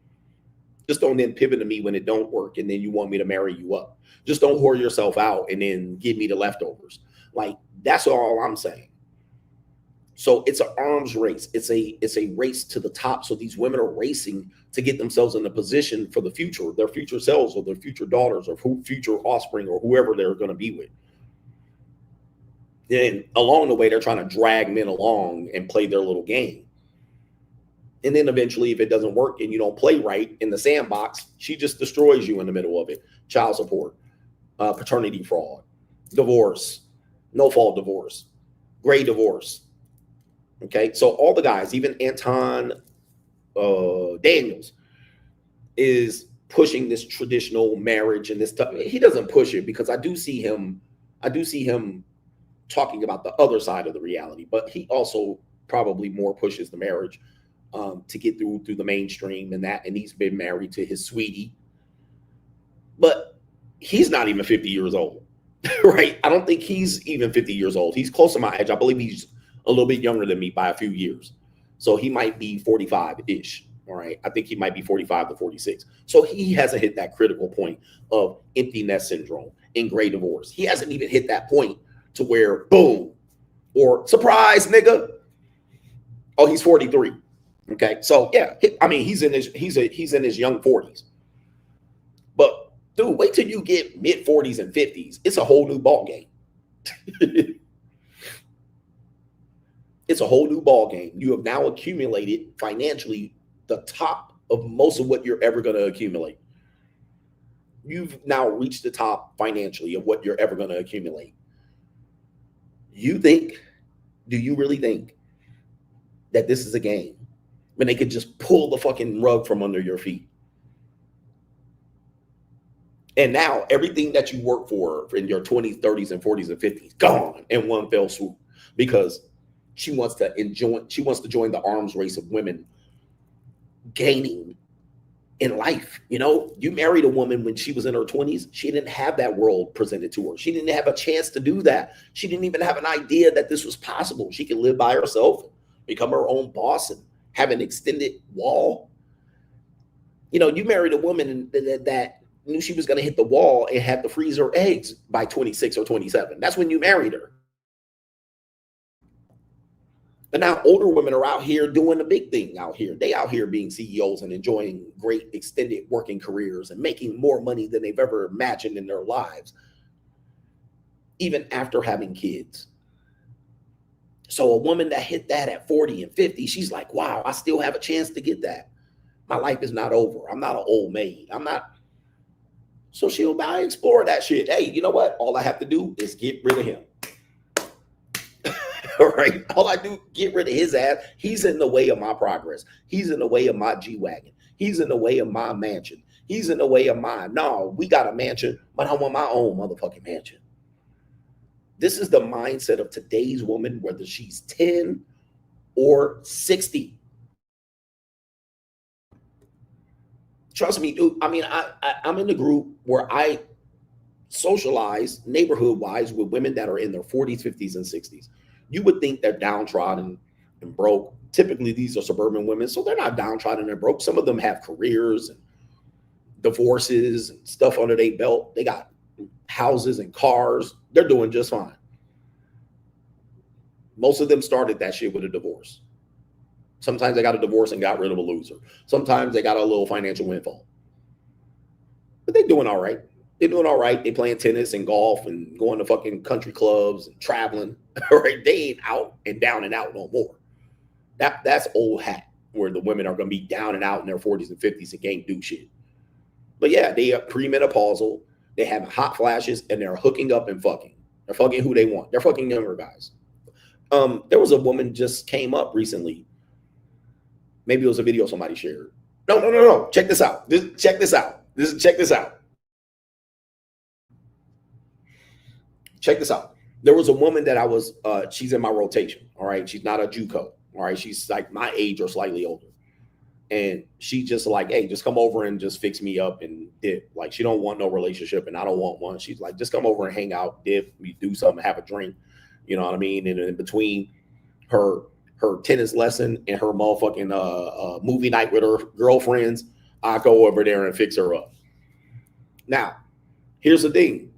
Speaker 3: Just don't then pivot to me when it don't work and then you want me to marry you up. Just don't whore yourself out and then give me the leftovers. Like, that's all I'm saying. So it's an arms race. It's a race to the top. So these women are racing to get themselves in a position for the future, their future selves or their future daughters or future offspring or whoever they're going to be with. And along the way, they're trying to drag men along and play their little game. And then eventually, if it doesn't work and you don't play right in the sandbox, she just destroys you in the middle of it. Child support, paternity fraud, divorce, no fault divorce, gray divorce. Okay, so all the guys, even Anton Daniels, is pushing this traditional marriage and this stuff. He doesn't push it because I do see him talking about the other side of the reality, but he also probably more pushes the marriage to get through the mainstream and that. And he's been married to his sweetie, but he's not even 50 years old, right? I don't think he's even 50 years old. He's close to my age. I believe he's a little bit younger than me by a few years. So he might be 45-ish. All right. I think he might be 45 to 46. So he hasn't hit that critical point of empty nest syndrome and gray divorce. He hasn't even hit that point to where boom or surprise, nigga. Oh, he's 43. Okay. So yeah, I mean, he's in his young 40s. But dude, wait till you get mid 40s and 50s. It's a whole new ball game. It's a whole new ball game. You have now accumulated financially the top of most of what you're ever going to accumulate. You've now reached the top financially of what you're ever going to accumulate. Do you really think that this is a game when they could just pull the fucking rug from under your feet? And now everything that you work for in your 20s, 30s, and 40s and 50s, gone in one fell swoop because she wants to join the arms race of women gaining in life. You know, you married a woman when she was in her 20s. She didn't have that world presented to her. She didn't have a chance to do that. She didn't even have an idea that this was possible. She could live by herself, become her own boss, and have an extended wall. You know, you married a woman that knew she was going to hit the wall and had to freeze her eggs by 26 or 27. That's when you married her. But now older women are out here doing the big thing out here. They out here being CEOs and enjoying great extended working careers and making more money than they've ever imagined in their lives, even after having kids. So a woman that hit that at 40 and 50, she's like, wow, I still have a chance to get that. My life is not over. I'm not an old maid. I'm not. So she'll now explore that shit. Hey, you know what? All I have to do is get rid of him. All right. All I do, get rid of his ass. He's in the way of my progress. He's in the way of my G-Wagon. He's in the way of my mansion. He's in the way of mine. No, we got a mansion, but I want my own motherfucking mansion. This is the mindset of today's woman, whether she's 10 or 60. Trust me, dude. I mean, I'm in the group where I socialize neighborhood-wise with women that are in their 40s, 50s, and 60s. You would think they're downtrodden and broke. Typically, these are suburban women, so they're not downtrodden and broke. Some of them have careers and divorces and stuff under their belt. They got houses and cars. They're doing just fine. Most of them started that shit with a divorce. Sometimes they got a divorce and got rid of a loser. Sometimes they got a little financial windfall. But they're doing all right. They're doing all right. They playing tennis and golf and going to fucking country clubs and traveling. All right, they ain't out and down and out no more. That's old hat, where the women are going to be down and out in their 40s and 50s and can't do shit. But yeah, they are premenopausal. They have hot flashes and they're hooking up and fucking. They're fucking who they want. They're fucking younger guys. There was a woman just came up recently. Maybe it was a video somebody shared. No. Check this out. Check this out. Check this out. There was a woman that I was, she's in my rotation. All right. She's not a JUCO. All right. She's like my age or slightly older. And she just like, hey, just come over and just fix me up and dip. Like, she don't want no relationship and I don't want one. She's like, just come over and hang out, dip, we do something, have a drink. You know what I mean? And in between her tennis lesson and her motherfucking movie night with her girlfriends, I go over there and fix her up. Now, here's the thing.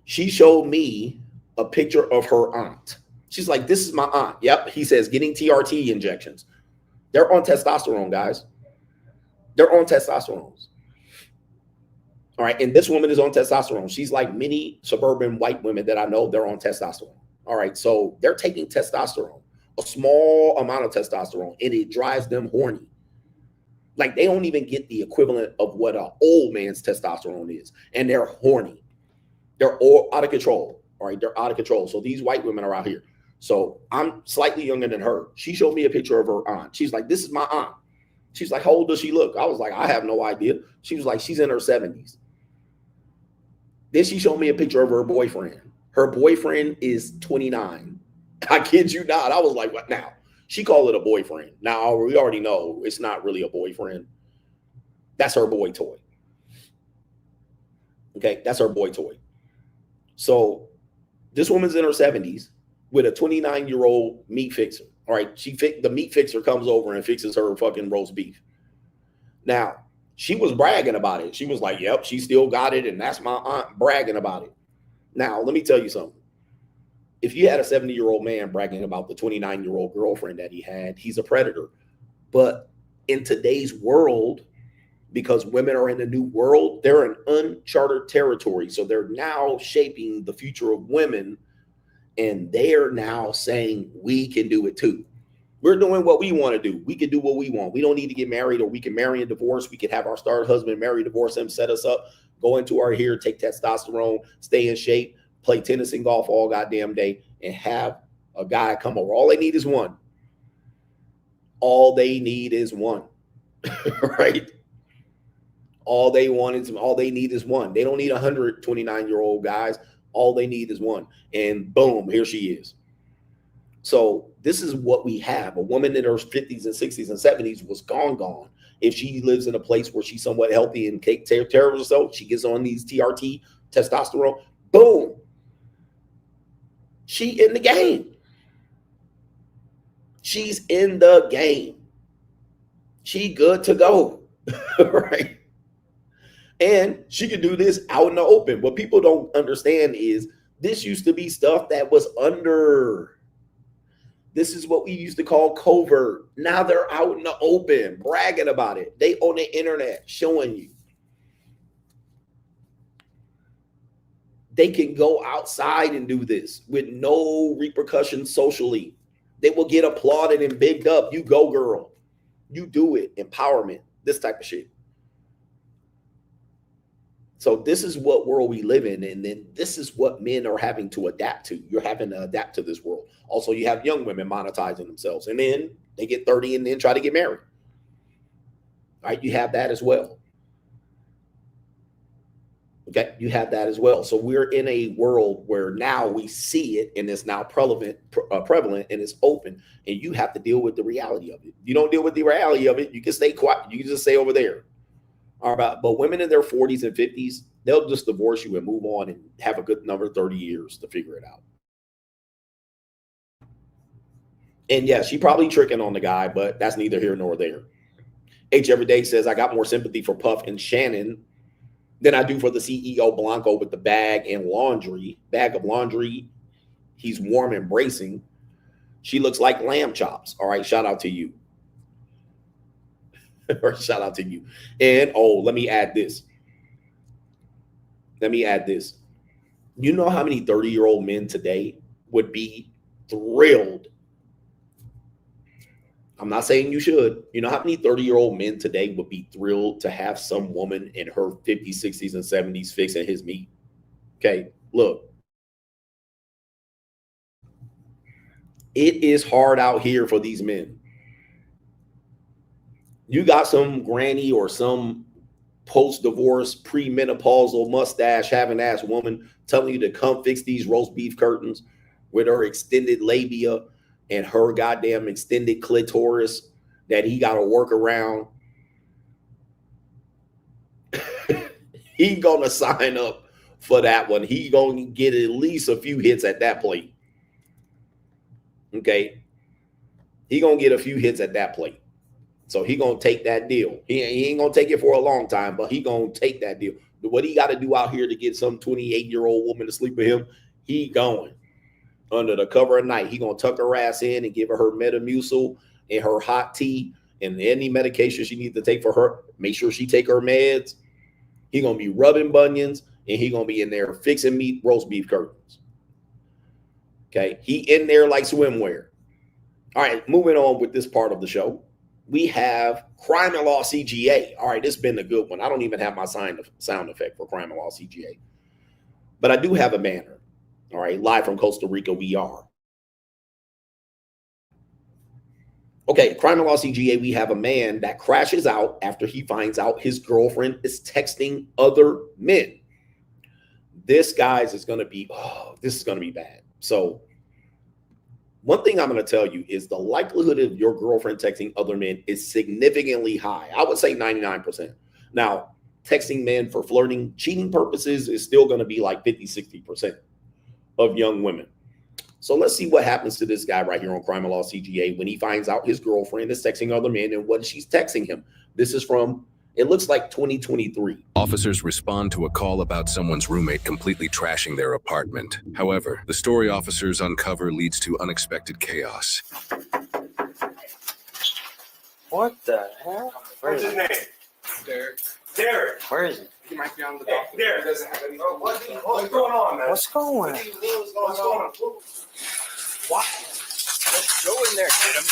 Speaker 3: She showed me a picture of her aunt. She's like, this is my aunt. Yep. He says getting TRT injections. They're on testosterone, guys. They're on testosterone. All right. And this woman is on testosterone. She's like many suburban white women that I know, they're on testosterone. All right. So they're taking testosterone, a small amount of testosterone, and it drives them horny. Like, they don't even get the equivalent of what an old man's testosterone is. And they're horny. They're all out of control. All right. They're out of control. So these white women are out here. So I'm slightly younger than her. She showed me a picture of her aunt. She's like, this is my aunt. She's like, how old does she look? I was like, I have no idea. She was like, she's in her 70s. Then she showed me a picture of her boyfriend. Her boyfriend is 29. I kid you not. I was like, what now? She called it a boyfriend. Now, we already know it's not really a boyfriend. That's her boy toy. Okay, that's her boy toy. So this woman's in her 70s with a 29-year-old meat fixer. All right, the meat fixer comes over and fixes her fucking roast beef. Now, she was bragging about it. She was like, yep, she still got it, and that's my aunt bragging about it. Now, let me tell you something. If you had a 70-year-old man bragging about the 29-year-old girlfriend that he had, he's a predator. But in today's world, because women are in a new world, they're in uncharted territory. So they're now shaping the future of women, and they're now saying we can do it too. We're doing what we want to do. We can do what we want. We don't need to get married, or we can marry and divorce. We could have our star husband marry, divorce him, set us up, go into our hair, take testosterone, stay in shape, play tennis and golf all goddamn day, and have a guy come over. All they need is one. All they need is one. Right? All they need is one. They don't need 100 29-year-old guys. All they need is one. And boom, here she is. So this is what we have. A woman in her 50s and 60s and 70s was gone. If she lives in a place where she's somewhat healthy and take care of herself, she gets on these TRT, testosterone, boom. She in the game. She's in the game. She good to go. Right? And she can do this out in the open. What people don't understand is this used to be stuff that was under. This is what we used to call covert. Now they're out in the open, bragging about it. They on the internet showing you. They can go outside and do this with no repercussions socially. They will get applauded and bigged up. You go, girl. You do it. Empowerment. This type of shit. So this is what world we live in. And then this is what men are having to adapt to. You're having to adapt to this world. Also, you have young women monetizing themselves. And then they get 30 and then try to get married. All right, you have that as well. Okay, you have that as well. So we're in a world where now we see it and it's now prevalent and it's open, and you have to deal with the reality of it. You don't deal with the reality of it, you can stay quiet. You can just stay over there. All right, but women in their 40s and 50s, they'll just divorce you and move on and have a good number 30 years to figure it out. And yeah, she probably tricking on the guy, but that's neither here nor there. H Everyday says, I got more sympathy for Puff and Shannon than I do for the CEO Blanco with the bag of laundry. He's warm and bracing. She looks like lamb chops. All right, shout out to you. Or shout out to you. And let me add this. You know how many 30-year-old men today would be thrilled? I'm not saying you should. You know how many 30-year-old men today would be thrilled to have some woman in her 50s, 60s, and 70s fixing his meat? Okay, look. It is hard out here for these men. You got some granny or some post-divorce, pre-menopausal mustache having ass woman telling you to come fix these roast beef curtains with her extended labia and her goddamn extended clitoris that he got to work around. He gonna sign up for that one. He gonna get at least a few hits at that plate. Okay, he gonna get a few hits at that plate. So he gonna take that deal. He ain't gonna take it for a long time, but he gonna take that deal. What he got to do out here to get some 28-year-old woman to sleep with him, he going. Under the cover of night, he gonna tuck her ass in and give her Metamucil and her hot tea and any medication she needs to take for her. Make sure she take her meds. He gonna be rubbing bunions and he gonna be in there fixing meat, roast beef curtains. Okay, he in there like swimwear. All right, moving on with this part of the show. We have Crime and Law CGA. All right, this has been a good one. I don't even have my sound effect for Crime and Law CGA, but I do have a banner. All right, live from Costa Rica, we are. Okay, Crime and Law CGA, we have a man that crashes out after he finds out his girlfriend is texting other men. This, guys, is going to be, this is going to be bad. So one thing I'm going to tell you is the likelihood of your girlfriend texting other men is significantly high. I would say 99%. Now, texting men for flirting, cheating purposes is still going to be like 50, 60% of young women. So let's see what happens to this guy right here on Crime and Law CGA when he finds out his girlfriend is texting other men and what she's texting him. This is from, it looks like 2023.
Speaker 5: Officers respond to a call about someone's roommate completely trashing their apartment. However, the story officers uncover leads to unexpected chaos.
Speaker 6: What the hell?
Speaker 7: What's his name? Derek. Derek.
Speaker 6: Where is he?
Speaker 7: He might be on the call. Derek. What's going on, man?
Speaker 6: What's going on?
Speaker 7: What's going on? What?
Speaker 6: Let's go in there, get him.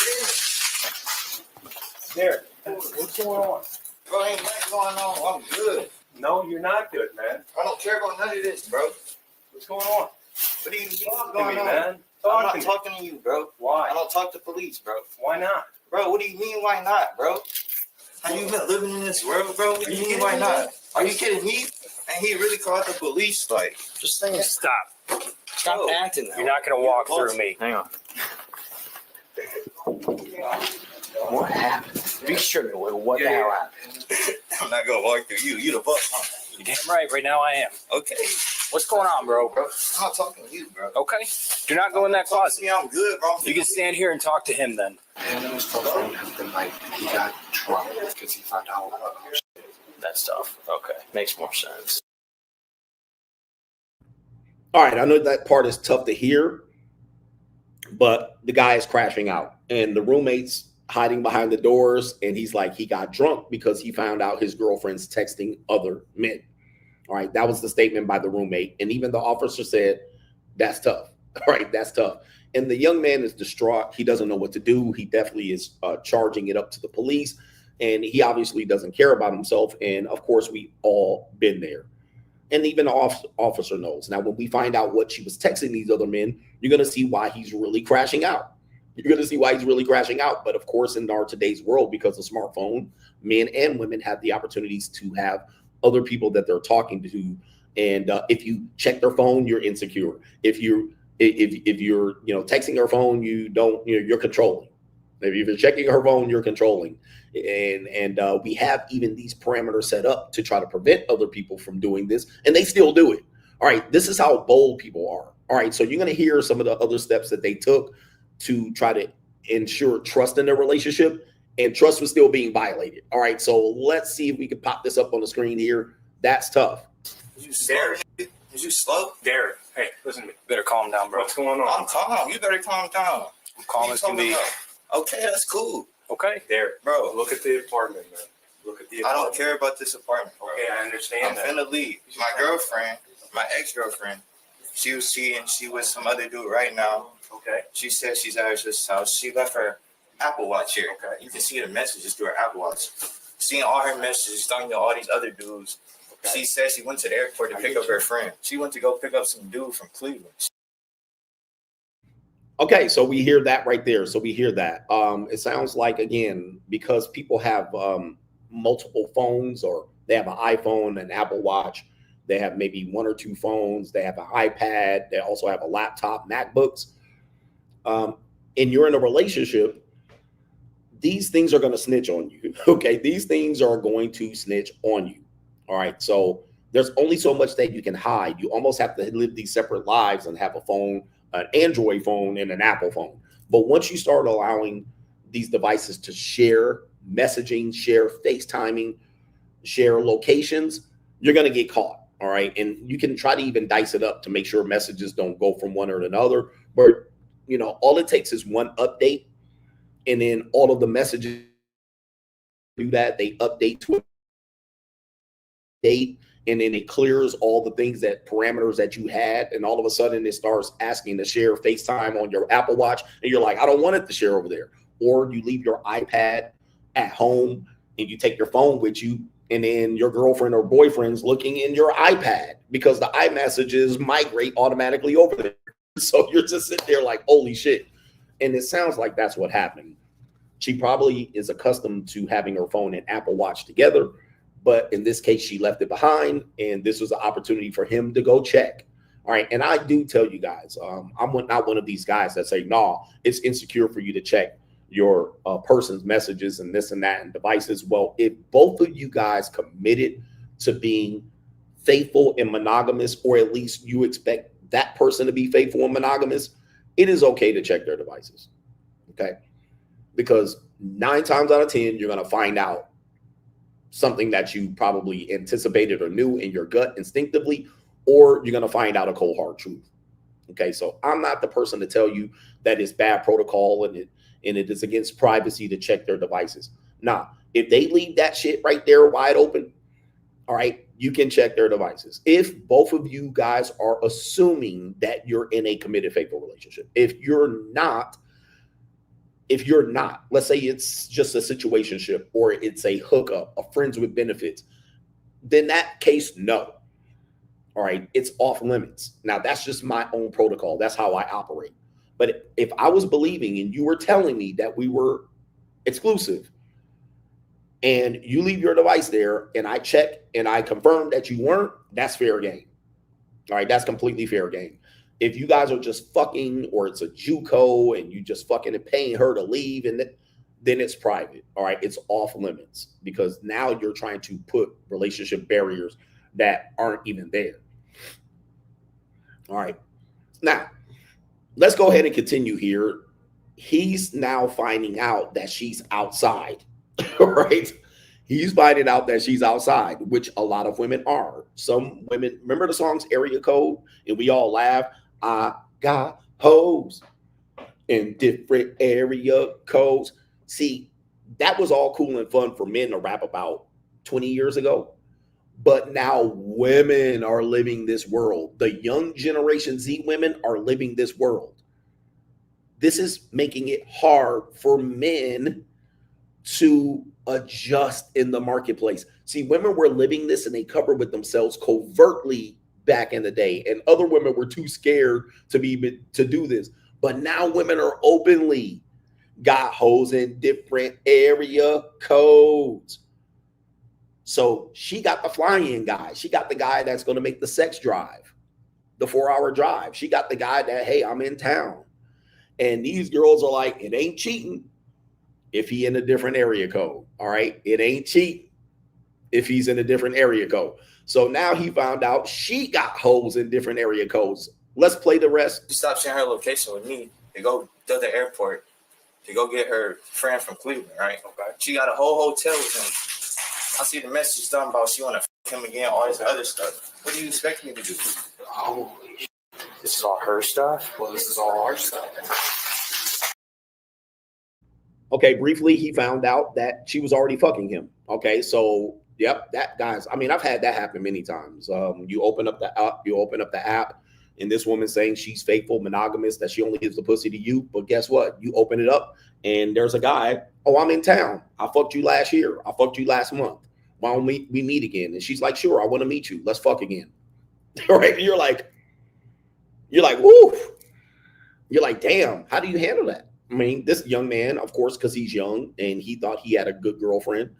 Speaker 7: Derek, what's going on?
Speaker 8: Bro, ain't nothing going on. I'm good.
Speaker 7: No, you're not good, man.
Speaker 8: I don't care about none of this, bro.
Speaker 7: What's going on?
Speaker 8: What do you mean?
Speaker 7: Talk
Speaker 8: What's
Speaker 7: to me,
Speaker 8: going on?
Speaker 7: man.
Speaker 8: I'm
Speaker 7: Talk
Speaker 8: not
Speaker 7: to me.
Speaker 8: talking to you, bro.
Speaker 7: Why?
Speaker 8: I don't talk to police, bro.
Speaker 7: Why not?
Speaker 8: Bro, what do you mean, why not, bro? Have you been living in this world, bro? What do you mean, why not? Are you kidding me? And he really called the police, like.
Speaker 6: Just saying, stop. Stop
Speaker 8: Bro,
Speaker 6: acting now.
Speaker 7: You're not going to walk through me.
Speaker 6: Hang on. What happened? Be sure what the hell happened.
Speaker 8: I'm not gonna walk through you. You the boss, huh?
Speaker 6: You're damn right. Right now I am.
Speaker 8: Okay.
Speaker 6: What's going on, bro?
Speaker 8: Bro, I'm not talking to you, bro.
Speaker 6: Okay. Do not go in that
Speaker 8: Talk
Speaker 6: closet.
Speaker 8: to me, I'm good, bro.
Speaker 6: You can stand here and talk to him then.
Speaker 9: And was told him like he got in trouble because he found out about it.
Speaker 6: That's tough. Okay. Makes more sense.
Speaker 3: All right, I know that part is tough to hear, But the guy is crashing out, and the roommate's hiding behind the doors, and he's like, he got drunk because he found out his girlfriend's texting other men. All right, that was the statement by the roommate, and even the officer said, that's tough. All right, that's tough. And the young man is distraught. He doesn't know what to do. He definitely is charging it up to the police, and he obviously doesn't care about himself. And of course, we all been there. And even the officer knows. Now, when we find out what she was texting these other men, you're going to see why he's really crashing out. You're going to see why he's really crashing out. But of course, in our today's world, because of smartphone, men and women have the opportunities to have other people that they're talking to. And if you check their phone, you're insecure. If you're texting her phone, you're controlling. If you're checking her phone, you're controlling. And we have even these parameters set up to try to prevent other people from doing this, and they still do it. All right, this is how bold people are. All right, so you're going to hear some of the other steps that they took to try to ensure trust in their relationship, and trust was still being violated. All right, so let's see if we can pop this up on the screen here. That's tough.
Speaker 8: Is you slow?
Speaker 7: Derek, hey, listen to me. Better calm down, bro. What's going on?
Speaker 8: I'm calm. You better calm down.
Speaker 7: I'm calm as can be.
Speaker 8: Okay, that's cool.
Speaker 7: Okay, Derek,
Speaker 8: bro.
Speaker 7: Look at the apartment, man. Look at the apartment.
Speaker 8: I don't care about this apartment, bro.
Speaker 7: Okay, I understand that.
Speaker 8: I'm finna leave. My girlfriend, my ex-girlfriend, she was cheating. She with some other dude right now.
Speaker 7: Okay.
Speaker 8: She said she's at her house. She left her Apple Watch here.
Speaker 7: Okay.
Speaker 8: You can see the messages through her Apple Watch. Seeing all her messages, talking to all these other dudes. Okay. She said she went to the airport to pick up her friend. She went to go pick up some dude from Cleveland.
Speaker 3: Okay, so we hear that right there. So we hear that. It sounds like, again, because people have multiple phones, or they have an iPhone, an Apple Watch, they have maybe one or two phones, they have an iPad, they also have a laptop, MacBooks, and you're in a relationship, these things are going to snitch on you. Okay, these things are going to snitch on you. All right, so there's only so much that you can hide. You almost have to live these separate lives and have a phone, an Android phone and an Apple phone. But once you start allowing these devices to share messaging, share FaceTiming, share locations, you're going to get caught. All right. And you can try to even dice it up to make sure messages don't go from one or another. But, all it takes is one update, and then all of the messages do that. They update to a date, and then it clears all the things, that parameters that you had, and all of a sudden it starts asking to share FaceTime on your Apple Watch, and you're like, I don't want it to share over there. Or you leave your iPad at home and you take your phone with you, and then your girlfriend or boyfriend's looking in your iPad because the iMessages migrate automatically over there. So you're just sitting there like, holy shit. And it sounds like that's what happened. She probably is accustomed to having her phone and Apple Watch together. But in this case, she left it behind, and this was an opportunity for him to go check. All right. And I do tell you guys, I'm not one of these guys that say, no, it's insecure for you to check your person's messages and this and that and devices. Well, if both of you guys committed to being faithful and monogamous, or at least you expect that person to be faithful and monogamous, it is okay to check their devices. Okay. Because 9 times out of 10, you're going to find out something that you probably anticipated or knew in your gut instinctively, or you're going to find out a cold hard truth. Okay. So I'm not the person to tell you that it's bad protocol and it is against privacy to check their devices. Nah, if they leave that shit right there wide open, all right, you can check their devices. If both of you guys are assuming that you're in a committed, faithful relationship. If you're not, let's say it's just a situationship, or it's a hookup, a friends with benefits, then that case, no. All right, it's off limits. Now, that's just my own protocol. That's how I operate. But if I was believing and you were telling me that we were exclusive, and you leave your device there and I check and I confirm that you weren't, that's fair game. All right, that's completely fair game. If you guys are just fucking, or it's a JUCO and you just fucking paying her to leave, and then it's private. All right, it's off limits, because now you're trying to put relationship barriers that aren't even there. All right, now let's go ahead and continue here. He's now finding out that she's outside. Right? He's finding out that she's outside, which a lot of women are. Some women, remember the songs Area Code? And we all laugh, I got hoes. in different area codes. See, that was all cool and fun for men to rap about 20 years ago. But now women are living this world. The young Generation Z women are living this world. This is making it hard for men to adjust in the marketplace. See, women were living this and they covered with themselves covertly back in the day. And other women were too scared to do this. But now women are openly got hoes in different area codes. So she got the fly-in guy. She got the guy that's going to make the sex drive, the 4-hour drive. She got the guy that, hey, I'm in town. And these girls are like, it ain't cheating if he in a different area code. All right. It ain't cheating if he's in a different area code. So now he found out she got hoes in different area codes. Let's play the rest.
Speaker 8: She stopped sharing her location with me to go to the airport to go get her friend from Cleveland, right? Okay. She got a whole hotel with him. I see the message talking about she want to f him again, all this other stuff. What do you expect me to do?
Speaker 6: Holy shit. This is all her stuff?
Speaker 9: Well, this is all our stuff.
Speaker 3: Okay, briefly, he found out that she was already fucking him. Okay, so yep, that guys. I mean, I've had that happen many times. You open up the app, and this woman saying she's faithful, monogamous, that she only gives the pussy to you. But guess what? You open it up, and there's a guy. Oh, I'm in town. I fucked you last year. I fucked you last month. Why don't we meet again? And she's like, sure, I want to meet you. Let's fuck again. All right? You're like, woo. You're like, damn. How do you handle that? I mean, this young man, of course, because he's young and he thought he had a good girlfriend,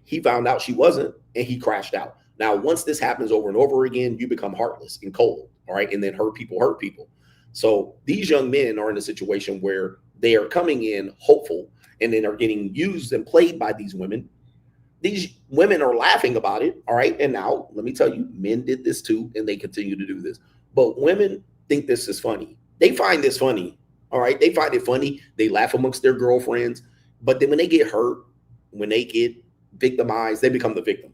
Speaker 3: he found out she wasn't and he crashed out. Now, once this happens over and over again, you become heartless and cold, all right? And then hurt people. So these young men are in a situation where they are coming in hopeful and then are getting used and played by these women. These women are laughing about it, all right? And now, let me tell you, men did this too, and they continue to do this. But women think this is funny. They find this funny. All right, they find it funny. They laugh amongst their girlfriends. But then when they get hurt, when they get victimized, they become the victim,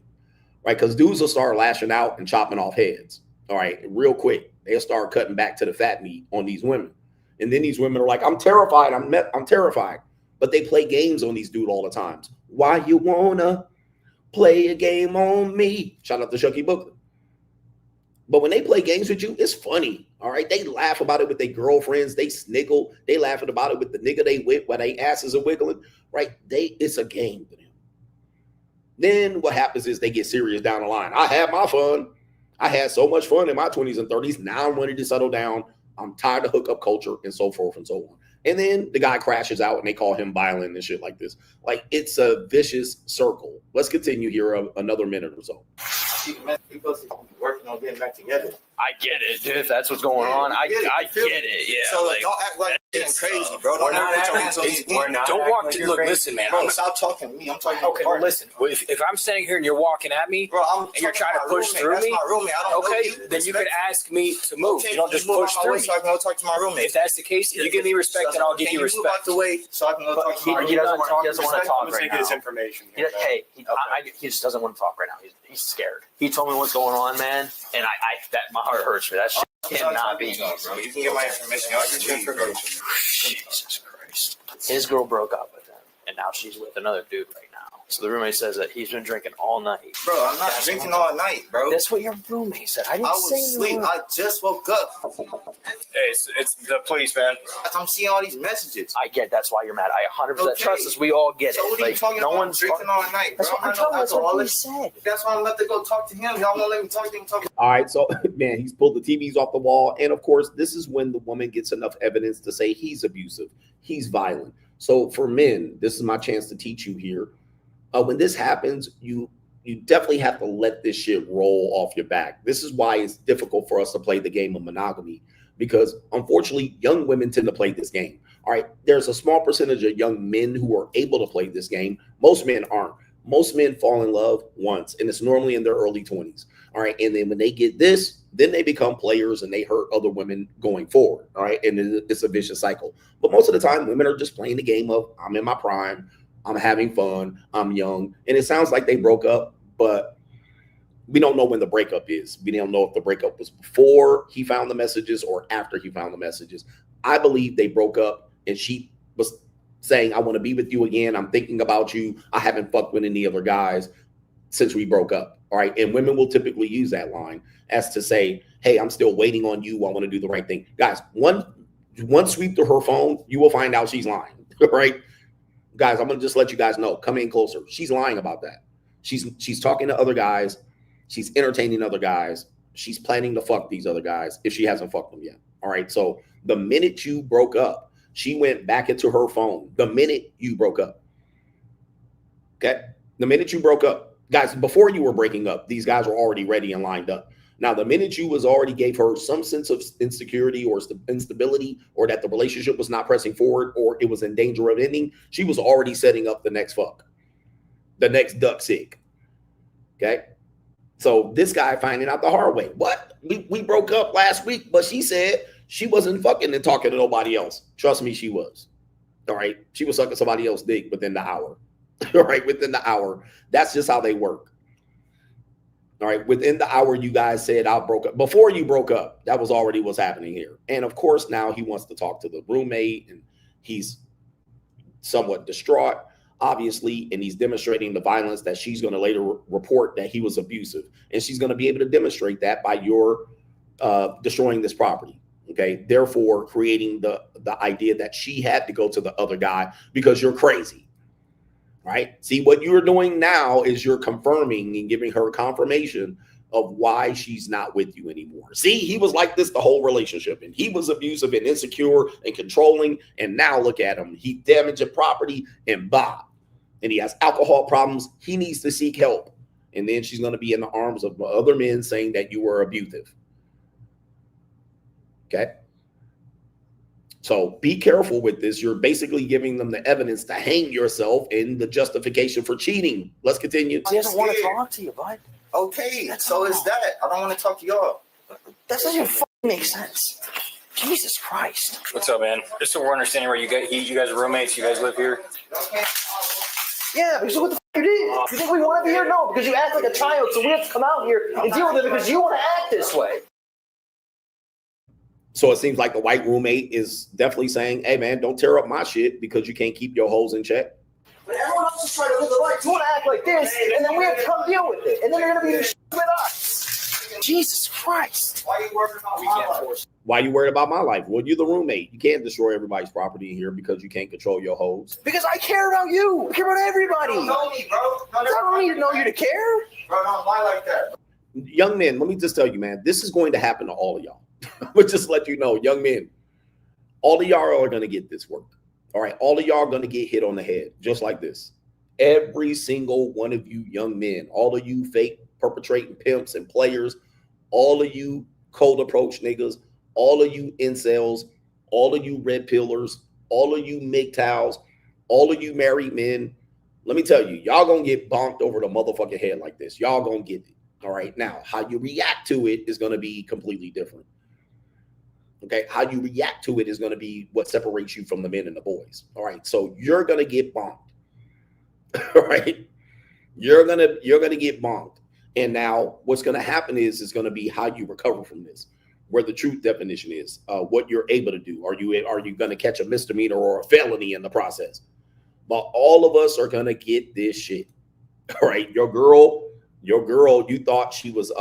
Speaker 3: right? Because dudes will start lashing out and chopping off heads, all right, real quick. They'll start cutting back to the fat meat on these women. And then these women are like, I'm terrified. I'm terrified. But they play games on these dudes all the time. Why you wanna play a game on me? Shout out to Shucky Booklet. But when they play games with you, it's funny. All right. They laugh about it with their girlfriends. They sniggle. They laughing about it with the nigga they with while they asses are wiggling. Right. It's a game for them. Then what happens is they get serious down the line. I had my fun. I had so much fun in my 20s and 30s. Now I'm ready to settle down. I'm tired of hookup culture and so forth and so on. And then the guy crashes out and they call him violent and shit like this. Like, it's a vicious circle. Let's continue here another minute or so.
Speaker 8: People working on getting back together.
Speaker 6: I get it, dude. If that's what's going on, I get it. Yeah.
Speaker 8: So like, don't act like you're crazy, bro. Don't
Speaker 6: walk. Look, listen, man.
Speaker 8: Bro, stop talking to me. I'm talking.
Speaker 6: Okay, well, listen. If I'm standing here and you're walking at me,
Speaker 8: bro,
Speaker 6: and you're trying to push through me,
Speaker 8: my roommate. I don't know you.
Speaker 6: Then you can ask me to move. You don't just push through me.
Speaker 8: So I can go talk to my roommate.
Speaker 6: If that's the case, if you give me respect, then I'll give you respect.
Speaker 8: Move out the way so I can go talk to my roommate.
Speaker 6: He doesn't want to talk right now.
Speaker 9: His information.
Speaker 6: Hey, he just doesn't want to talk right now. He's scared. He told me what's going on, man, and my heart hurts for that shit. Cannot be easy.
Speaker 8: Bro, you can get my information. I'll get your information.
Speaker 6: Jesus Christ. His girl broke up with him, and now she's with another dude right now. So the roommate says that he's been drinking all night.
Speaker 8: Bro, I'm not drinking all night, bro.
Speaker 6: That's what your roommate said. I
Speaker 8: was asleep. I just woke up.
Speaker 7: Hey, it's the police, man.
Speaker 8: I'm seeing all these messages.
Speaker 6: I get that's why you're mad. I 100% trust us. We all get it.
Speaker 8: So what are you talking about? One's drinking all night, bro.
Speaker 6: That's what he said.
Speaker 8: That's why I'm about to go talk to him. Y'all won't let me talk to him.
Speaker 3: All right, so man, he's pulled the TVs off the wall. And of course, this is when the woman gets enough evidence to say he's abusive, he's violent. So for men, this is my chance to teach you here. When this happens, you definitely have to let this shit roll off your back. This is why it's difficult for us to play the game of monogamy, because unfortunately, young women tend to play this game. All right, there's a small percentage of young men who are able to play this game. Most men aren't. Most men fall in love once, and it's normally in their early 20s. All right, and then when they get this, then they become players and they hurt other women going forward. All right, and it's a vicious cycle. But most of the time, women are just playing the game of I'm in my prime, I'm having fun, I'm young. And it sounds like they broke up, but we don't know when the breakup is. We don't know if the breakup was before he found the messages or after he found the messages. I believe they broke up and she was saying, I want to be with you again. I'm thinking about you. I haven't fucked with any other guys since we broke up. All right. And women will typically use that line as to say, hey, I'm still waiting on you. I want to do the right thing. Guys, one sweep to her phone, you will find out she's lying. Right? Guys, I'm going to just let you guys know. Come in closer. She's lying about that. She's talking to other guys. She's entertaining other guys. She's planning to fuck these other guys if she hasn't fucked them yet. All right. So the minute you broke up, she went back into her phone. The minute you broke up. Okay. The minute you broke up, guys, before you were breaking up, these guys were already ready and lined up. Now, the minute you was already gave her some sense of insecurity or instability, or that the relationship was not pressing forward, or it was in danger of ending, she was already setting up the next fuck, the next duck sick. Okay. So this guy finding out the hard way. What? We broke up last week, but she said she wasn't fucking and talking to nobody else. Trust me, she was. All right. She was sucking somebody else's dick within the hour. All right. Within the hour. That's just how they work. All right. Within the hour, you guys said I broke up. Before you broke up, that was already what's happening here. And of course, now he wants to talk to the roommate, and he's somewhat distraught, obviously, and he's demonstrating the violence that she's going to later report that he was abusive. And she's going to be able to demonstrate that by your destroying this property. Okay. Therefore, creating the idea that she had to go to the other guy because you're crazy. Right. See, what you're doing now is you're confirming and giving her confirmation of why she's not with you anymore. See, he was like this the whole relationship, and he was abusive and insecure and controlling. And now look at him. He damaged property and Bob. And he has alcohol problems. He needs to seek help. And then she's going to be in the arms of other men saying that you were abusive. Okay. So be careful with this. You're basically giving them the evidence to hang yourself in the justification for cheating. Let's continue.
Speaker 6: He doesn't want to talk to you, bud.
Speaker 8: Okay, so is that. I don't want to talk to y'all.
Speaker 6: That doesn't fucking make sense. Jesus Christ. What's up, man? Just so we're understanding where you guys are roommates, you guys live here? Yeah, because what the you did? You think we want to be here? No, because you act like a child, so we have to come out here and deal with it because you want to act this way.
Speaker 3: So it seems like the white roommate is definitely saying, hey, man, don't tear up my shit because you can't keep your hoes in check.
Speaker 8: But everyone else is trying to live their life.
Speaker 6: You want to act like this, and then we have to come deal with it. And then you're going to be shit with us. Jesus Christ.
Speaker 8: Why are you worried about my life?
Speaker 3: Why are you worried about my life? Well, you're the roommate. You can't destroy everybody's property in here because you can't control your hoes.
Speaker 6: Because I care about you. I care about everybody.
Speaker 8: You don't know me, bro.
Speaker 6: I don't need to know you to care.
Speaker 8: Bro, don't lie like that.
Speaker 3: Young men, let me just tell you, man, this is going to happen to all of y'all. But just let you know, young men, all of y'all are going to get this work. All right. All of y'all are going to get hit on the head just like this. Every single one of you young men, all of you fake perpetrating pimps and players, all of you cold approach niggas, all of you incels, all of you red pillars, all of you MGTOWs, all of you married men. Let me tell you, y'all going to get bonked over the motherfucking head like this. Y'all going to get it. All right. Now, how you react to it is going to be completely different. Okay, how you react to it is going to be what separates you from the men and the boys. All right, so you're going to get bonked. All right, you're gonna get bonked. And now what's going to happen is going to be how you recover from this, where the truth definition is, what you're able to do. Are you going to catch a misdemeanor or a felony in the process? But all of us are going to get this shit. All right, your girl, you thought she was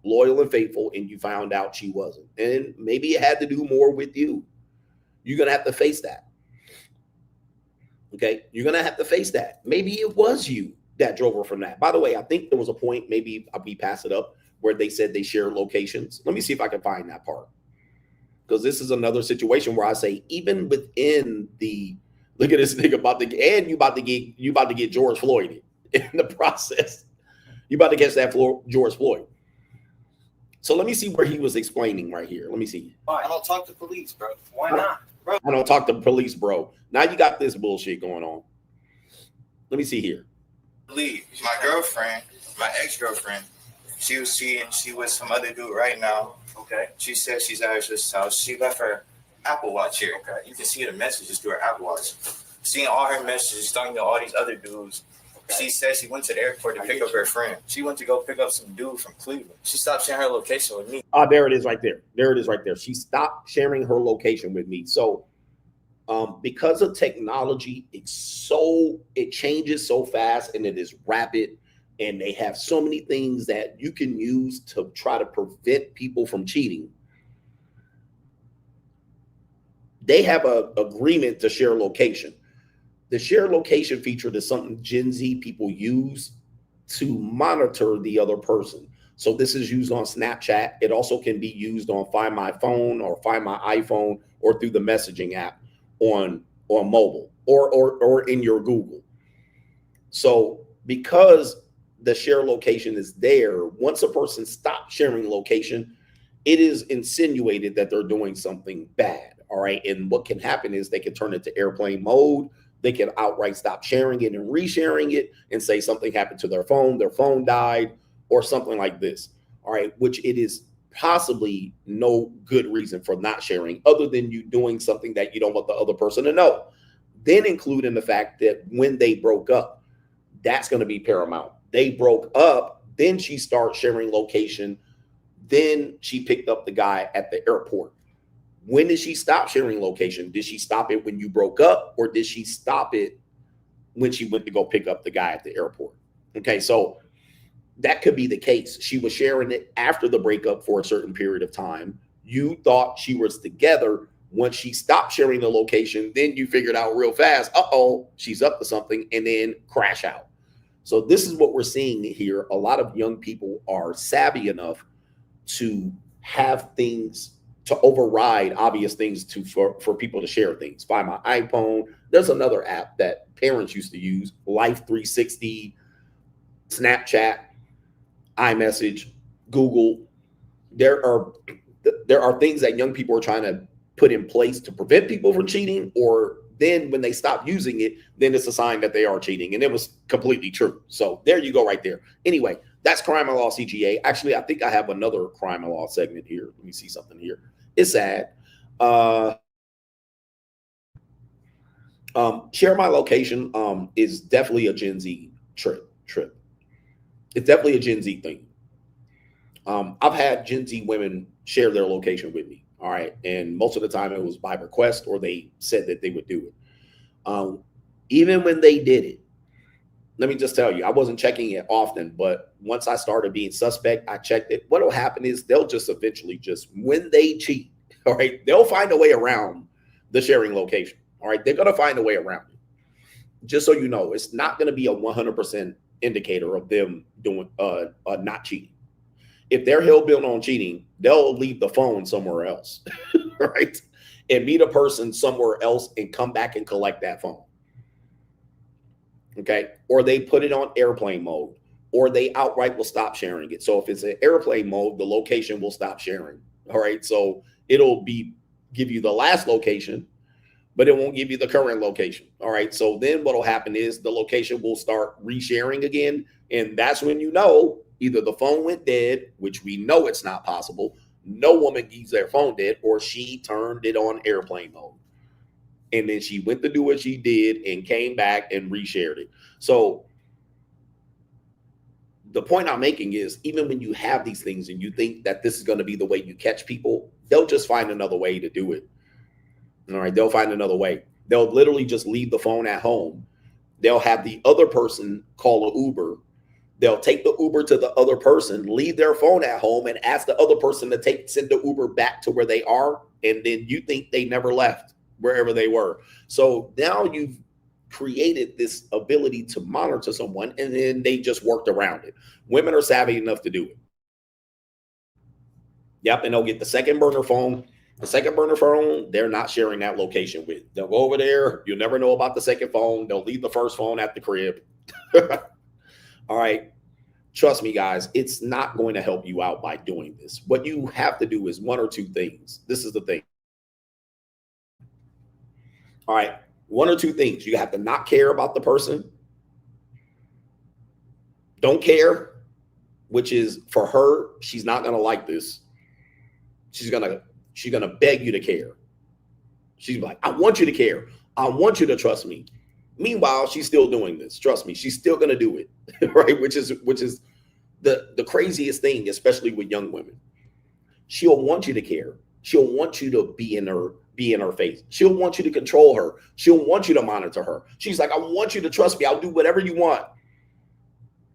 Speaker 3: loyal and faithful, and you found out she wasn't. And maybe it had to do more with you. You're going to have to face that. Okay? You're going to have to face that. Maybe it was you that drove her from that. By the way, I think there was a point, maybe we pass it up, where they said they shared locations. Let me see if I can find that part. Because this is another situation where I say, even within the, look at this nigga you about to get George Floyd in the process. You about to catch that George Floyd. So let me see where he was explaining right here. Let me see.
Speaker 8: I don't talk to police, bro. Why not? Bro.
Speaker 3: I don't talk to police, bro. Now you got this bullshit going on. Let me see here.
Speaker 8: Leave. My girlfriend, my ex-girlfriend, she was with some other dude right now. Okay. She said she's at her house. She left her Apple Watch here. Okay. You can see the messages through her Apple Watch. Seeing all her messages, talking to all these other dudes. She said she went to the airport to pick up her friend. She went to go pick up some dude from Cleveland. She stopped sharing her location with me.
Speaker 3: Oh, there it is right there. There it is right there. She stopped sharing her location with me. So Because of technology, it changes so fast and it is rapid, and they have so many things that you can use to try to prevent people from cheating. They have an agreement to share location. The share location feature is something Gen Z people use to monitor the other person. So this is used on Snapchat. It also can be used on Find My Phone or Find My iPhone or through the messaging app on mobile or in your Google. So because the share location is there, once a person stops sharing location, it is insinuated that they're doing something bad. All right. And what can happen is they can turn it to airplane mode. They can outright stop sharing it and resharing it and say something happened to their phone died, or something like this. All right. Which it is possibly no good reason for not sharing, other than you doing something that you don't want the other person to know. Then including the fact that when they broke up, that's going to be paramount. They broke up, then she starts sharing location. Then she picked up the guy at the airport. When did she stop sharing location? Did she stop it when you broke up, or did she stop it when she went to go pick up the guy at the airport? Okay, so that could be the case. She was sharing it after the breakup for a certain period of time. You thought she was together. Once she stopped sharing the location, then you figured out real fast, she's up to something, and then crash out. So this is what we're seeing here. A lot of young people are savvy enough to have things to override obvious things for people to share things. Find My iPhone. There's another app that parents used to use, Life 360, Snapchat, iMessage, Google. There are things that young people are trying to put in place to prevent people from cheating, or then when they stop using it, then it's a sign that they are cheating. And it was completely true. So there you go right there. Anyway, that's Crime and Law CGA. Actually, I think I have another Crime and Law segment here. Let me see something here. It's sad. Share my location is definitely a Gen Z trip. It's definitely a Gen Z thing. I've had Gen Z women share their location with me. All right. And most of the time it was by request, or they said that they would do it. Even when they did it, let me just tell you, I wasn't checking it often, but once I started being suspect, I checked it. What will happen is they'll just eventually when they cheat, all right, they'll find a way around the sharing location. All right. They're going to find a way around it. Just so you know, it's not going to be a 100% indicator of them doing not cheating. If they're hell-bent on cheating, they'll leave the phone somewhere else, right? And meet a person somewhere else and come back and collect that phone. Okay. Or they put it on airplane mode, or they outright will stop sharing it. So if it's an airplane mode, the location will stop sharing. All right. So it'll give you the last location, but it won't give you the current location. All right. So then what'll happen is the location will start resharing again. And that's when you know either the phone went dead, which we know it's not possible. No woman keeps their phone dead, or she turned it on airplane mode. And then she went to do what she did and came back and reshared it. So the point I'm making is, even when you have these things and you think that this is going to be the way you catch people, they'll just find another way to do it. All right. They'll find another way. They'll literally just leave the phone at home. They'll have the other person call an Uber. They'll take the Uber to the other person, leave their phone at home, and ask the other person to send the Uber back to where they are. And then you think they never left wherever they were. So now you've created this ability to monitor someone, and then they just worked around it. Women are savvy enough to do it. Yep. And they'll get the second burner phone. The second burner phone, they're not sharing that location with. They'll go over there. You'll never know about the second phone. They'll leave the first phone at the crib. All right. Trust me, guys, it's not going to help you out by doing this. What you have to do is one or two things. This is the thing. All right. One or two things. You have to not care about the person. Don't care, which is for her, she's not going to like this. She's going to beg you to care. She's like, I want you to care. I want you to trust me. Meanwhile, she's still doing this. Trust me, she's still going to do it, right? Which is the craziest thing, especially with young women. She'll want you to care. She'll want you to be in her be in her face. She'll want you to control her. She'll want you to monitor her. She's like, I want you to trust me. I'll do whatever you want.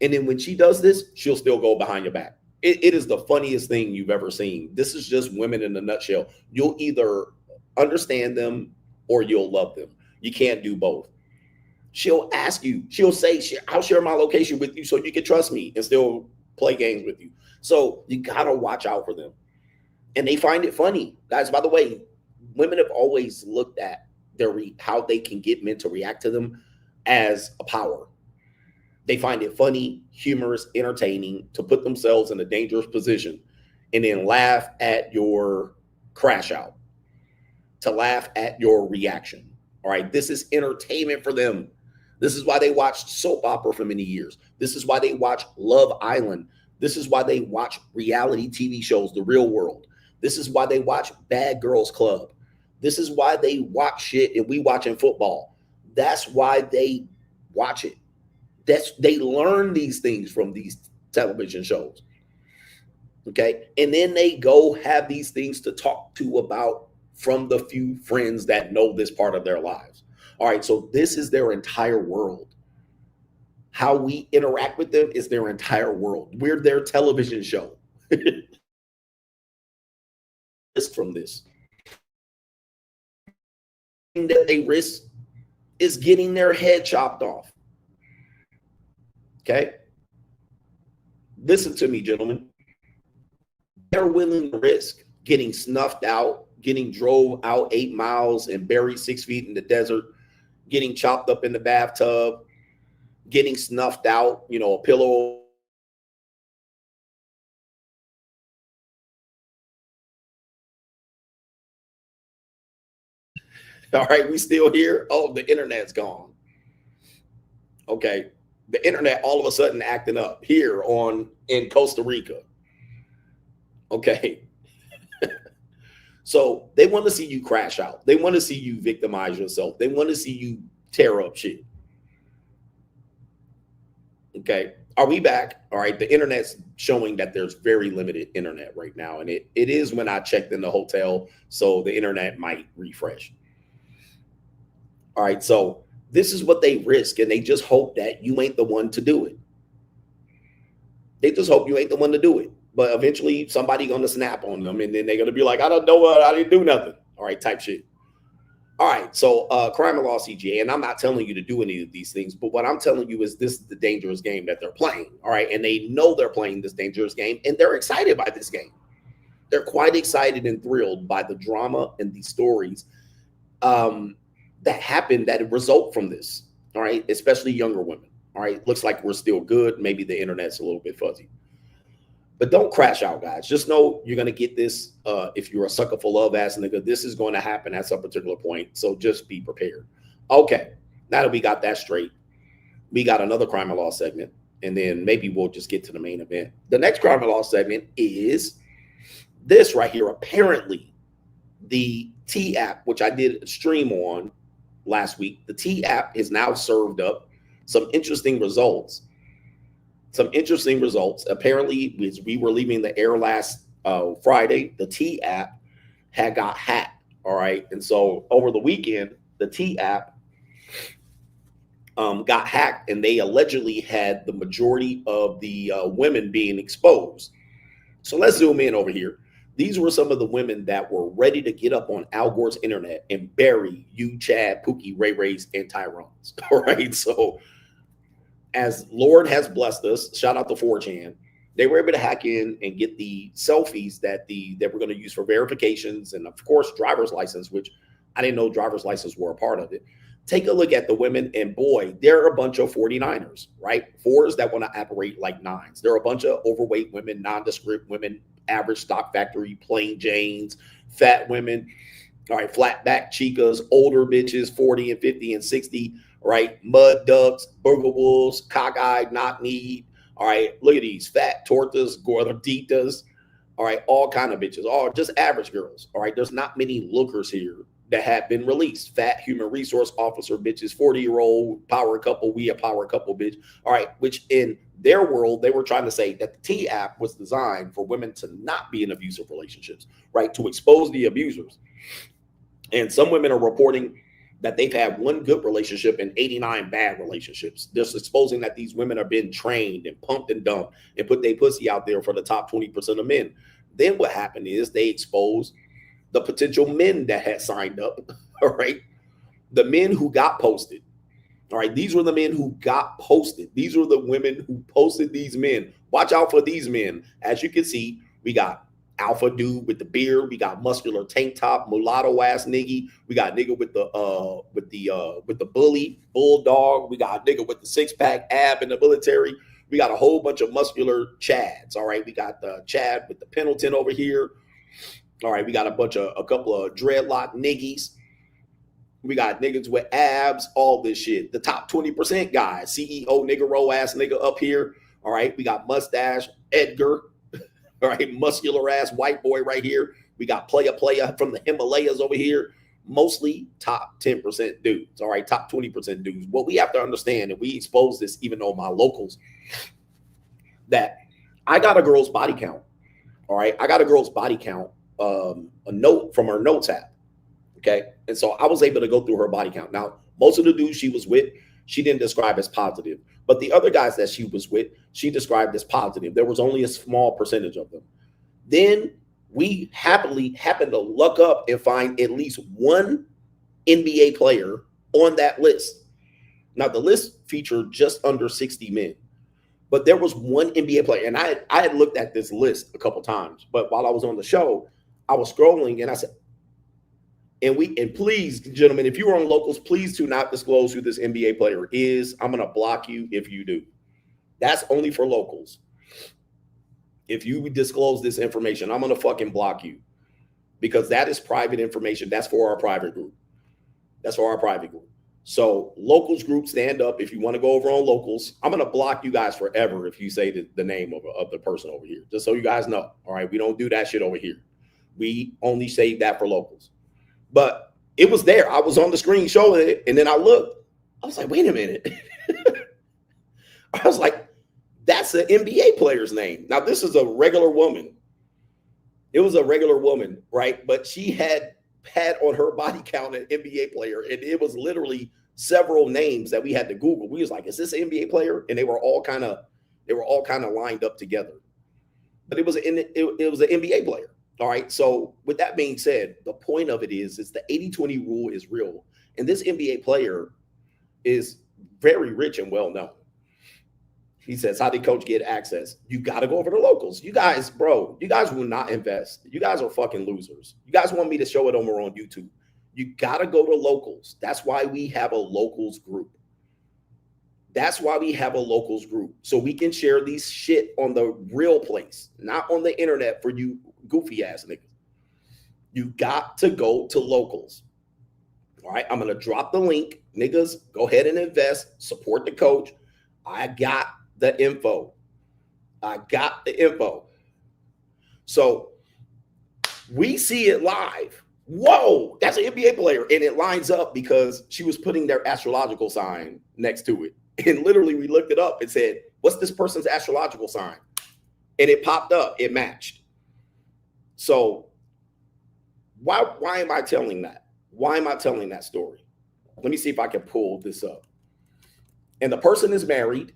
Speaker 3: And then when she does this, she'll still go behind your back. It is the funniest thing you've ever seen. This is just women in a nutshell. You'll either understand them or you'll love them. You can't do both. She'll ask you, she'll say, I'll share my location with you so you can trust me and still play games with you. So you got to watch out for them. And they find it funny. Guys, by the way, women have always looked at how they can get men to react to them as a power. They find it funny, humorous, entertaining to put themselves in a dangerous position and then laugh at your crash out, to laugh at your reaction. All right. This is entertainment for them. This is why they watched soap opera for many years. This is why they watch Love Island. This is why they watch reality TV shows, The Real World. This is why they watch Bad Girls Club. This is why they watch shit and we watching football. That's why they watch it. They learn these things from these television shows. Okay. And then they go have these things to talk to about from the few friends that know this part of their lives. All right. So this is their entire world. How we interact with them is their entire world. We're their television show. From this. That they risk is getting their head chopped off. Okay. Listen to me, gentlemen. They're willing to risk getting snuffed out, getting drove out 8 miles and buried 6 feet in the desert, getting chopped up in the bathtub, getting snuffed out, a pillow. All right, we still here. Oh, the internet's gone. Okay. The internet all of a sudden acting up here in Costa Rica. Okay. So they want to see you crash out. They want to see you victimize yourself. They want to see you tear up shit. Okay. Are we back? All right. The internet's showing that there's very limited internet right now. And it is when I checked in the hotel. So the internet might refresh. All right. So this is what they risk, and they just hope that you ain't the one to do it. They just hope you ain't the one to do it. But eventually somebody going to snap on them, and then they're going to be like, I don't know what, I didn't do nothing. All right, type shit. All right, so crime and law CGA, and I'm not telling you to do any of these things, but what I'm telling you is this is the dangerous game that they're playing. All right, and they know they're playing this dangerous game, and they're excited by this game. They're quite excited and thrilled by the drama and the stories that happen that result from this. All right, especially younger women. All right, looks like we're still good. Maybe the internet's a little bit fuzzy. But don't crash out, guys. Just know you're going to get this. If you're a sucker for love ass nigga, this is going to happen at some particular point. So just be prepared. Okay. Now that we got that straight, we got another crime and law segment. And then maybe we'll just get to the main event. The next crime and law segment is this right here. Apparently, the T app, which I did a stream on last week, the T app is now served up some interesting results. Apparently, as we were leaving the air last Friday, the T app had got hacked. All right. And so over the weekend, the T app got hacked, and they allegedly had the majority of the women being exposed. So let's zoom in over here. These were some of the women that were ready to get up on Al Gore's internet and bury you, Chad, Pookie, Ray Rays, and Tyrone's. All right. So as Lord has blessed us, shout out to 4chan, they were able to hack in and get the selfies that we're going to use for verifications, and of course driver's license, which I didn't know driver's license were a part of it. Take a look at the women, and boy, they're a bunch of 49ers, right? 4s that want to operate like 9s. They're a bunch of overweight women, nondescript women, average stock factory, plain Janes, fat women, all right, flat back chicas, older bitches, 40 and 50 and 60, right? Mud ducks, burger wolves, cockeyed, knock-kneed. All right, look at these fat tortas, gorditas. All right, all kind of bitches, all just average girls. All right, there's not many lookers here that have been released. Fat human resource officer bitches, 40-year-old power couple, we a power couple bitch. All right, which in their world, they were trying to say that the T app was designed for women to not be in abusive relationships, right? To expose the abusers. And some women are reporting that they've had one good relationship and 89 bad relationships. Just exposing that these women are being trained and pumped and dumped and put their pussy out there for the top 20% of men. Then what happened is they exposed the potential men that had signed up, all right? The men who got posted, all right? These were the men who got posted. These were the women who posted these men. Watch out for these men. As you can see, we got alpha dude with the beard. We got muscular tank top, mulatto ass nigga. We got nigga with the bully bulldog. We got nigga with the 6-pack ab in the military. We got a whole bunch of muscular chads. All right, we got the Chad with the Pendleton over here. All right, we got a couple of dreadlock niggies. We got niggas with abs, all this shit. The top 20% guys, CEO nigga, roll ass nigga up here. All right, we got mustache Edgar. All right, muscular ass white boy right here. We got player from the Himalayas over here. Mostly top 10% dudes. All right, top 20% dudes. What we have to understand, and we expose this even though my locals, that I got a girl's body count. All right, I got a girl's body count, a note from her notes app. Okay, and so I was able to go through her body count. Now, most of the dudes she was with, she didn't describe as positive. But the other guys that she was with, she described as positive. There was only a small percentage of them. Then we happily happened to look up and find at least one NBA player on that list. Now, the list featured just under 60 men. But there was one NBA player. And I had looked at this list a couple times. But while I was on the show, I was scrolling and I said, and please, gentlemen, if you are on locals, please do not disclose who this NBA player is. I'm going to block you if you do. That's only for locals. If you disclose this information, I'm going to fucking block you because that is private information. That's for our private group. That's for our private group. So locals group, stand up. If you want to go over on locals, I'm going to block you guys forever if you say the name of the person over here, just so you guys know. All right. We don't do that shit over here. We only save that for locals. But it was there. I was on the screen showing it. And then I looked. I was like, wait a minute. I was like, that's an NBA player's name. Now, this is a regular woman. It was a regular woman, right? But she had on her body count an NBA player. And it was literally several names that we had to Google. We was like, is this an NBA player? And they were all kind of lined up together. But it was an NBA player. All right. So with that being said, the point of it is the 80-20 rule is real. And this NBA player is very rich and well known. He says, how did coach get access? You got to go over to locals. You guys, bro, you guys will not invest. You guys are fucking losers. You guys want me to show it over on YouTube. You got to go to locals. That's why we have a locals group. That's why we have a locals group. So we can share these shit on the real place, not on the internet for you goofy ass niggas. You got to go to locals. All right. I'm going to drop the link. Niggas, go ahead and invest. Support the coach. I got the info. So we see it live. Whoa, that's an NBA player. And it lines up because she was putting their astrological sign next to it. And literally we looked it up and said, what's this person's astrological sign? And it popped up. It matched. So why am I telling that? Why am I telling that story? Let me see if I can pull this up. And the person is married.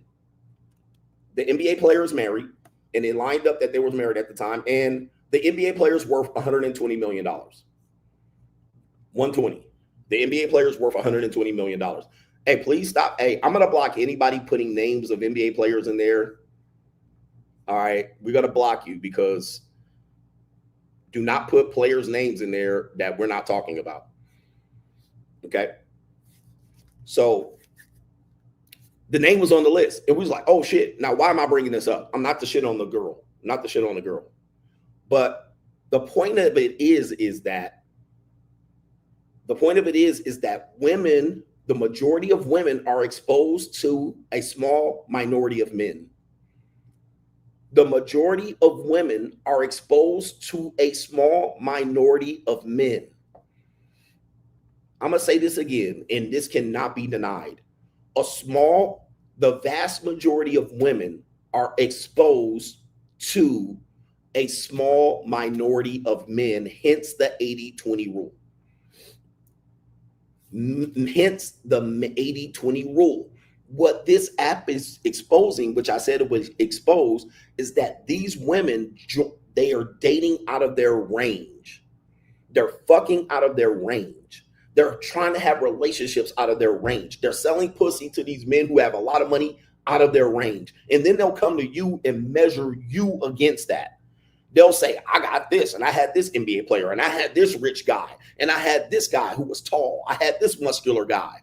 Speaker 3: The NBA player is married. And it lined up that they were married at the time. And the NBA player is worth $120 million. 120. The NBA player is worth $120 million. Hey, please stop. Hey, I'm going to block anybody putting names of NBA players in there. All right. We're going to block you because do not put players' names in there that we're not talking about. Okay. So the name was on the list. And we was like, oh shit. Now, why am I bringing this up? I'm not the shit on the girl. Not the shit on the girl. But the point of it is that women, the majority of women are exposed to a small minority of men. The majority of women are exposed to a small minority of men. I'm going to say this again, and this cannot be denied. The vast majority of women are exposed to a small minority of men, hence the 80-20 rule. Hence the 80-20 rule. What this app is exposing, which I said it was exposed, is that these women, they are dating out of their range. They're fucking out of their range. They're trying to have relationships out of their range. They're selling pussy to these men who have a lot of money out of their range. And then they'll come to you and measure you against that. They'll say, I got this, and I had this NBA player, and I had this rich guy, and I had this guy who was tall. I had this muscular guy.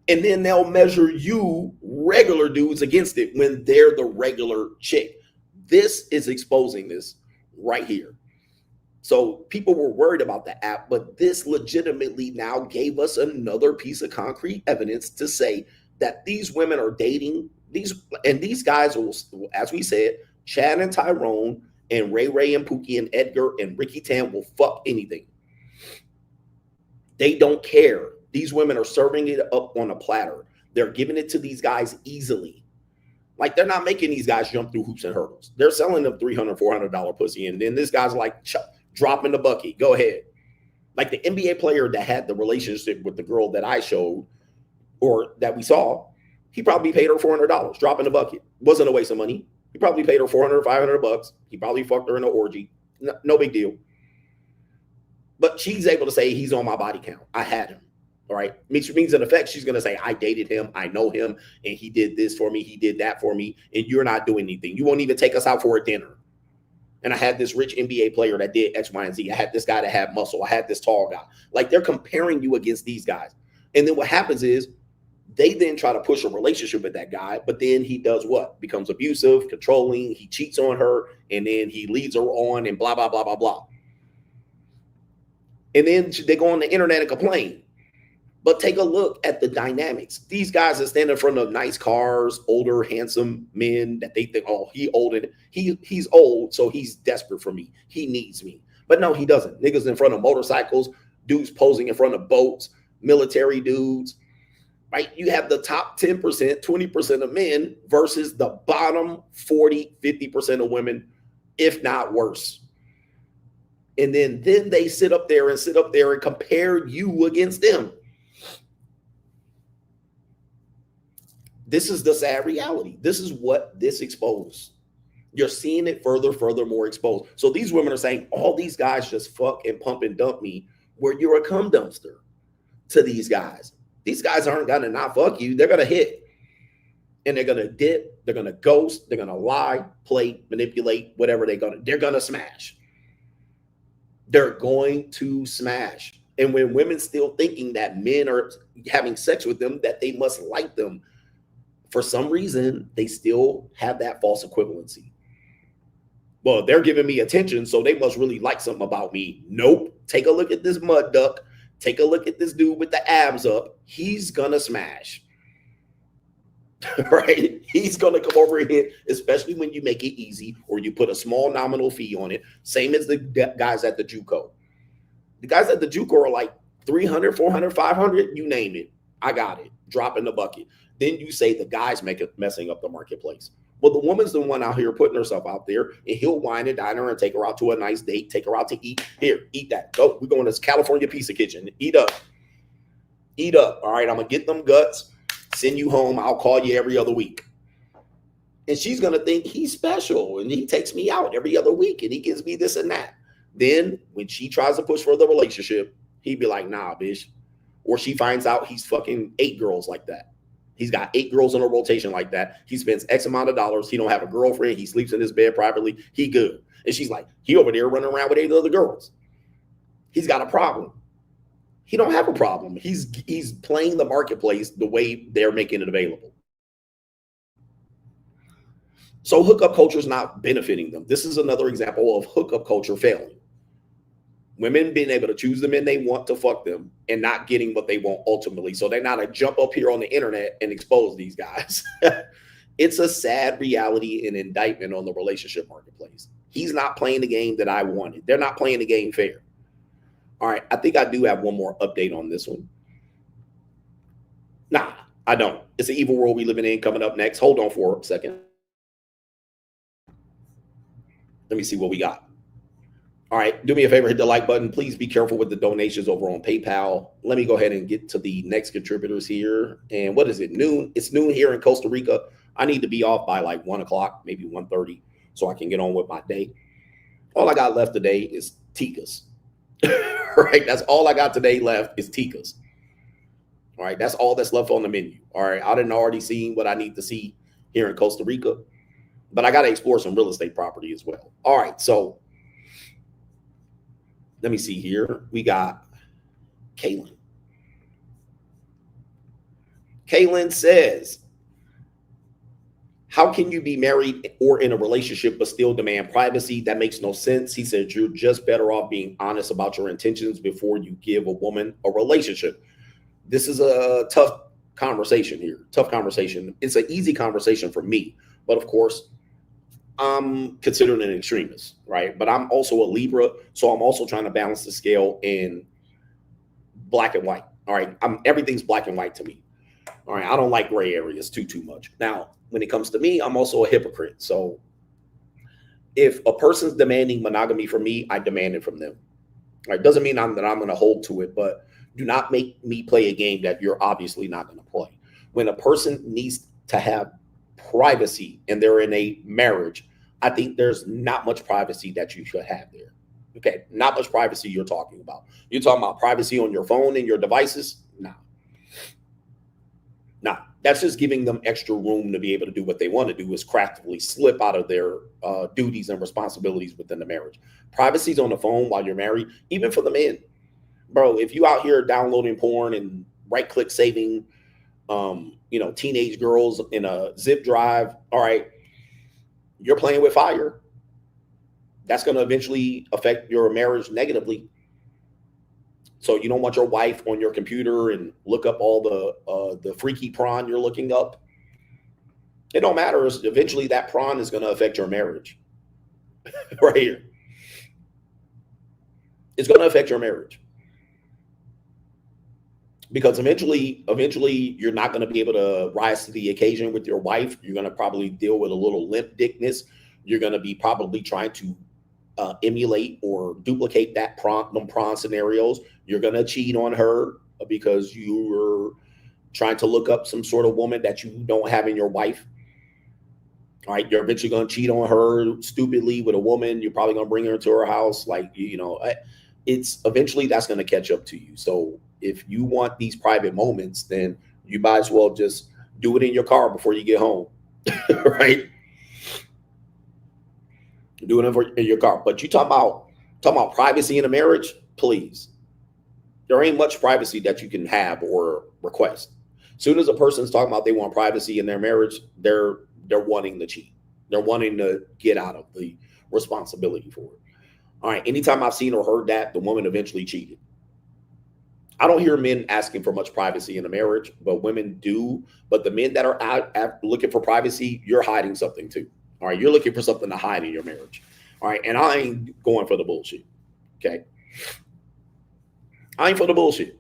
Speaker 3: And then they'll measure you, regular dudes, against it when they're the regular chick. This is exposing this right here. So people were worried about the app, but this legitimately now gave us another piece of concrete evidence to say that these women are dating these guys will, as we said, Chad and Tyrone and Ray and Pookie and Edgar and Ricky Tan will fuck anything. They don't care. These women are serving it up on a platter. They're giving it to these guys easily. Like, they're not making these guys jump through hoops and hurdles. They're selling them $300, $400 pussy. And then this guy's like, drop in the bucket. Go ahead. Like the NBA player that had the relationship with the girl that I showed or that we saw, he probably paid her $400. Drop in the bucket. Wasn't a waste of money. He probably paid her $400, $500. He probably fucked her in an orgy. No big deal. But she's able to say, he's on my body count. I had him. All right. Which means in effect, she's going to say, I dated him. I know him. And he did this for me. He did that for me. And you're not doing anything. You won't even take us out for a dinner. And I had this rich NBA player that did X, Y, and Z. I had this guy that had muscle. I had this tall guy. Like, they're comparing you against these guys. And then what happens is they then try to push a relationship with that guy. But then he does what? Becomes abusive, controlling. He cheats on her. And then he leads her on and blah, blah, blah, blah, blah. And then they go on the internet and complain. But take a look at the dynamics. These guys that stand in front of nice cars, older, handsome men that they think, oh, he's old, so he's desperate for me. He needs me. But no, he doesn't. Niggas in front of motorcycles, dudes posing in front of boats, military dudes, right? You have the top 10%, 20% of men versus the bottom 40, 50% of women, if not worse. And then they sit up there and compare you against them. This is the sad reality. This is what this exposed. You're seeing it further more exposed. So these women are saying, all these guys just fuck and pump and dump me, where you're a cum dumpster to these guys. These guys aren't going to not fuck you. They're going to hit. And they're going to dip. They're going to ghost. They're going to lie, play, manipulate, whatever they're going to smash. They're going to smash. And when women still thinking that men are having sex with them, that they must like them, for some reason, they still have that false equivalency. Well, they're giving me attention, so they must really like something about me. Nope. Take a look at this mud duck. Take a look at this dude with the abs up. He's going to smash. Right? He's going to come over here, especially when you make it easy or you put a small nominal fee on it. Same as the guys at the JUCO. The guys at the JUCO are like 300, 400, 500, you name it. I got it. Drop in the bucket. Then you say the guy's messing up the marketplace. Well, the woman's the one out here putting herself out there, and he'll wine and dine her and take her out to a nice date, take her out to eat. Here, eat that. Go. We're going to this California Pizza Kitchen. Eat up. Eat up. All right, I'm going to get them guts, send you home. I'll call you every other week. And she's going to think he's special, and he takes me out every other week, and he gives me this and that. Then when she tries to push for the relationship, he'd be like, nah, bitch. Or she finds out he's fucking 8 girls like that. He's got 8 girls in a rotation like that. He spends X amount of dollars. He don't have a girlfriend. He sleeps in his bed privately. He good. And she's like, he over there running around with 8 other girls. He's got a problem. He don't have a problem. He's playing the marketplace the way they're making it available. So hookup culture is not benefiting them. This is another example of hookup culture failing. Women being able to choose the men they want to fuck them and not getting what they want ultimately. So they're not to jump up here on the internet and expose these guys. It's a sad reality and indictment on the relationship marketplace. He's not playing the game that I wanted. They're not playing the game fair. All right, I think I do have one more update on this one. Nah, I don't. It's an evil world we living in coming up next. Hold on for a second. Let me see what we got. All right, do me a favor, hit the like button. Please be careful with the donations over on PayPal. Let me go ahead and get to the next contributors here. And what is it, noon? It's noon here in Costa Rica. I need to be off by like 1 o'clock, maybe 1:30, so I can get on with my day. All I got left today is tikas. Right, that's all I got today left is tikas. All right, that's all that's left on the menu. All right, I didn't already see what I need to see here in Costa Rica, but I got to explore some real estate property as well. All right, so let me see here. We got Kaylin. Kaylin says, how can you be married or in a relationship but still demand privacy? That makes no sense. He said, you're just better off being honest about your intentions before you give a woman a relationship. This is a tough conversation here. Tough conversation. It's an easy conversation for me. But of course, I'm considered an extremist, right? But I'm also a Libra. So I'm also trying to balance the scale in black and white. All right. Everything's black and white to me. All right. I don't like gray areas too much. Now, when it comes to me, I'm also a hypocrite. So if a person's demanding monogamy from me, I demand it from them. All right. Doesn't mean that I'm going to hold to it, but do not make me play a game that you're obviously not going to play. When a person needs to have privacy and they're in a marriage, I think there's not much privacy that you should have there. Okay. Not much privacy you're talking about. You're talking about privacy on your phone and your devices? No. Nah, that's just giving them extra room to be able to do what they want to do, is craftily slip out of their duties and responsibilities within the marriage. Privacy's on the phone while you're married, even for the men. Bro, if you out here downloading porn and right-click saving, teenage girls in a zip drive, all right, you're playing with fire. That's going to eventually affect your marriage negatively. So you don't want your wife on your computer and look up all the freaky prawn you're looking up. It don't matter. Eventually that prawn is going to affect your marriage. Right here. It's going to affect your marriage. Because eventually you're not going to be able to rise to the occasion with your wife. You're going to probably deal with a little limp dickness. You're going to be probably trying to emulate or duplicate them prawn scenarios. You're going to cheat on her because you were trying to look up some sort of woman that you don't have in your wife. All right. You're eventually going to cheat on her stupidly with a woman. You're probably going to bring her into her house. It's eventually that's going to catch up to you. So if you want these private moments, then you might as well just do it in your car before you get home. Right. Do it in your car. But you talk about privacy in a marriage, please. There ain't much privacy that you can have or request. As soon as a person's talking about they want privacy in their marriage, they're wanting to cheat. They're wanting to get out of the responsibility for it. All right. Anytime I've seen or heard that, the woman eventually cheated. I don't hear men asking for much privacy in a marriage, but women do. But the men that are out looking for privacy, you're hiding something too. All right. You're looking for something to hide in your marriage. All right. And I ain't going for the bullshit. Okay. I ain't for the bullshit.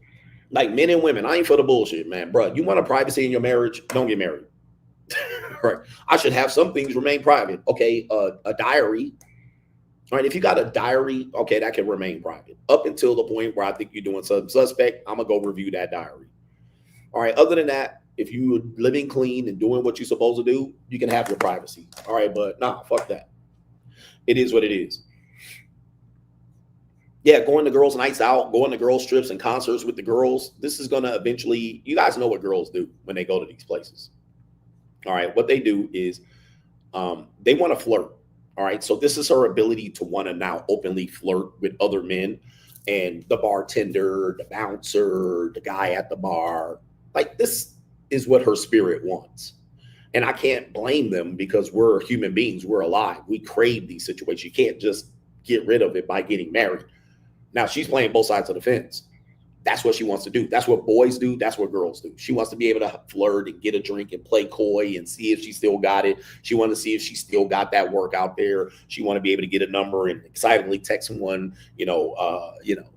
Speaker 3: Like men and women, I ain't for the bullshit, man. Bro, you want a privacy in your marriage? Don't get married. Right. I should have some things remain private. Okay. A diary. All right. If you got a diary, okay, that can remain private up until the point where I think you're doing something suspect. I'm going to go review that diary. All right. Other than that, if you're living clean and doing what you're supposed to do, you can have your privacy. All right. But nah, fuck that. It is what it is. Yeah, going to girls' nights out, going to girls' trips and concerts with the girls. This is going to eventually, you guys know what girls do when they go to these places. All right. What they do is they want to flirt. All right. So this is her ability to want to now openly flirt with other men and the bartender, the bouncer, the guy at the bar. Like, this is what her spirit wants. And I can't blame them because we're human beings. We're alive. We crave these situations. You can't just get rid of it by getting married. Now, she's playing both sides of the fence. That's what she wants to do. That's what boys do. That's what girls do. She wants to be able to flirt and get a drink and play coy and see if she still got it. She wants to see if she still got that work out there. She want to be able to get a number and excitedly text someone,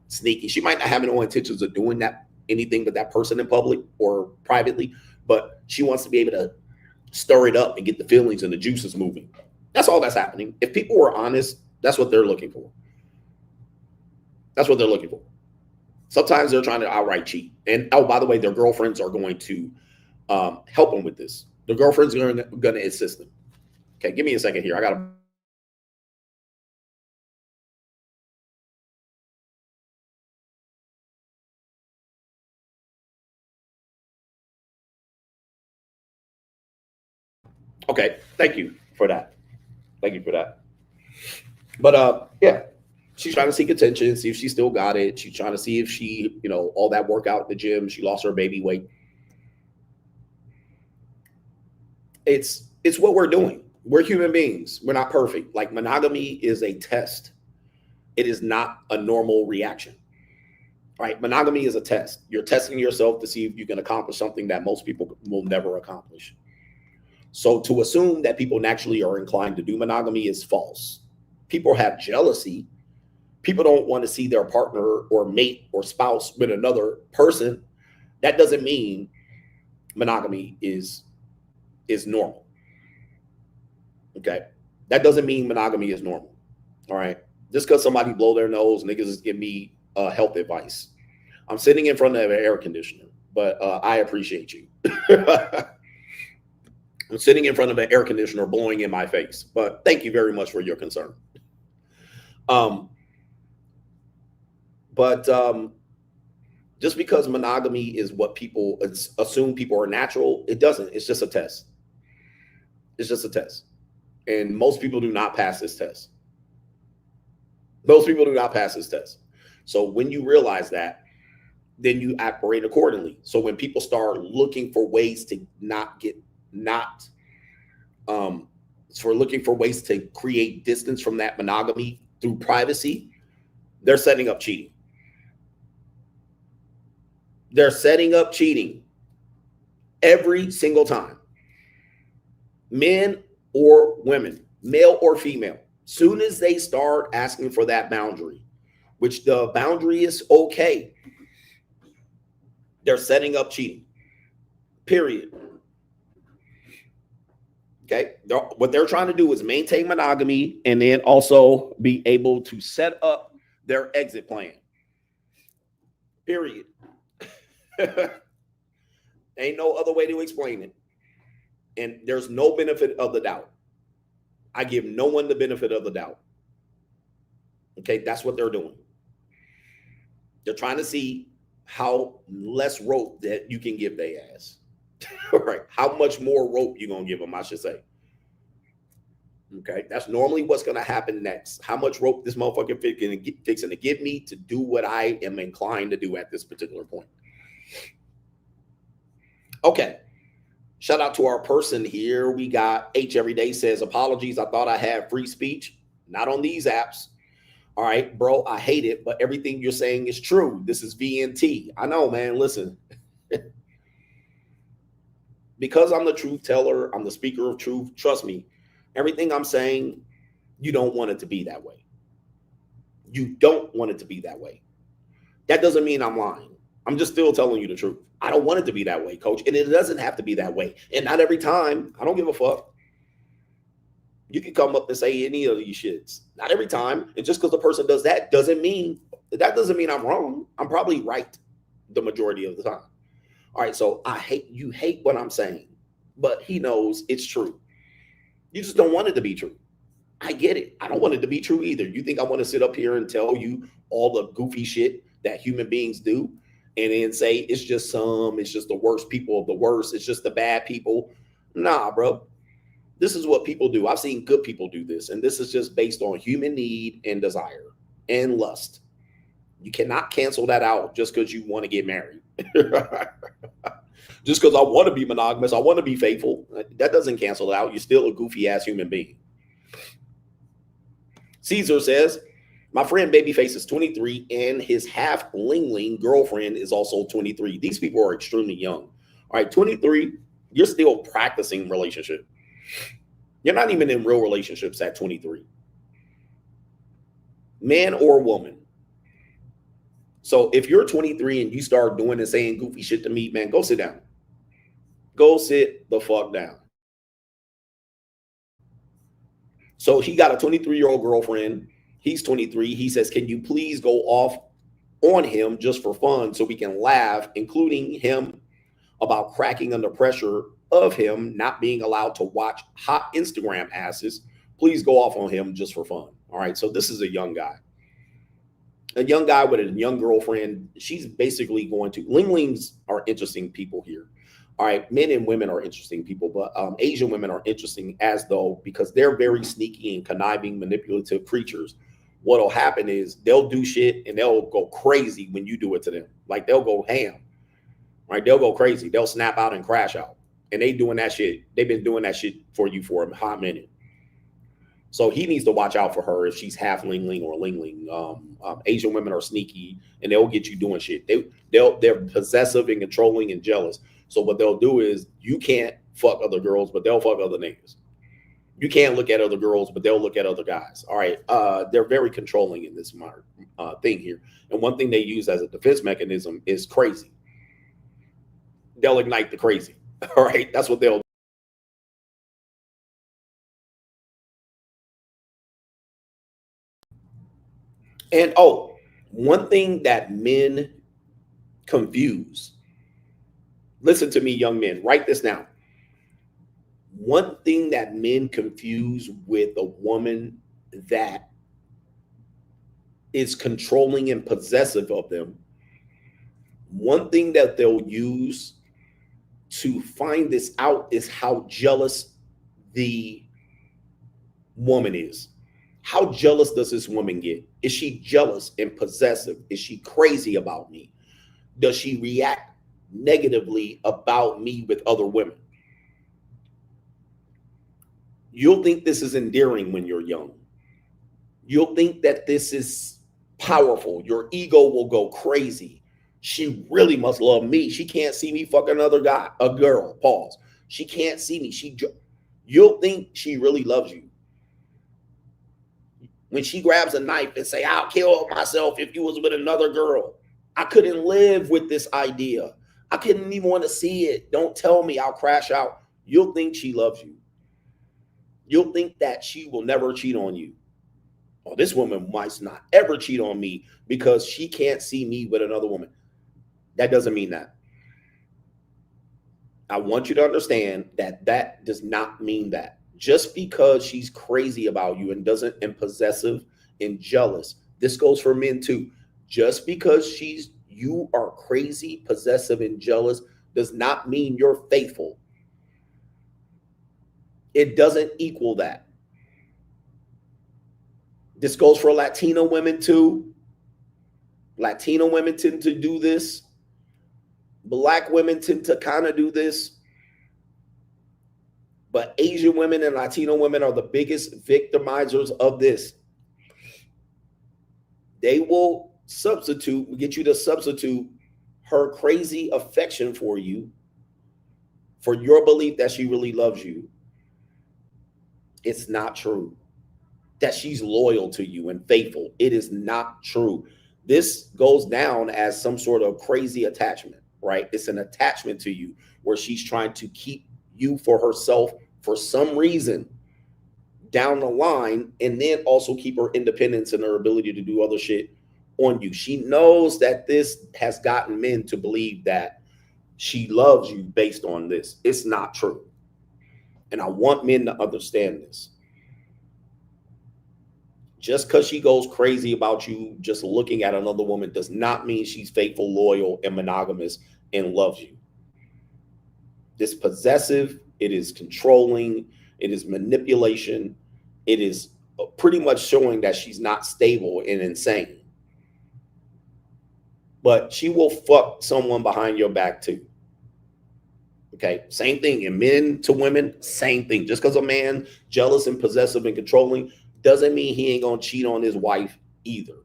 Speaker 3: sneaky. She might not have no intentions of doing anything with that person in public or privately, but she wants to be able to stir it up and get the feelings and the juices moving. That's all that's happening. If people were honest, that's what they're looking for. That's what they're looking for. Sometimes they're trying to outright cheat. And oh, by the way, their girlfriends are going to help them with this. The girlfriends are going to assist them. Okay, give me a second here. I got to. Okay, thank you for that. Thank you for that. But yeah, she's trying to seek attention, see if she still got it. She's trying to see if she, you know, all that workout in the gym, she lost her baby weight. It's what we're doing. We're human beings. We're not perfect. Like, monogamy is a test. It is not a normal reaction. Right? Monogamy is a test. You're testing yourself to see if you can accomplish something that most people will never accomplish. So to assume that people naturally are inclined to do monogamy is false. People have jealousy. People don't want to see their partner or mate or spouse with another person. That doesn't mean monogamy is normal. Okay? That doesn't mean monogamy is normal. All right? Just because somebody blow their nose, niggas give me health advice. I'm sitting in front of an air conditioner, but I appreciate you. I'm sitting in front of an air conditioner blowing in my face, but thank you very much for your concern. Just because monogamy is what people assume people are natural, it doesn't. It's just a test. It's just a test. And most people do not pass this test. Most people do not pass this test. So when you realize that, then you operate accordingly. So when people start looking for ways to looking for ways to create distance from that monogamy through privacy, they're setting up cheating. They're setting up cheating every single time. Men or women, male or female, soon as they start asking for that boundary, which the boundary is okay, they're setting up cheating. Period. Okay. What they're trying to do is maintain monogamy and then also be able to set up their exit plan. Period. Ain't no other way to explain it. And there's no benefit of the doubt. I give no one the benefit of the doubt. Okay. That's what they're doing. They're trying to see how less rope that you can give their ass. All right. How much more rope you gonna give them, I should say. Okay. That's normally what's gonna happen next. How much rope this motherfucker fixing to give me to do what I am inclined to do at this particular point. Okay. Shout out to our person here. We got H Everyday says, apologies. I thought I had free speech. Not on these apps. All right, bro, I hate it, but everything you're saying is true. This is VNT. I know, man. Listen. Because I'm the truth teller, I'm the speaker of truth. Trust me, everything I'm saying, you don't want it to be that way. You don't want it to be that way. That doesn't mean I'm lying. I'm just still telling you the truth. I don't want it to be that way, coach. And it doesn't have to be that way. And not every time. I don't give a fuck. You can come up and say any of these shits. Not every time. And just because the person does that doesn't mean I'm wrong. I'm probably right the majority of the time. All right, so you hate what I'm saying, but he knows it's true. You just don't want it to be true. I get it. I don't want it to be true either. You think I want to sit up here and tell you all the goofy shit that human beings do and then say it's just the worst people of the worst. It's just the bad people. Nah, bro. This is what people do. I've seen good people do this, and this is just based on human need and desire and lust. You cannot cancel that out just because you want to get married. Just because I want to be monogamous, I want to be faithful. That doesn't cancel it out. You're still a goofy-ass human being. Caesar says, my friend Babyface is 23, and his half-lingling girlfriend is also 23. These people are extremely young. All right, 23, you're still practicing relationship. You're not even in real relationships at 23. Man or woman. So if you're 23 and you start doing and saying goofy shit to me, man, go sit down. Go sit the fuck down. So he got a 23-year-old girlfriend. He's 23. He says, can you please go off on him just for fun so we can laugh, including him about cracking under pressure of him not being allowed to watch hot Instagram asses. Please go off on him just for fun. All right. So this is a young guy with a young girlfriend. She's basically going to, Linglings are interesting people here. All right. Men and women are interesting people, but Asian women are interesting as though, because they're very sneaky and conniving, manipulative creatures. What'll happen is they'll do shit and they'll go crazy when you do it to them. Like they'll go ham, right? They'll go crazy. They'll snap out and crash out. And they doing that shit. They've been doing that shit for you for a hot minute. So he needs to watch out for her if she's half Lingling or Lingling. Asian women are sneaky and they'll get you doing shit. They're possessive and controlling and jealous. So what they'll do is you can't fuck other girls, but they'll fuck other niggas. You can't look at other girls, but they'll look at other guys. All right. They're very controlling in this thing here. And one thing they use as a defense mechanism is crazy. They'll ignite the crazy. All right. That's what they'll do. And one thing that men confuse. Listen to me, young men. Write this down. One thing that men confuse with a woman that is controlling and possessive of them, one thing that they'll use to find this out is how jealous the woman is. How jealous does this woman get? Is she jealous and possessive? Is she crazy about me? Does she react negatively about me with other women? You'll think this is endearing when you're young. You'll think that this is powerful. Your ego will go crazy. She really must love me. She can't see me fuck another guy, a girl, pause. She can't see me. You'll think she really loves you. When she grabs a knife and say, I'll kill myself if you was with another girl. I couldn't live with this idea. I couldn't even want to see it. Don't tell me, I'll crash out. You'll think she loves you. You'll think that she will never cheat on you. Oh, this woman might not ever cheat on me because she can't see me with another woman. That doesn't mean that. I want you to understand that that does not mean that. Just because she's crazy about you and possessive and jealous, this goes for men too. Just because you are crazy, possessive, and jealous does not mean you're faithful. It doesn't equal that. This goes for Latino women too. Latino women tend to do this. Black women tend to kind of do this. But Asian women and Latino women are the biggest victimizers of this. They will get you to substitute her crazy affection for you for your belief that she really loves you. It's not true. That she's loyal to you and faithful. It is not true. This goes down as some sort of crazy attachment, right? It's an attachment to you where she's trying to keep you for herself for some reason down the line, and then also keep her independence and her ability to do other shit on you. She knows that this has gotten men to believe that she loves you based on this. It's not true. And I want men to understand this. Just because she goes crazy about you just looking at another woman does not mean she's faithful, loyal, and monogamous and loves you. This possessive, it is controlling, it is manipulation, it is pretty much showing that she's not stable and insane. But she will fuck someone behind your back too. Okay, same thing. And men to women, same thing. Just because a man jealous and possessive and controlling doesn't mean he ain't gonna cheat on his wife either.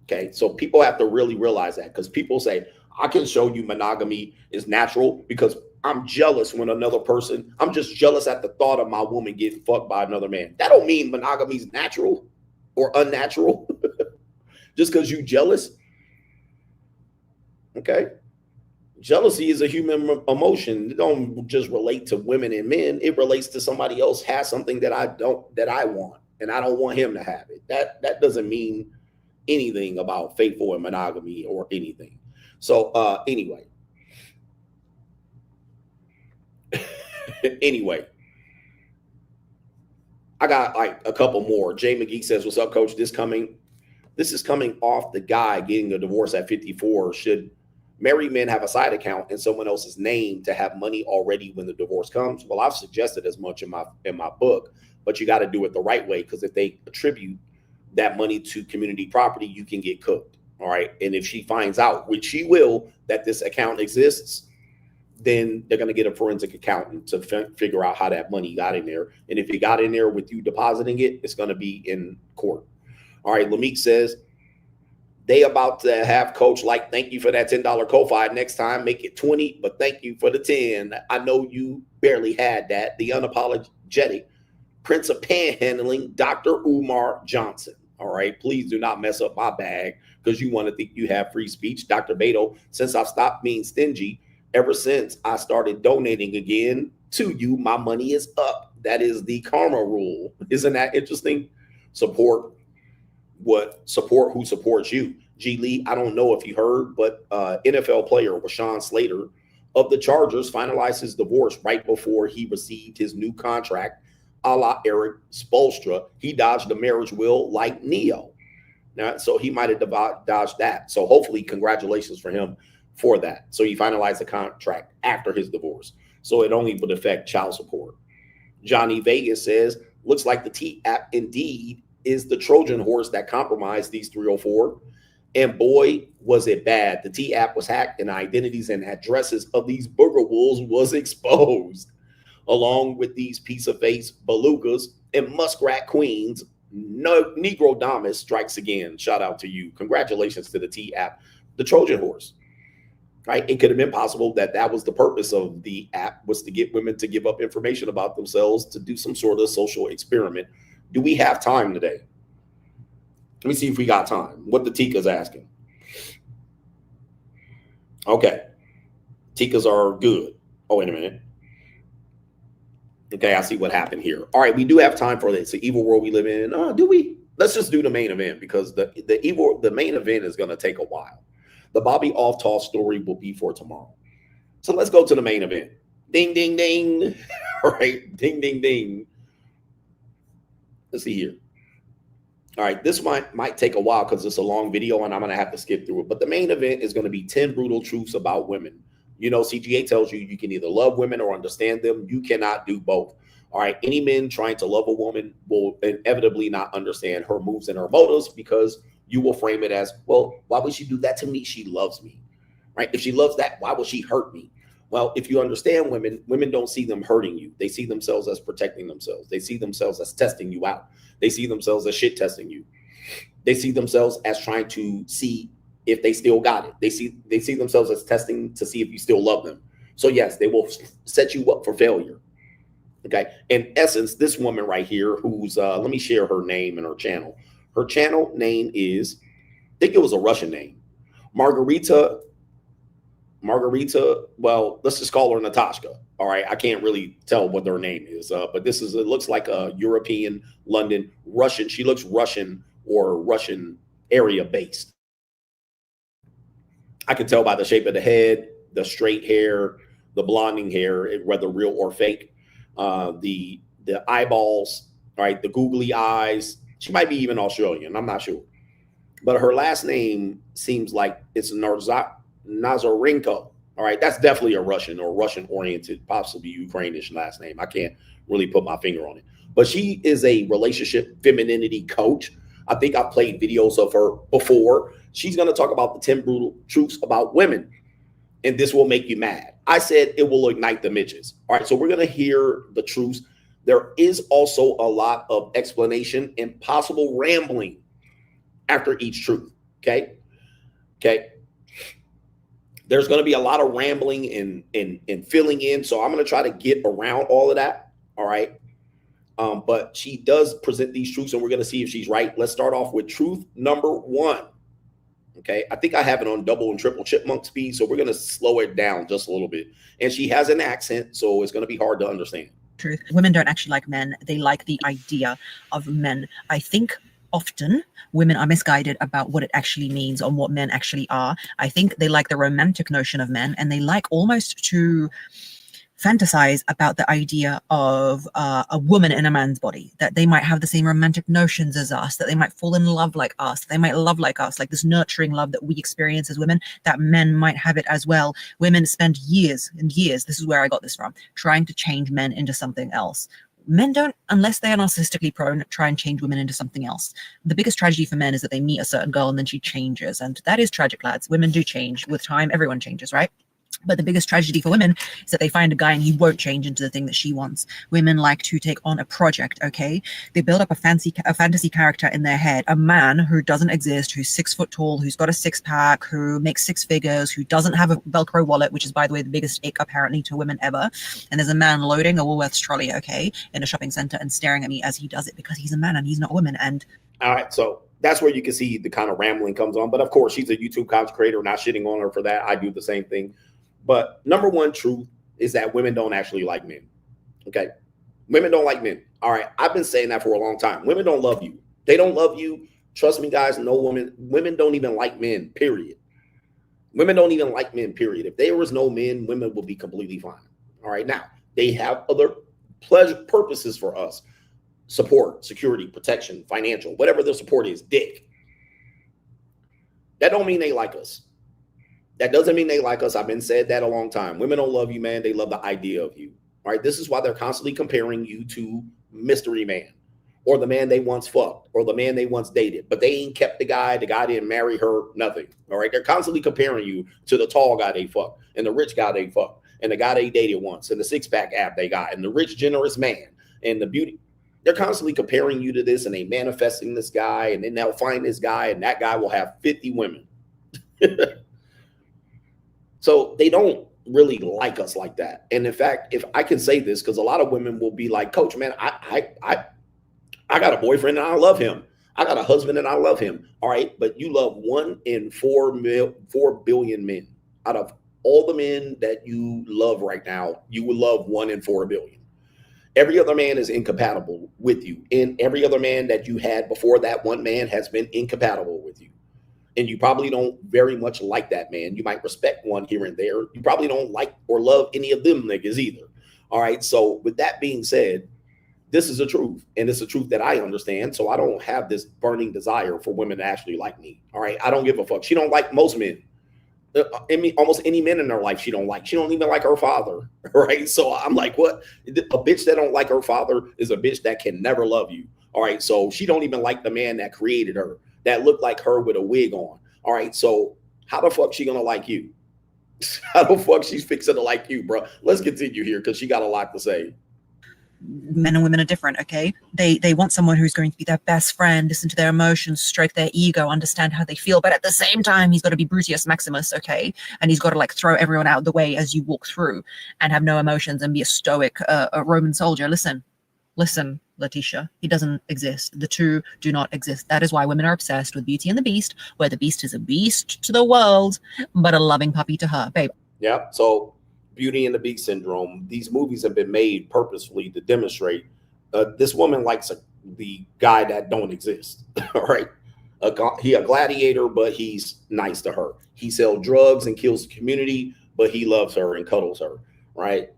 Speaker 3: Okay, so people have to really realize that, because people say, I can show you monogamy is natural because I'm jealous when another person, I'm just jealous at the thought of my woman getting fucked by another man. That don't mean monogamy is natural or unnatural. Just because you jealous. Okay. Jealousy is a human emotion. It don't just relate to women and men. It relates to somebody else has something that I want and I don't want him to have it. That doesn't mean anything about faithful and monogamy or anything. So anyway. Anyway, I got like a couple more. Jay McGee says, what's up, coach? This is coming off the guy getting a divorce at 54. Should married men have a side account in someone else's name to have money already when the divorce comes? Well, I've suggested as much in my book, but you got to do it the right way, because if they attribute that money to community property, you can get cooked. All right. And if she finds out, which she will, that this account exists, then they're going to get a forensic accountant to figure out how that money got in there. And if it got in there with you depositing it, it's going to be in court. All right. Lameek says, they about to have coach like, thank you for that $10 Ko-Fi. Next time, make it 20, but thank you for the 10. I know you barely had that. The unapologetic Prince of Panhandling, Dr. Umar Johnson. All right. Please do not mess up my bag because you want to think you have free speech. Dr. Beto, since I've stopped being stingy, ever since I started donating again to you, my money is up. That is the karma rule. Isn't that interesting? Support who supports you. G. Lee, I don't know if you heard, but NFL player Rashawn Slater of the Chargers finalized his divorce right before he received his new contract, a la Eric Spoelstra. He dodged the marriage wheel like Neo. Now, so he might have dodged that. So hopefully, congratulations for him for that. So he finalized the contract after his divorce. So it only would affect child support. Johnny Vegas says, looks like the T app indeed is the Trojan horse that compromised these 304. And boy, was it bad. The T app was hacked and identities and addresses of these booger wolves was exposed. Along with these piece of face belugas and muskrat queens, Negro Damas strikes again. Shout out to you. Congratulations to the T app, the Trojan horse. Right? It could have been possible that was the purpose of the app, was to get women to give up information about themselves to do some sort of social experiment. Do we have time today? Let me see if we got time. What the Tika's asking. Okay. Tikas are good. Oh, wait a minute. Okay, I see what happened here. All right, we do have time for this. The evil world we live in. Do we? Let's just do the main event, because the main event is going to take a while. The Bobby Alftall story will be for tomorrow. So let's go to the main event. Ding, ding, ding. All right, ding, ding, ding. Let's see here. All right, this might take a while because it's a long video and I'm going to have to skip through it. But the main event is going to be 10 brutal truths about women. You know, CGA tells you can either love women or understand them. You cannot do both. All right, any men trying to love a woman will inevitably not understand her moves and her motives, because you will frame it as, well, why would she do that to me? She loves me, right? If she loves that, why would she hurt me? Well, if you understand women don't see them hurting you. They see themselves as protecting themselves. They see themselves as testing you out. They see themselves as shit testing you. They see themselves as trying to see if they still got it. They see themselves as testing to see if you still love them. So yes, they will set you up for failure. Okay. In essence, this woman right here, who's let me share her name and her channel. Her channel name is, I think it was a Russian name, Margarita. Well, let's just call her Natasha. All right. I can't really tell what her name is, but it looks like a European, London, Russian. She looks Russian or Russian area based. I can tell by the shape of the head, the straight hair, the blonding hair, whether real or fake, the eyeballs, right, the googly eyes. She might be even Australian. I'm not sure. But her last name seems like it's Nazarenko. All right. That's definitely a Russian or Russian-oriented, possibly Ukrainian last name. I can't really put my finger on it. But she is a relationship femininity coach. I think I've played videos of her before. She's going to talk about the 10 brutal truths about women. And this will make you mad. I said it will ignite the Mitches. All right. So we're going to hear the truths. There is also a lot of explanation and possible rambling after each truth. Okay. Okay. There's going to be a lot of rambling and filling in. So I'm going to try to get around all of that. All right. But she does present these truths and we're going to see if she's right. Let's start off with truth number 1. Okay. I think I have it on double and triple chipmunk speed. So we're going to slow it down just a little bit. And she has an accent, so it's going to be hard to understand.
Speaker 10: truth. Women don't actually like men. They like the idea of men. I think often women are misguided about what it actually means and what men actually are. I think they like the romantic notion of men, and they like almost to fantasize about the idea of a woman in a man's body, that they might have the same romantic notions as us, that they might fall in love like us, that they might love like us, like this nurturing love that we experience as women, that men might have it as well. Women spend years and years, this is where I got this from, trying to change men into something else. Men don't, unless they are narcissistically prone, try and change women into something else. The biggest tragedy for men is that they meet a certain girl and then she changes, and that is tragic, lads. Women do change with time. Everyone changes, right? But the biggest tragedy for women is that they find a guy and he won't change into the thing that she wants. Women like to take on a project, okay? They build up a fantasy character in their head, a man who doesn't exist, who's 6 foot tall, who's got a six-pack, who makes 6 figures, who doesn't have a Velcro wallet, which is, by the way, the biggest ick apparently to women ever. And there's a man loading a Woolworths trolley, okay, in a shopping center and staring at me as he does it because he's a man and he's not a woman. And
Speaker 3: all right, so that's where you can see the kind of rambling comes on. But of course, she's a YouTube content creator, not shitting on her for that. I do the same thing. But number one truth is that women don't actually like men. Okay. Women don't like men. All right. I've been saying that for a long time. Women don't love you. They don't love you. Trust me, guys. No women don't even like men, period. Women don't even like men, period. If there was no men, women would be completely fine. All right. Now, they have other purposes for us. Support, security, protection, financial, whatever the support is, dick. That don't mean they like us. That doesn't mean they like us. I've been said that a long time. Women don't love you, man. They love the idea of you. All right. This is why they're constantly comparing you to mystery man, or the man they once fucked, or the man they once dated, but they ain't kept the guy didn't marry her, nothing. All right. They're constantly comparing you to the tall guy they fucked, and the rich guy they fucked, and the guy they dated once, and the 6-pack app they got, and the rich, generous man, and the beauty. They're constantly comparing you to this, and they manifesting this guy, and then they'll find this guy, and that guy will have 50 women. So they don't really like us like that. And in fact, if I can say this, because a lot of women will be like, Coach, man, I got a boyfriend and I love him. I got a husband and I love him. All right. But you love 1 in 4 billion men. Out of all the men that you love right now, you would love 1 in 4 billion. Every other man is incompatible with you. And every other man that you had before that one man has been incompatible with you. And you probably don't very much like that man. You might respect one here and there. You probably don't like or love any of them niggas either. All right. So with that being said, this is a truth. And it's a truth that I understand. So I don't have this burning desire for women to actually like me. All right. I don't give a fuck. She don't like most men. Almost any men in her life she don't like. She don't even like her father. Right. So I'm like, what? A bitch that don't like her father is a bitch that can never love you. All right. So she don't even like the man that created her, that looked like her with a wig on. All right. So how the fuck she gonna like you? How the fuck she's fixing to like you, bro? Let's continue here because she got a lot to say.
Speaker 10: Men and women are different, okay? They want someone who's going to be their best friend, listen to their emotions, stroke their ego, understand how they feel, but at the same time, he's got to be Brutus Maximus, okay? And he's got to like throw everyone out of the way as you walk through and have no emotions and be a stoic a Roman soldier. Listen, Letitia, he doesn't exist. The two do not exist. That is why women are obsessed with Beauty and the Beast, where the Beast is a beast to the world, but a loving puppy to her, babe.
Speaker 3: Yeah. So Beauty and the Beast syndrome, these movies have been made purposefully to demonstrate this woman likes the guy that don't exist. All right. He a gladiator, but he's nice to her. He sells drugs and kills the community, but he loves her and cuddles her. Right.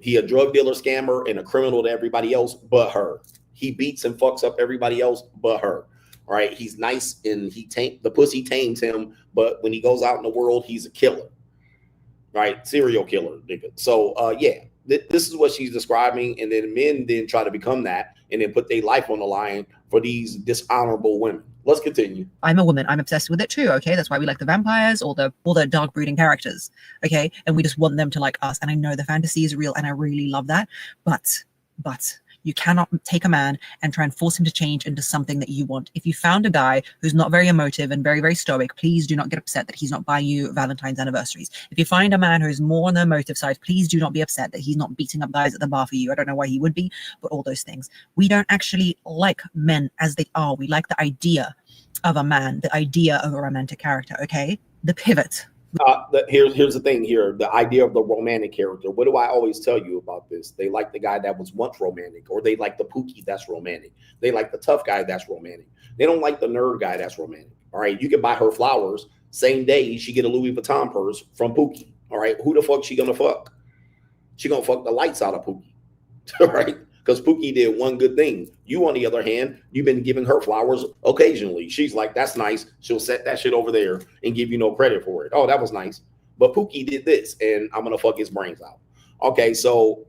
Speaker 3: He a drug dealer, scammer, and a criminal to everybody else but her. He beats and fucks up everybody else but her. All right. He's nice and the pussy tames him, but when he goes out in the world, he's a killer. Right. Serial killer, nigga. So yeah, this is what she's describing. And then men then try to become that and then put their life on the line for these dishonorable women. Let's continue.
Speaker 10: I'm a woman. I'm obsessed with it too. Okay. That's why we like the vampires or the dark brooding characters. Okay. And we just want them to like us. And I know the fantasy is real and I really love that. But you cannot take a man and try and force him to change into something that you want. If you found a guy who's not very emotive and very, very stoic, please do not get upset that he's not buying you Valentine's anniversaries. If you find a man who's more on the emotive side, please do not be upset that he's not beating up guys at the bar for you. I don't know why he would be, but all those things. We don't actually like men as they are. We like the idea of a man, the idea of a romantic character, okay? The pivot
Speaker 3: Here's the thing here. The idea of the romantic character. What do I always tell you about this? They like the guy that was once romantic, or they like the pookie that's romantic. They like the tough guy that's romantic. They don't like the nerd guy that's romantic. All right. You can buy her flowers. Same day, she get a Louis Vuitton purse from Pookie. All right. Who the fuck she gonna fuck? She gonna fuck the lights out of Pookie. All right. Because Pookie did one good thing. You, on the other hand, you've been giving her flowers occasionally. She's like, that's nice. She'll set that shit over there and give you no credit for it. Oh, that was nice. But Pookie did this, and I'm going to fuck his brains out. Okay, so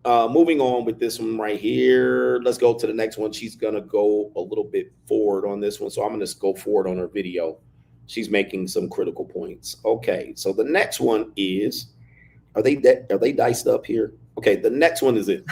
Speaker 3: moving on with this one right here. Let's go to the next one. She's going to go a little bit forward on this one. So I'm going to go forward on her video. She's making some critical points. Okay, so the next one is, are they diced up here? Okay, the next one is it.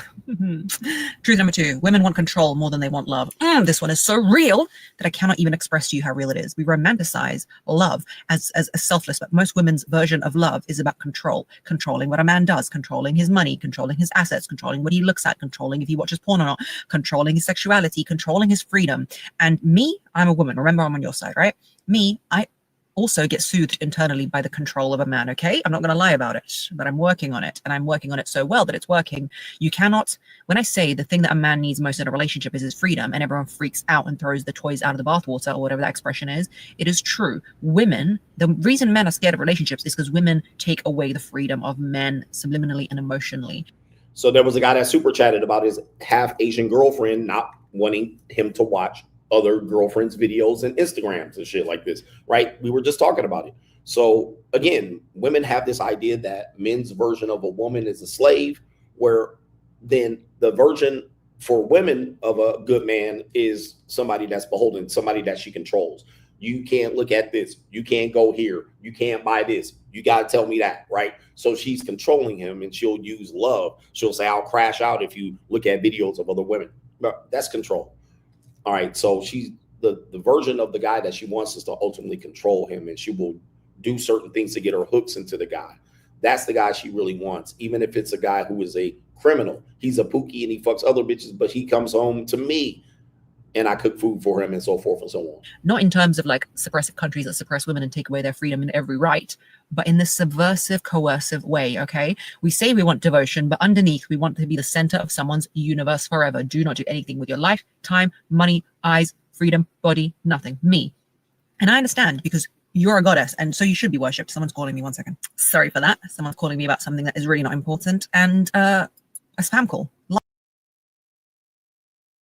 Speaker 10: Truth number 2, women want control more than they want love. This one is so real that I cannot even express to you how real it is. We romanticize love as selfless, but most women's version of love is about control. Controlling what a man does, controlling his money, controlling his assets, controlling what he looks at, controlling if he watches porn or not, controlling his sexuality, controlling his freedom. And me, I'm a woman. Remember, I'm on your side, right? Me, I also get soothed internally by the control of a man. Okay, I'm not going to lie about it, but I'm working on it, and I'm working on it so well that it's working. You cannot, when I say the thing that a man needs most in a relationship is his freedom, and everyone freaks out and throws the toys out of the bathwater, or whatever that expression is, it is true. Women, the reason men are scared of relationships is because women take away the freedom of men subliminally and emotionally.
Speaker 3: So there was a guy that super chatted about his half Asian girlfriend not wanting him to watch other girlfriends' videos and Instagrams and shit like this, right? We were just talking about it. So again, women have this idea that men's version of a woman is a slave, where then the version for women of a good man is somebody that's beholden, somebody that she controls. You can't look at this. You can't go here. You can't buy this. You got to tell me that, right? So she's controlling him, and she'll use love. She'll say, I'll crash out if you look at videos of other women. That's control. All right, so she's the version of the guy that she wants is to ultimately control him, and she will do certain things to get her hooks into the guy. That's the guy she really wants, even if it's a guy who is a criminal. He's a pookie and he fucks other bitches, but he comes home to me and I cook food for him and so forth and so on.
Speaker 10: Not in terms of like suppressive countries that suppress women and take away their freedom and every right, but in this subversive, coercive way, okay? We say we want devotion, but underneath we want to be the center of someone's universe forever. Do not do anything with your life, time, money, eyes, freedom, body, nothing. Me. And I understand because you're a goddess and so you should be worshipped. Someone's calling me, 1 second. Sorry for that. Someone's calling me about something that is really not important, and a spam call.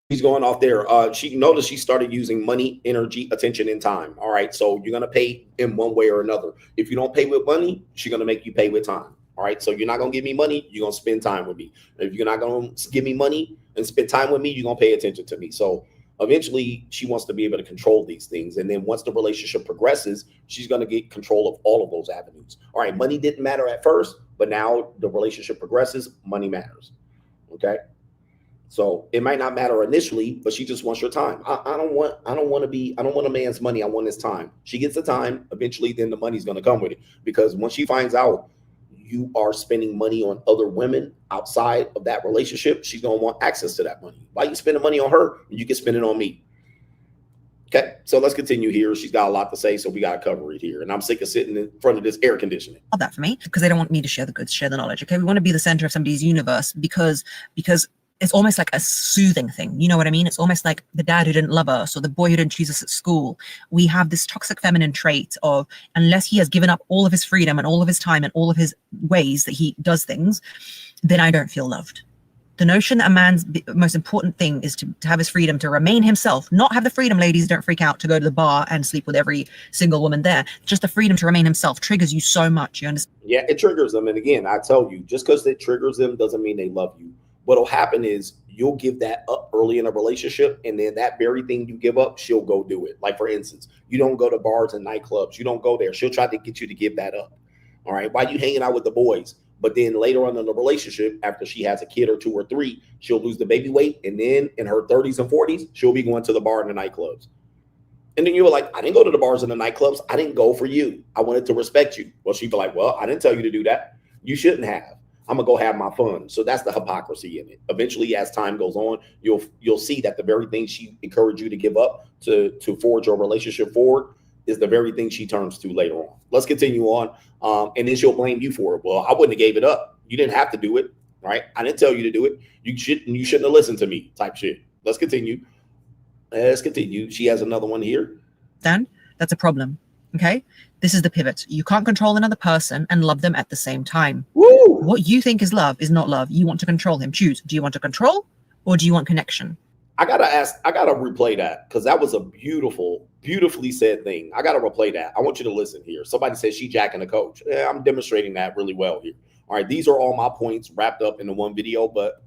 Speaker 3: He's going off there. She noticed she started using money, energy, attention, and time. All right. So you're going to pay in one way or another. If you don't pay with money, she's going to make you pay with time. All right. So you're not going to give me money. You're going to spend time with me. If you're not going to give me money and spend time with me, you're going to pay attention to me. So eventually she wants to be able to control these things. And then once the relationship progresses, she's going to get control of all of those avenues. All right. Money didn't matter at first, but now the relationship progresses. Money matters. Okay. So it might not matter initially, but she just wants your time. I don't want a man's money. I want his time. She gets the time. Eventually, then the money's going to come with it. Because when she finds out you are spending money on other women outside of that relationship, she's going to want access to that money. Why are you spending money on her? You can spend it on me. Okay, so let's continue here. She's got a lot to say, so we got to cover it here. And I'm sick of sitting in front of this air conditioning.
Speaker 10: All that for me, because they don't want me to share the goods, share the knowledge. Okay, we want to be the center of somebody's universe because it's almost like a soothing thing. You know what I mean? It's almost like the dad who didn't love us or the boy who didn't choose us at school. We have this toxic feminine trait of, unless he has given up all of his freedom and all of his time and all of his ways that he does things, then I don't feel loved. The notion that a man's most important thing is to have his freedom to remain himself, not have the freedom, ladies, don't freak out, to go to the bar and sleep with every single woman there. Just the freedom to remain himself triggers you so much. You understand?
Speaker 3: Yeah, it triggers them. And again, I tell you, just because it triggers them doesn't mean they love you. What'll happen is you'll give that up early in a relationship, and then that very thing you give up, she'll go do it. Like, for instance, you don't go to bars and nightclubs. You don't go there. She'll try to get you to give that up. All right. Why you hanging out with the boys? But then later on in the relationship, after she has a kid or 2 or 3, she'll lose the baby weight. And then in her 30s and 40s, she'll be going to the bar and the nightclubs. And then you were like, I didn't go to the bars and the nightclubs. I didn't go for you. I wanted to respect you. Well, she'd be like, well, I didn't tell you to do that. You shouldn't have. I'm gonna go have my fun. So that's the hypocrisy in it. Eventually, as time goes on, you'll see that the very thing she encouraged you to give up to forge your relationship forward is the very thing she turns to later on. Let's continue on. And then she'll blame you for it. Well, I wouldn't have gave it up. You didn't have to do it, right? I didn't tell you to do it. You shouldn't have listened to me type shit. Let's continue. She has another one here.
Speaker 10: Dan, that's a problem. Okay, this is the pivot. You can't control another person and love them at the same time.
Speaker 3: Woo!
Speaker 10: What you think is love is not love. You want to control him. Choose. Do you want to control or do you want connection?
Speaker 3: I gotta replay that because that was a beautifully said thing. I gotta replay that. I want you to listen here. Somebody says she jacking the coach. Yeah, I'm demonstrating that really well here. All right, these are all my points wrapped up into one video, but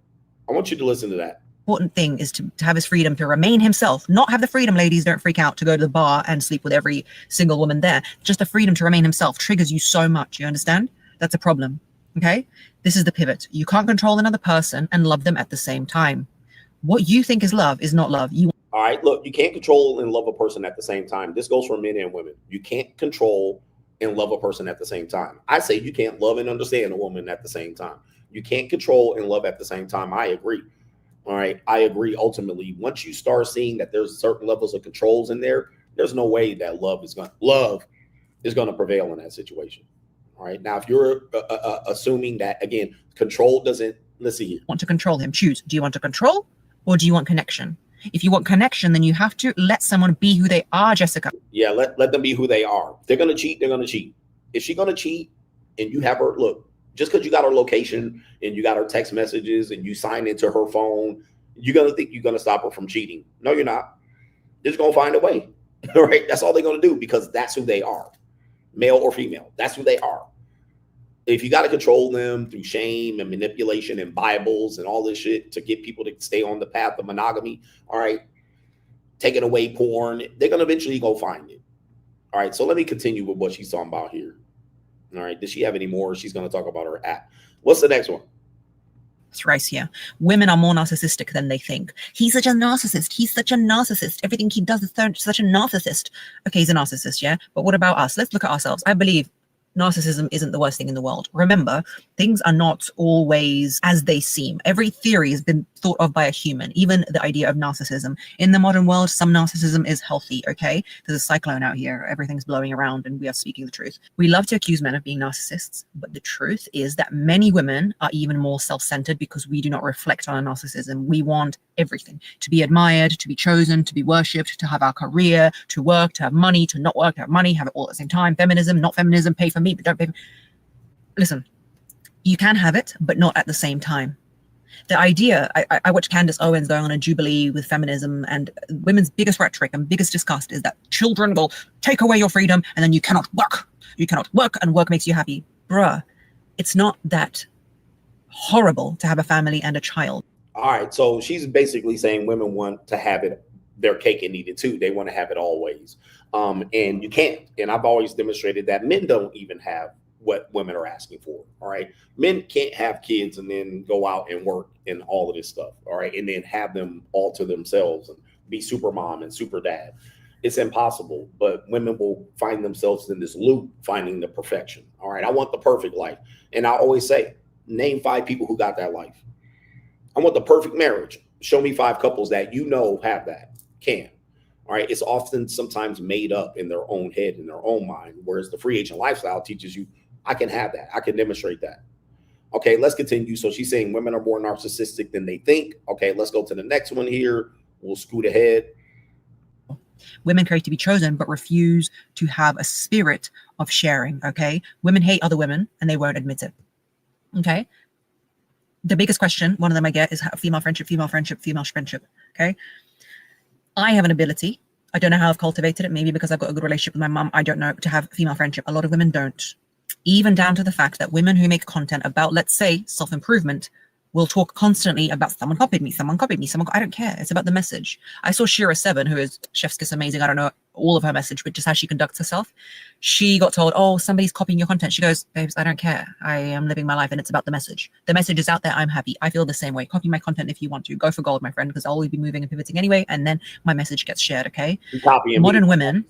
Speaker 3: I want you to listen to that.
Speaker 10: Important thing is to have his freedom to remain himself, not have the freedom, ladies, don't freak out, to go to the bar and sleep with every single woman there. Just the freedom to remain himself triggers you so much. You understand? That's a problem. Okay, this is the pivot. You can't control another person and love them at the same time. What you think is love is not love.
Speaker 3: All right, look, you can't control and love a person at the same time. This goes for men and women. You can't control and love a person at the same time. I say you can't love and understand a woman at the same time. You can't control and love at the same time. I agree. All right, I agree. Ultimately, once you start seeing that there's certain levels of controls in there, there's no way that love is going to prevail in that situation. All right, now if you're assuming that, again, control doesn't, let's see here.
Speaker 10: Want to control him. Choose. Do you want to control or do you want connection? If you want connection, then you have to let someone be who they are, Jessica.
Speaker 3: Yeah, let them be who they are. If they're going to cheat, they're going to cheat. If she's going to cheat and you have her, look, just because you got her location and you got her text messages and you sign into her phone, you're going to think you're going to stop her from cheating. No, you're not. They're just going to find a way. All right, that's all they're going to do because that's who they are, male or female. That's who they are. If you got to control them through shame and manipulation and Bibles and all this shit to get people to stay on the path of monogamy, all right, taking away porn, they're going to eventually go find it. All right, so let me continue with what she's talking about here. All right, does she have any more? She's going to talk about her app. What's the next one?
Speaker 10: Thrice here. Women are more narcissistic than they think. He's such a narcissist. He's such a narcissist. Everything he does is such a narcissist. Okay, he's a narcissist, yeah? But what about us? Let's look at ourselves. I believe narcissism isn't the worst thing in the world. Remember, things are not always as they seem. Every theory has been thought of by a human, even the idea of narcissism. In the modern world, some narcissism is healthy, okay? There's a cyclone out here. Everything's blowing around and we are speaking the truth. We love to accuse men of being narcissists, but the truth is that many women are even more self-centered because we do not reflect on our narcissism. We want everything, to be admired, to be chosen, to be worshipped, to have our career, to work, to have money, to not work, to have money, have it all at the same time. Feminism, not feminism, pay for me, but don't pay for me. Listen, you can have it, but not at the same time. The idea, I watched Candace Owens going on a jubilee with feminism, and women's biggest rhetoric and biggest disgust is that children will take away your freedom and then you cannot work. You cannot work and work makes you happy. Bruh, it's not that horrible to have a family and a child.
Speaker 3: All right, so she's basically saying women want to have it, their cake and eat it too. They want to have it always. And you can't. And I've always demonstrated that men don't even have what women are asking for. All right. Men can't have kids and then go out and work and all of this stuff. All right. And then have them all to themselves and be super mom and super dad. It's impossible. But women will find themselves in this loop, finding the perfection. All right. I want the perfect life. And I always say, name 5 people who got that life. I want the perfect marriage. Show me 5 couples that you know have that. Can. All right. It's often sometimes made up in their own head, in their own mind, whereas the free agent lifestyle teaches you, I can have that. I can demonstrate that. Okay, let's continue. So she's saying women are more narcissistic than they think. Okay, let's go to the next one here. We'll scoot ahead.
Speaker 10: Women crave to be chosen, but refuse to have a spirit of sharing. Okay, women hate other women and they won't admit it. Okay, the biggest question, one of them I get, is female friendship, female friendship, female friendship. Okay, I have an ability. I don't know how I've cultivated it. Maybe because I've got a good relationship with my mom. I don't know, to have female friendship. A lot of women don't. Even down to the fact that women who make content about, let's say, self-improvement will talk constantly about someone copied me, I don't care. It's about the message. I saw Shira7, who is Chef's Kiss amazing. I don't know all of her message, but just how she conducts herself. She got told, oh, somebody's copying your content. She goes, babes, I don't care. I am living my life and it's about the message. The message is out there. I'm happy. I feel the same way. Copy my content if you want to. Go for gold, my friend, because I'll always be moving and pivoting anyway. And then my message gets shared, okay? Modern women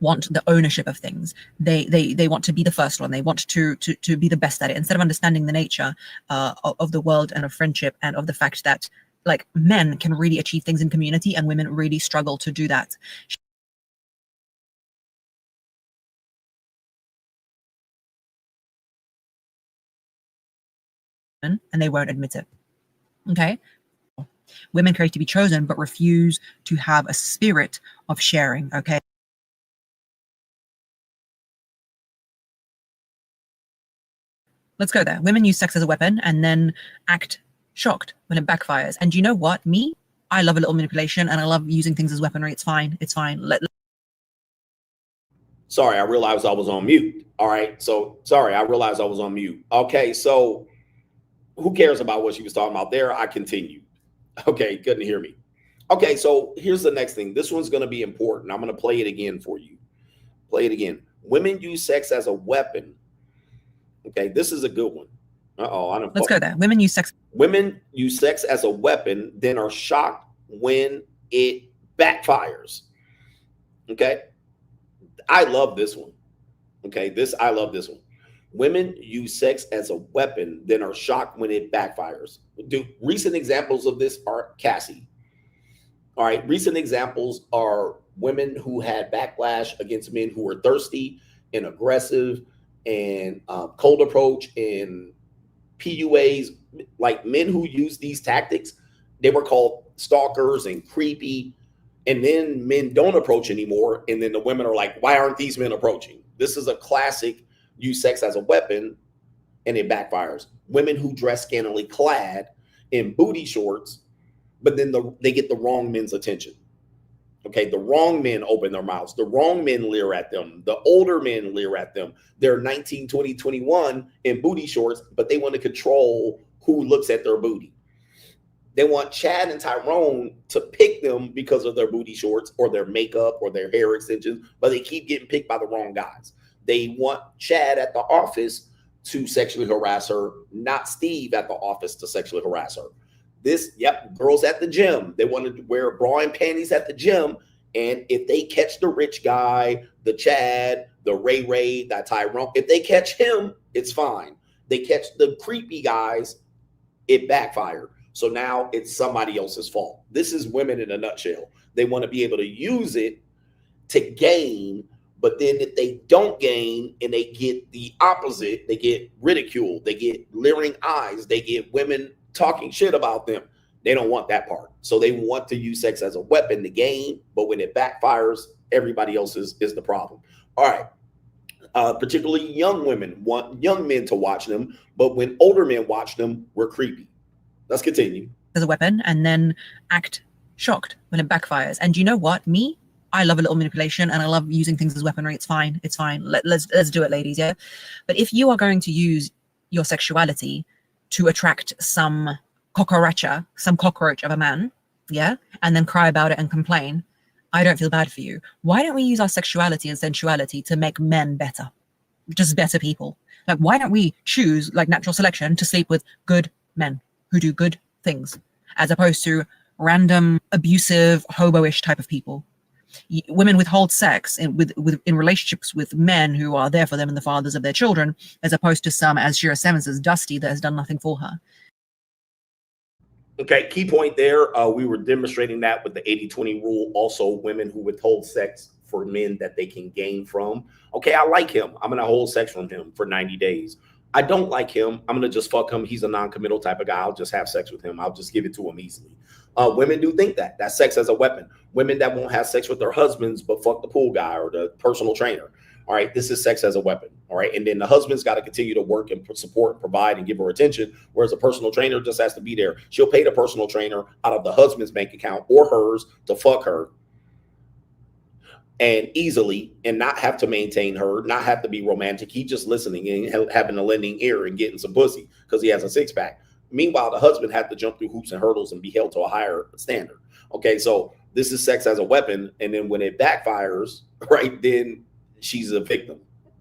Speaker 10: want the ownership of things. They want to be the first one. They want to be the best at it. Instead of understanding the nature of the world and of friendship and of the fact that like men can really achieve things in community and women really struggle to do that. and they won't admit it. Okay. Women crave to be chosen, but refuse to have a spirit of sharing. Okay. Let's go there. Women use sex as a weapon and then act shocked when it backfires. And you know what? Me, I love a little manipulation and I love using things as weaponry. It's fine. It's fine.
Speaker 3: Sorry, I realized I was on mute. All right. So sorry, I realized I was on mute. Okay. So who cares about what she was talking about there? I continued. Okay. Couldn't hear me. Okay. So here's the next thing. This one's going to be important. I'm going to play it again for you. Play it again. Women use sex as a weapon. Okay. This is a good one. Uh-oh.
Speaker 10: Let's go there. Women use sex.
Speaker 3: Women use sex as a weapon, then are shocked when it backfires. Okay. I love this one. Okay. I love this one. Women use sex as a weapon, then are shocked when it backfires. Recent examples of this are Cassie. All right. Recent examples are women who had backlash against men who were thirsty and aggressive and cold approach and PUAs, like men who use these tactics. They were called stalkers and creepy. And then men don't approach anymore. And then the women are like, why aren't these men approaching? This is a classic use sex as a weapon and it backfires. Women who dress scantily clad in booty shorts, but then they get the wrong men's attention. Okay, the wrong men open their mouths. The wrong men leer at them. The older men leer at them. They're 19, 20, 21 in booty shorts, but they want to control who looks at their booty. They want Chad and Tyrone to pick them because of their booty shorts or their makeup or their hair extensions, but they keep getting picked by the wrong guys. They want Chad at the office to sexually harass her, not Steve at the office to sexually harass her. Girls at the gym, they want to wear bra and panties at the gym. And if they catch the rich guy, the Chad, the Ray, that Tyrone, if they catch him, it's fine. They catch the creepy guys, it backfired. So now it's somebody else's fault. This is women in a nutshell. They want to be able to use it to gain, but then if they don't gain and they get the opposite, they get ridiculed, they get leering eyes, they get women talking shit about them. They don't want that part. So they want to use sex as a weapon to gain, but when it backfires, everybody else is the problem. All right. Particularly young women want young men to watch them, but when older men watch them, we're creepy. Let's continue.
Speaker 10: As a weapon and then act shocked when it backfires. And you know what? Me, I love a little manipulation and I love using things as weaponry. It's fine. It's fine. Let's do it, ladies. Yeah. But if you are going to use your sexuality to attract some cockroach of a man, yeah, and then cry about it and complain, I don't feel bad for you. Why don't we use our sexuality and sensuality to make men better? Just better people. Like, why don't we choose, like natural selection, to sleep with good men who do good things, as opposed to random, abusive, hobo-ish type of people? Women withhold sex in relationships with men who are there for them and the fathers of their children, as opposed to some, as Shira Simmons says, Dusty, that has done nothing for her.
Speaker 3: Okay, key point there. We were demonstrating that with the 80-20 rule. Also, women who withhold sex for men that they can gain from. Okay, I like him. I'm going to hold sex from him for 90 days. I don't like him. I'm going to just fuck him. He's a non-committal type of guy. I'll just have sex with him. I'll just give it to him easily. Women do think that sex as a weapon. Women that won't have sex with their husbands, but fuck the pool guy or the personal trainer. All right, this is sex as a weapon. All right, and then the husband's got to continue to work and support, provide, and give her attention, whereas a personal trainer just has to be there. She'll pay the personal trainer out of the husband's bank account or hers to fuck her and easily, and not have to maintain her, not have to be romantic. He just listening and having a lending ear and getting some pussy because he has a six-pack. Meanwhile, the husband had to jump through hoops and hurdles and be held to a higher standard. Okay, so this is sex as a weapon, and then when it backfires, right, then she's a victim.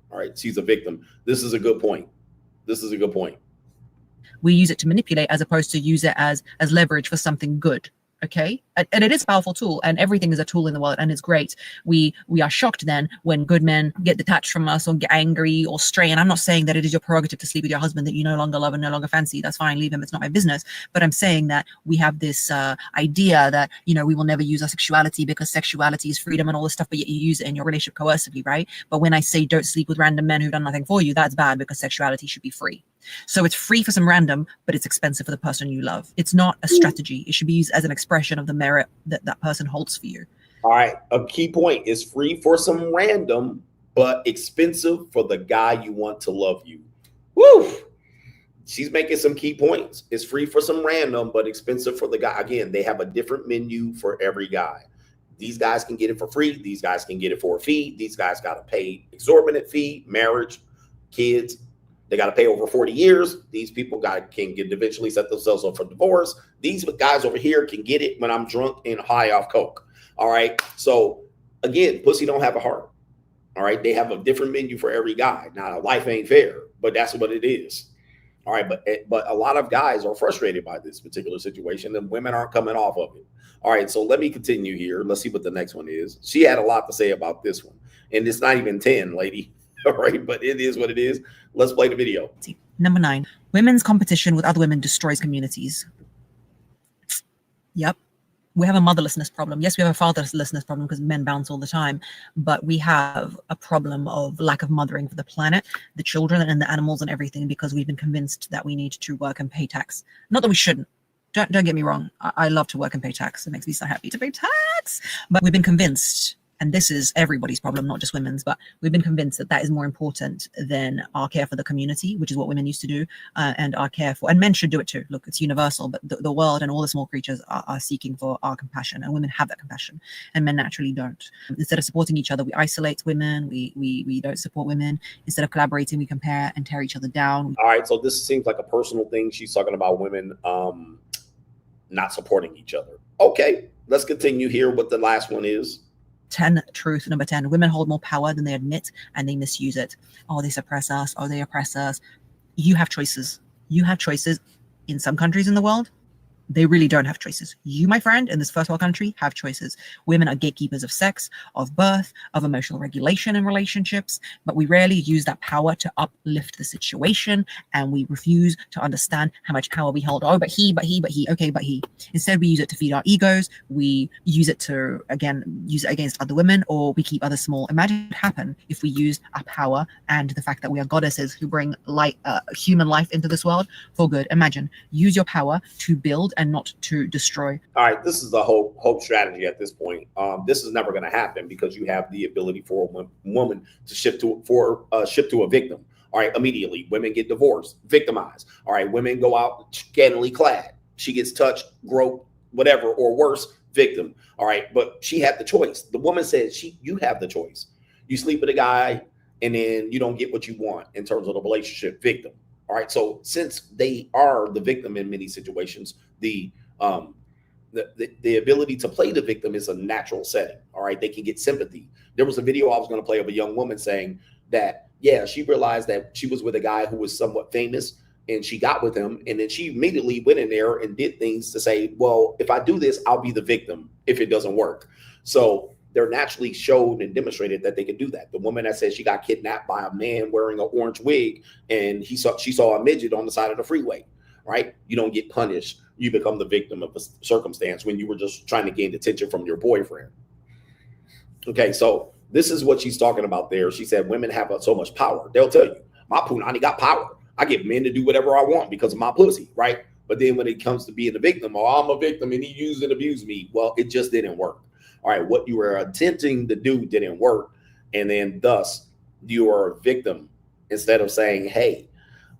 Speaker 3: All right, she's a victim. This is a good point. This is a good point.
Speaker 10: We use it to manipulate as opposed to use it as leverage for something good. Okay, and it is a powerful tool, and everything is a tool in the world, and it's great. We are shocked then when good men get detached from us or get angry or stray. And I'm not saying that it is your prerogative to sleep with your husband that you no longer love and no longer fancy. That's fine, leave him. It's not my business. But I'm saying that we have this idea that, you know, we will never use our sexuality because sexuality is freedom and all this stuff, but yet you use it in your relationship coercively, right? But when I say don't sleep with random men who've done nothing for you, that's bad because sexuality should be free. So it's free for some random, but it's expensive for the person you love. It's not a strategy. It should be used as an expression of the merit that that person holds for you.
Speaker 3: All right. A key point is free for some random, but expensive for the guy you want to love you. Woo! She's making some key points. It's free for some random, but expensive for the guy. Again, they have a different menu for every guy. These guys can get it for free. These guys can get it for a fee. These guys got to pay exorbitant fee, marriage, kids. They got to pay over 40 years. These people can get eventually set themselves up for divorce. These guys over here can get it when I'm drunk and high off coke. All right. So again, pussy don't have a heart. All right. They have a different menu for every guy. Now, life ain't fair, but that's what it is. All right. But a lot of guys are frustrated by this particular situation, and women aren't coming off of it. All right. So let me continue here. Let's see what the next one is. She had a lot to say about this one, and it's not even 10, lady. All right. But it is what it is. Let's play the video.
Speaker 10: Number 9, women's competition with other women destroys communities. Yep. We have a motherlessness problem. Yes, we have a fatherlessness problem because men bounce all the time, but we have a problem of lack of mothering for the planet, the children and the animals and everything, because we've been convinced that we need to work and pay tax. Not that we shouldn't. Don't get me wrong. I love to work and pay tax. It makes me so happy to pay tax. But we've been convinced, and this is everybody's problem, not just women's, but we've been convinced that that is more important than our care for the community, which is what women used to do, and our care for, and men should do it too. Look, it's universal, but the world and all the small creatures are seeking for our compassion, and women have that compassion, and men naturally don't. Instead of supporting each other, we isolate women, we don't support women. Instead of collaborating, we compare and tear each other down.
Speaker 3: All right, so this seems like a personal thing. She's talking about women not supporting each other. Okay, let's continue here. What the last one is.
Speaker 10: 10 truth. Number 10, women hold more power than they admit, and they misuse it. Oh, they suppress us. Oh, they oppress us. You have choices. You have choices. In some countries in the world, they really don't have choices. You, my friend, in this first world country, have choices. Women are gatekeepers of sex, of birth, of emotional regulation in relationships, but we rarely use that power to uplift the situation, and we refuse to understand how much power we hold. Oh, but he, okay, but he. Instead, we use it to feed our egos. We use it to, again, use it against other women, or we keep others small. Imagine what would happen if we used our power and the fact that we are goddesses who bring light, human life into this world for good. Imagine, use your power to build and not to destroy.
Speaker 3: All right, this is the hope strategy at this point. This is never going to happen because you have the ability for a woman to shift to a victim. All right, immediately women get divorced, victimized. All right, women go out scantily clad. She gets touched, groped, whatever, or worse, victim. All right, but she had the choice. The woman said, you have the choice. You sleep with a guy and then you don't get what you want in terms of the relationship, victim. All right. So since they are the victim in many situations, the ability to play the victim is a natural setting. All right. They can get sympathy. There was a video I was going to play of a young woman saying that, yeah, she realized that she was with a guy who was somewhat famous and she got with him. And then she immediately went in there and did things to say, well, if I do this, I'll be the victim if it doesn't work. So they're naturally showed and demonstrated that they can do that. The woman that said she got kidnapped by a man wearing an orange wig and she saw a midget on the side of the freeway, right? You don't get punished. You become the victim of a circumstance when you were just trying to gain attention from your boyfriend. Okay, so this is what she's talking about there. She said women have so much power. They'll tell you, my punani got power. I get men to do whatever I want because of my pussy, right? But then when it comes to being a victim, oh, I'm a victim and he used and abused me. Well, it just didn't work. All right, what you were attempting to do didn't work. And then thus you are a victim instead of saying, hey,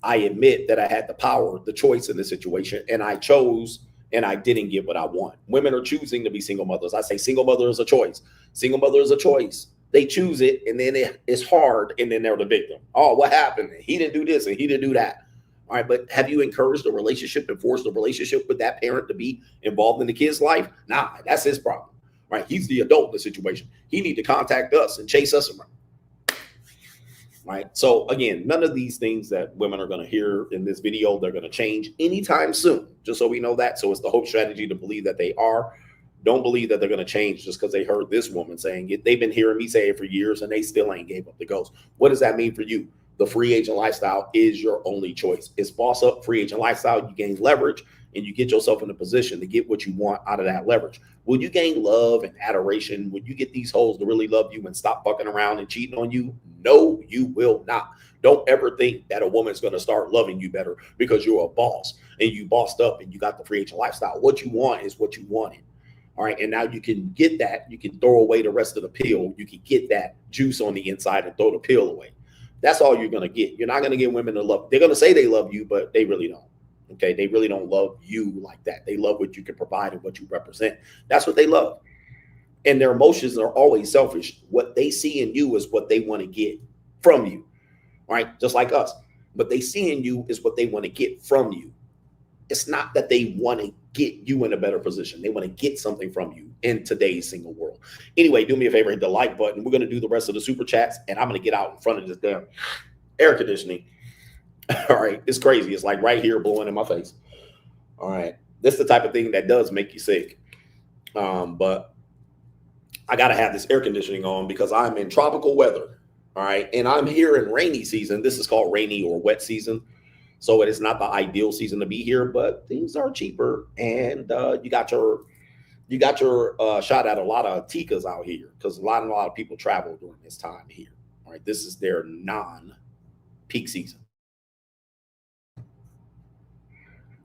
Speaker 3: I admit that I had the power, the choice in this situation, and I chose and I didn't get what I want. Women are choosing to be single mothers. I say single mother is a choice. Single mother is a choice. They choose it and then it's hard and then they're the victim. Oh, what happened? He didn't do this and he didn't do that. All right, but have you encouraged a relationship and forced a relationship with that parent to be involved in the kid's life? Nah, that's his problem. Right, he's the adult in the situation. He need to contact us and chase us around. Right. So again, none of these things that women are going to hear in this video, they're going to change anytime soon. Just so we know that. So it's the hope strategy to believe that they are. Don't believe that they're going to change just because they heard this woman saying it. They've been hearing me say it for years and they still ain't gave up the ghost. What does that mean for you? The free agent lifestyle is your only choice. It's boss up, free agent lifestyle. You gain leverage and you get yourself in a position to get what you want out of that leverage. Will you gain love and adoration? Will you get these hoes to really love you and stop fucking around and cheating on you? No, you will not. Don't Don't ever think that a woman's going to start loving you better because you're a boss and you bossed up and you got the free agent lifestyle. What you want is what you wanted. All right. And now you can get that. You can throw away the rest of the pill. You can get that juice on the inside and throw the pill away. That's all you're going to get. You're not going to get women to love. They're going to say they love you, but they really don't. Okay. They really don't love you like that. They love what you can provide and what you represent. That's what they love. And their emotions are always selfish. What they see in you is what they want to get from you. All right. Just like us. What they see in you is what they want to get from you. It's not that they want to get you in a better position. They want to get something from you in today's single world. Anyway, do me a favor, hit the like button. We're going to do the rest of the super chats, and I'm going to get out in front of this damn air conditioning. All right. It's crazy. It's like right here blowing in my face. All right. This is the type of thing that does make you sick. But I got to have this air conditioning on because I'm in tropical weather. All right. And I'm here in rainy season. This is called rainy or wet season. So it is not the ideal season to be here, but things are cheaper, and you got your shot at a lot of Tikas out here because a lot of people travel during this time here. All right, this is their non-peak season.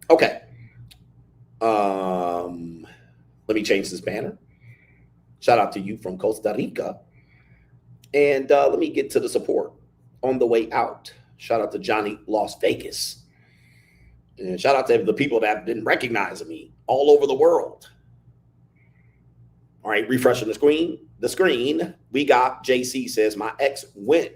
Speaker 3: Okay, let me change this banner. Shout out to you from Costa Rica, and let me get to the support on the way out. Shout out to Johnny Las Vegas. And shout out to the people that didn't recognize me all over the world. All right, refreshing the screen. We got JC says, my ex went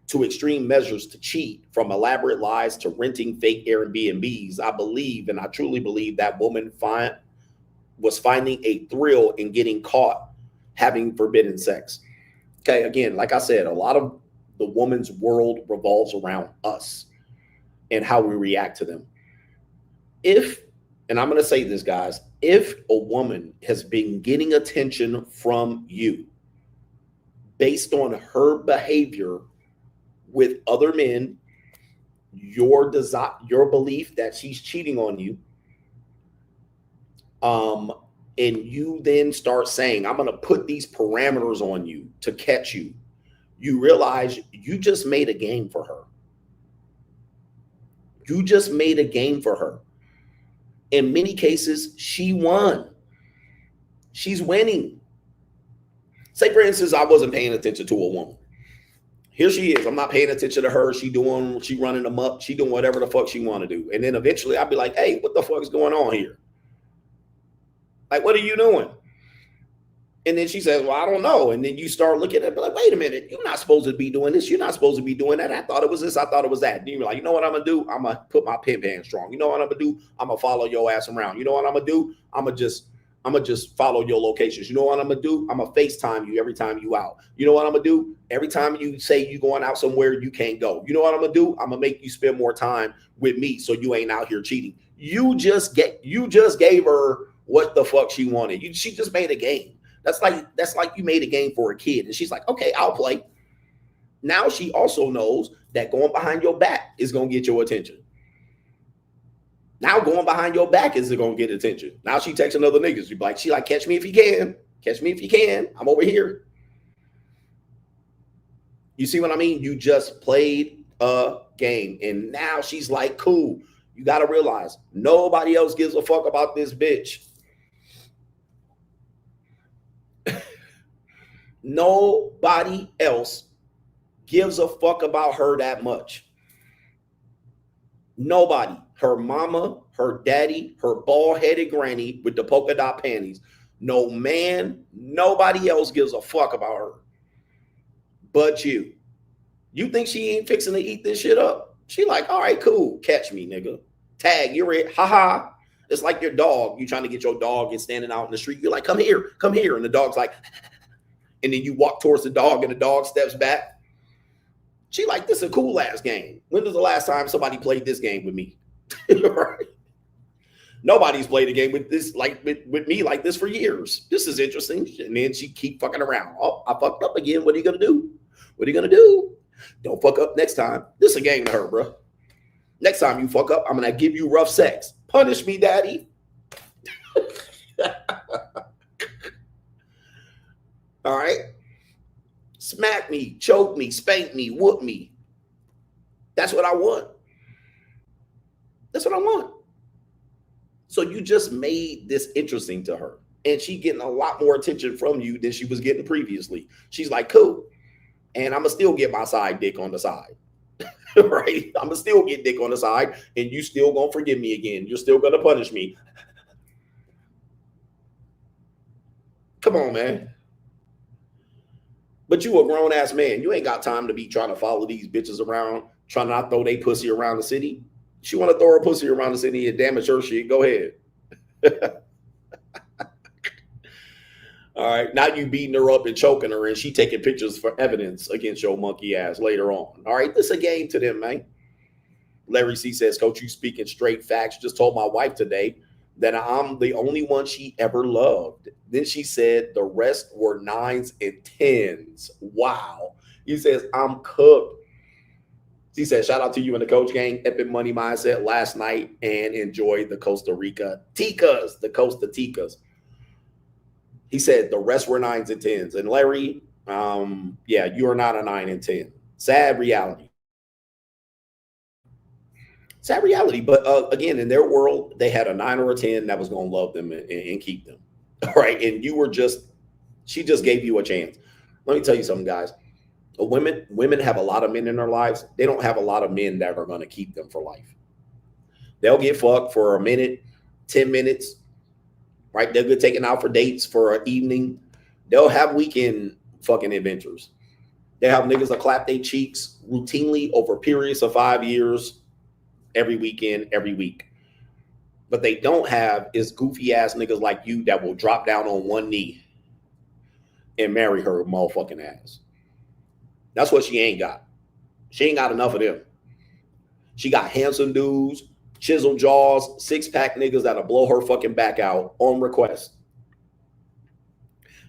Speaker 3: to extreme measures to cheat, from elaborate lies to renting fake Airbnbs. I believe, and I truly believe, that woman was finding a thrill in getting caught having forbidden sex. Okay, again, like I said, a lot of the woman's world revolves around us and how we react to them. And I'm going to say this, guys, if a woman has been getting attention from you based on her behavior with other men, your belief that she's cheating on you, and you then start saying, I'm going to put these parameters on you to catch you, you realize you just made a game for her. You just made a game for her. In many cases, she won. She's winning. Say, for instance, I wasn't paying attention to a woman. Here she is. I'm not paying attention to her. She running them up. She doing whatever the fuck she want to do. And then eventually I'll be like, hey, what the fuck is going on here? Like, what are you doing? And then she says, well, I don't know. And then you start looking at it like, wait a minute, you're not supposed to be doing this. You're not supposed to be doing that. I thought it was this. I thought it was that. And you're like, you know what I'm going to do? I'm going to put my pimp hand strong. You know what I'm going to do? I'm going to follow your ass around. You know what I'm going to do? I'm going to just follow your locations. You know what I'm going to do? I'm going to FaceTime you every time you out. You know what I'm going to do? Every time you say you going out somewhere, you can't go. You know what I'm going to do? I'm going to make you spend more time with me so you ain't out here cheating. You just gave her what the fuck she wanted. She just made a game. That's like you made a game for a kid. And she's like, okay, I'll play. Now she also knows that going behind your back is going to get your attention. Now going behind your back is going to get attention. Now she texting other niggas. She like, catch me if you can. Catch me if you can. I'm over here. You see what I mean? You just played a game. And now she's like, cool. You got to realize nobody else gives a fuck about this bitch. Nobody else gives a fuck about her that much. Nobody. Her mama, her daddy, her bald-headed granny with the polka dot panties. No man, nobody else gives a fuck about her but you. You think she ain't fixing to eat this shit up? She like, all right, cool. Catch me, nigga. Tag, you're it. Ha. It's like your dog. You trying to get your dog and standing out in the street. You're like, come here. And the dog's like, and then you walk towards the dog and the dog steps back. She like, this is a cool ass game. When was the last time somebody played this game with me? Right? Nobody's played a game with this, like with me like this for years. This is interesting. And then she keep fucking around. Oh, I fucked up again. What are you going to do? What are you going to do? Don't fuck up next time. This is a game to her, bro. Next time you fuck up, I'm going to give you rough sex. Punish me, daddy. All right. Smack me, choke me, spank me, whoop me. That's what I want. That's what I want. So you just made this interesting to her. And she getting a lot more attention from you than she was getting previously. She's like, cool. And I'm going to still get my side dick on the side. Right? I'm going to still get dick on the side. And you still going to forgive me again. You're still going to punish me. Come on, man. But you a grown-ass man. You ain't got time to be trying to follow these bitches around, trying to not throw they pussy around the city. She want to throw her pussy around the city and damage her shit. Go ahead. All right. Now you beating her up and choking her, and she taking pictures for evidence against your monkey ass later on. All right. This is a game to them, man. Larry C says, Coach, you speaking straight facts. Just told my wife today that I'm the only one she ever loved. Then she said the rest were 9s and 10s. Wow. He says, I'm cooked. He said, shout out to you and the Coach Gang. Epic money mindset last night and enjoy the Costa Rica Ticas, the Costa Ticas. He said the rest were 9s and 10s. And Larry, yeah, you are not a 9 and 10. Sad reality. Sad reality. But again, in their world, they had a 9 or a 10 that was going to love them and keep them. All right. And you were she just gave you a chance. Let me tell you something, guys. Women have a lot of men in their lives. They don't have a lot of men that are going to keep them for life. They'll get fucked for a minute, 10 minutes, right? They'll get taken out for dates for an evening. They'll have weekend fucking adventures. They have niggas that clap their cheeks routinely over periods of 5 years, every weekend, every week. But they don't have is goofy ass niggas like you that will drop down on one knee and marry her motherfucking ass. That's what she ain't got. She ain't got enough of them. She got handsome dudes, chisel jaws, 6-pack niggas that'll blow her fucking back out on request.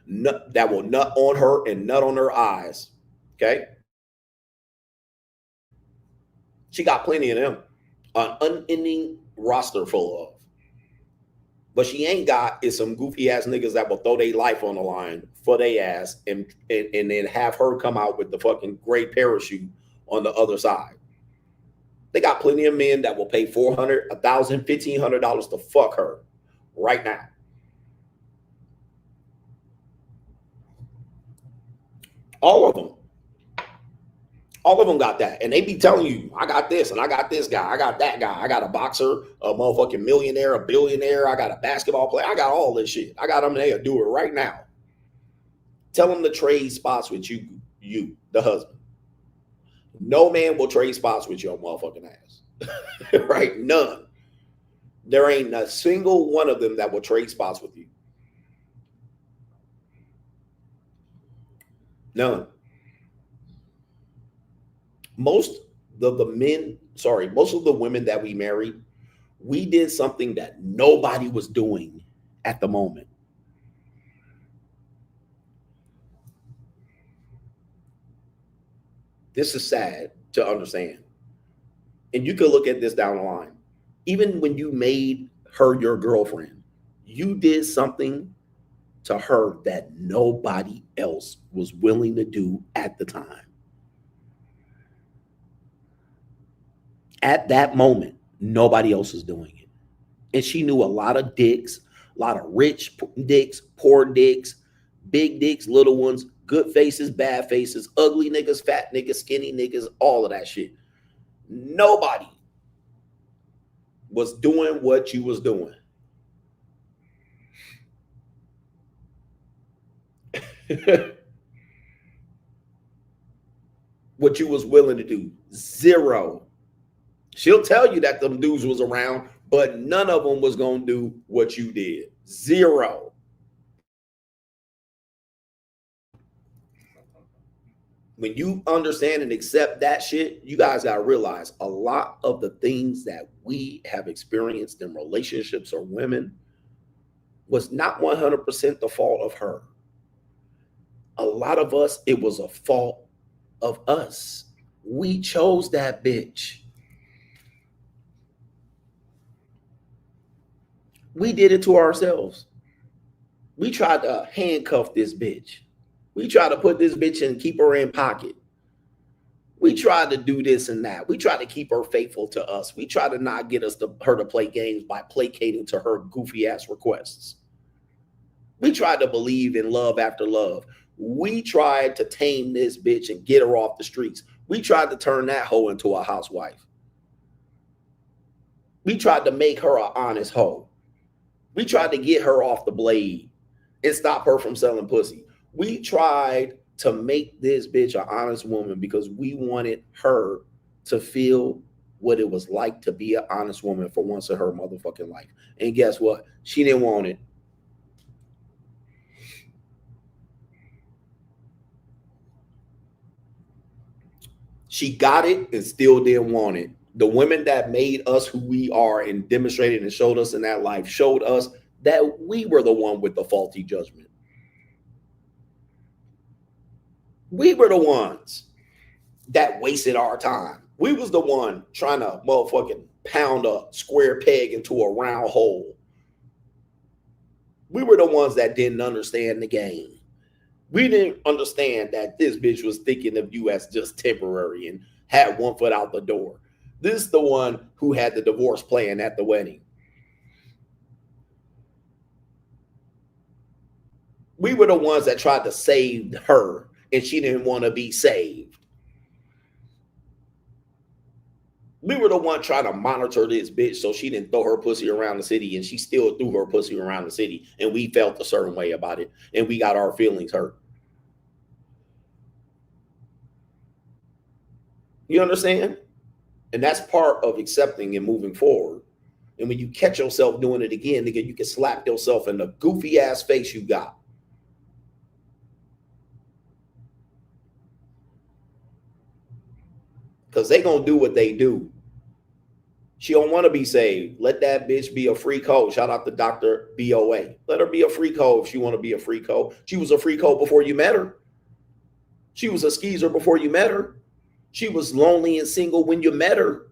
Speaker 3: That will nut on her and nut on her eyes. Okay? She got plenty of them. An unending roster full of. But she ain't got is some goofy ass niggas that will throw their life on the line for their ass and then have her come out with the fucking great parachute on the other side. They got plenty of men that will pay $400, $1,000, $1,500 to fuck her right now. All of them. All of them got that. And they be telling you, I got this and I got this guy. I got that guy. I got a boxer, a motherfucking millionaire, a billionaire. I got a basketball player. I got all this shit. I got them there. Do it right now. Tell them to trade spots with you, the husband. No man will trade spots with your motherfucking ass. Right? None. There ain't a single one of them that will trade spots with you. None. Most of the women that we married, we did something that nobody was doing at the moment. This is sad to understand. And you could look at this down the line. Even when you made her your girlfriend, you did something to her that nobody else was willing to do at the time. At that moment, nobody else was doing it. And she knew a lot of dicks, a lot of rich dicks, poor dicks, big dicks, little ones, good faces, bad faces, ugly niggas, fat niggas, skinny niggas, all of that shit. Nobody was doing what you was doing. What you was willing to do. Zero. She'll tell you that them dudes was around, but none of them was going to do what you did. Zero. When you understand and accept that shit, you guys got to realize a lot of the things that we have experienced in relationships or women was not 100% the fault of her. A lot of us, it was a fault of us. We chose that bitch. We did it to ourselves. We tried to handcuff this bitch. We tried to put this bitch and keep her in pocket. We tried to do this and that. We tried to keep her faithful to us. We tried to not get her to play games by placating to her goofy ass requests. We tried to believe in love after love. We tried to tame this bitch and get her off the streets. We tried to turn that hoe into a housewife. We tried to make her an honest hoe. We tried to get her off the blade and stop her from selling pussy. We tried to make this bitch an honest woman because we wanted her to feel what it was like to be an honest woman for once in her motherfucking life. And guess what? She didn't want it. She got it and still didn't want it. The women that made us who we are and demonstrated and showed us in that life showed us that we were the one with the faulty judgment. We were the ones that wasted our time. We was the one trying to motherfucking pound a square peg into a round hole. We were the ones that didn't understand the game. We didn't understand that this bitch was thinking of you as just temporary and had one foot out the door. This is the one who had the divorce plan at the wedding. We were the ones that tried to save her and she didn't want to be saved. We were the one trying to monitor this bitch so she didn't throw her pussy around the city, and she still threw her pussy around the city, and we felt a certain way about it, and we got our feelings hurt. You understand? And that's part of accepting and moving forward. And when you catch yourself doing it again, nigga, you can slap yourself in the goofy ass face you got. Because they going to do what they do. She don't want to be saved. Let that bitch be a free code. Shout out to Dr. BOA. Let her be a free code if she want to be a free code. She was a free code before you met her. She was a skeezer before you met her. She was lonely and single when you met her.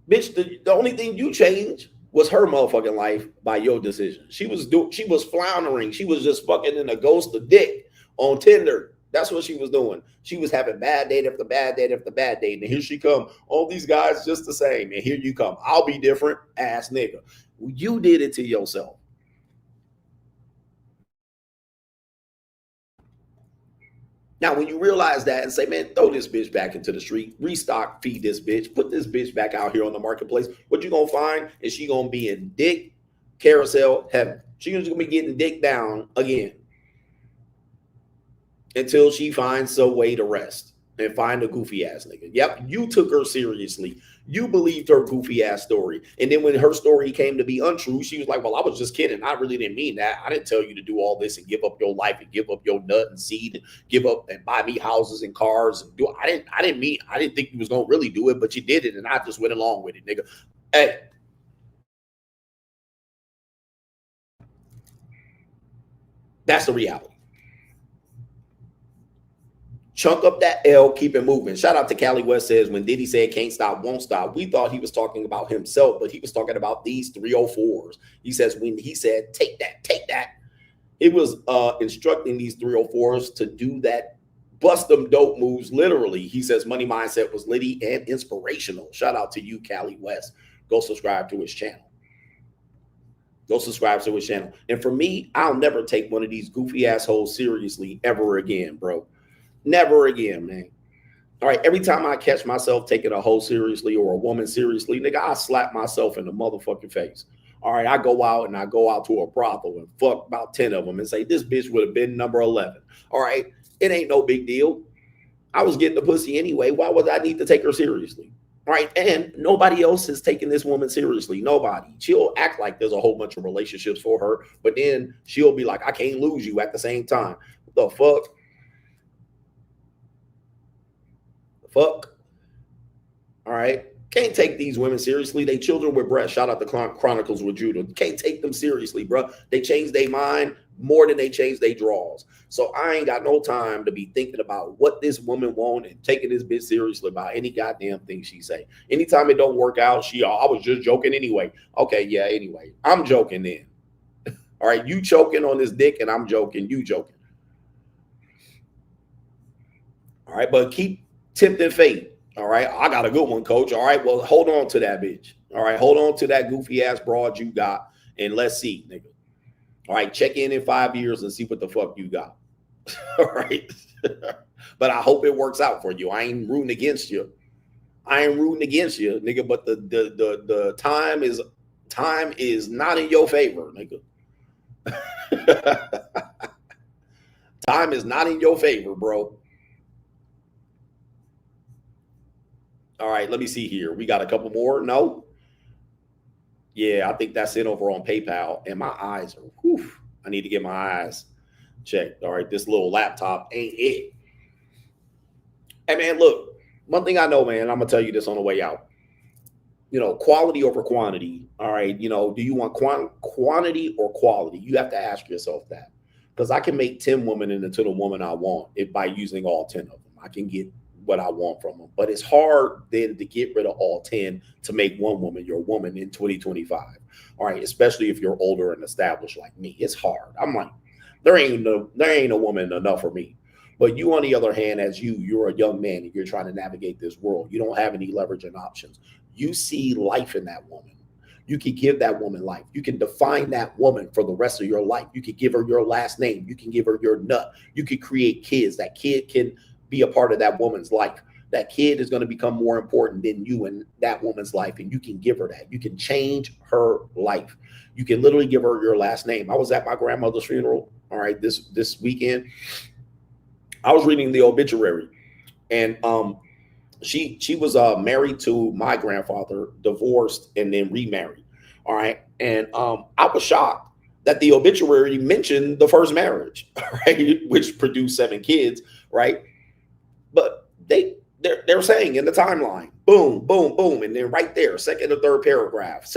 Speaker 3: Bitch, the only thing you changed was her motherfucking life by your decision. She was floundering. She was just fucking in a ghost of dick on Tinder. That's what she was doing. She was having bad date after bad date after bad date. And here she come. All these guys just the same. And here you come. I'll be different, ass nigga. You did it to yourself. Now, when you realize that and say, man, throw this bitch back into the street, restock, feed this bitch, put this bitch back out here on the marketplace, what you going to find is she going to be in dick carousel heaven. She's going to be getting dick down again until she finds a way to rest and find a goofy ass nigga. Yep, you took her seriously. You believed her goofy ass story. And then when her story came to be untrue, she was like, well, I was just kidding. I really didn't mean that. I didn't tell you to do all this and give up your life and give up your nut and seed and give up and buy me houses and cars and do. I didn't think you was going to really do it, but you did it. And I just went along with it, nigga. Hey. That's the reality. Chunk up that L, keep it moving. Shout out to Cali West says, when Diddy said can't stop, won't stop, we thought he was talking about himself, but he was talking about these 304s. He says, when he said, take that, it was instructing these 304s to do that, bust them dope moves, literally. He says, Money Mindset was litty and inspirational. Shout out to you, Cali West. Go subscribe to his channel. Go subscribe to his channel. And for me, I'll never take one of these goofy assholes seriously ever again, bro. Never again, man. All right, every time I catch myself taking a hoe seriously or a woman seriously, nigga, I slap myself in the motherfucking face. All right, I go out to a brothel and fuck about 10 of them and say, this bitch would have been number 11. All right, it ain't no big deal. I was getting the pussy anyway. Why would I need to take her seriously? All right, and nobody else is taking this woman seriously. Nobody. She'll act like there's a whole bunch of relationships for her, but then she'll be like, I can't lose you at the same time. What the fuck? Fuck. All right. Can't take these women seriously. They children with breasts. Shout out to Chronicles with Judah. Can't take them seriously, bro. They change their mind more than they change their draws. So I ain't got no time to be thinking about what this woman want and taking this bitch seriously about any goddamn thing she say. Anytime it don't work out, I was just joking anyway. Okay, yeah, anyway. I'm joking then. All right, you choking on this dick and I'm joking. You joking. right, but keep tempting fate. All right, I got a good one, coach. All right, well, hold on to that bitch. All right, hold on to that goofy ass broad you got, and let's see, nigga. All right, check in 5 years and see what the fuck you got. All right, but I hope it works out for you. I ain't rooting against you. I ain't rooting against you, nigga. But the time is not in your favor, nigga. Time is not in your favor, bro. All right, let me see here. We got a couple more. No. Yeah, I think that's it over on PayPal. And my eyes are, whew, I need to get my eyes checked. All right, this little laptop ain't it. Hey, man, look, one thing I know, man, I'm going to tell you this on the way out. You know, quality over quantity. All right, you know, do you want quantity or quality? You have to ask yourself that. Because I can make 10 women into the woman I want by using all 10 of them. I can get what I want from them. But it's hard then to get rid of all 10 to make one woman your woman in 2025. All right, especially if you're older and established like me. It's hard. I'm like, there ain't a woman enough for me. But you, on the other hand, as you're a young man and you're trying to navigate this world. You don't have any leverage and options. You see life in that woman. You can give that woman life. You can define that woman for the rest of your life. You can give her your last name. You can give her your nut. You can create kids. That kid can be a part of that woman's life. That kid is going to become more important than you in that woman's life. And you can give her that. You can change her life. You can literally give her your last name. I was at my grandmother's funeral. All right. This weekend, I was reading the obituary, and she was married to my grandfather, divorced, and then remarried. All right. And I was shocked that the obituary mentioned the first marriage, right, which produced 7 kids, right? But they're saying in the timeline, boom, boom, boom, and then right there, second or third paragraph,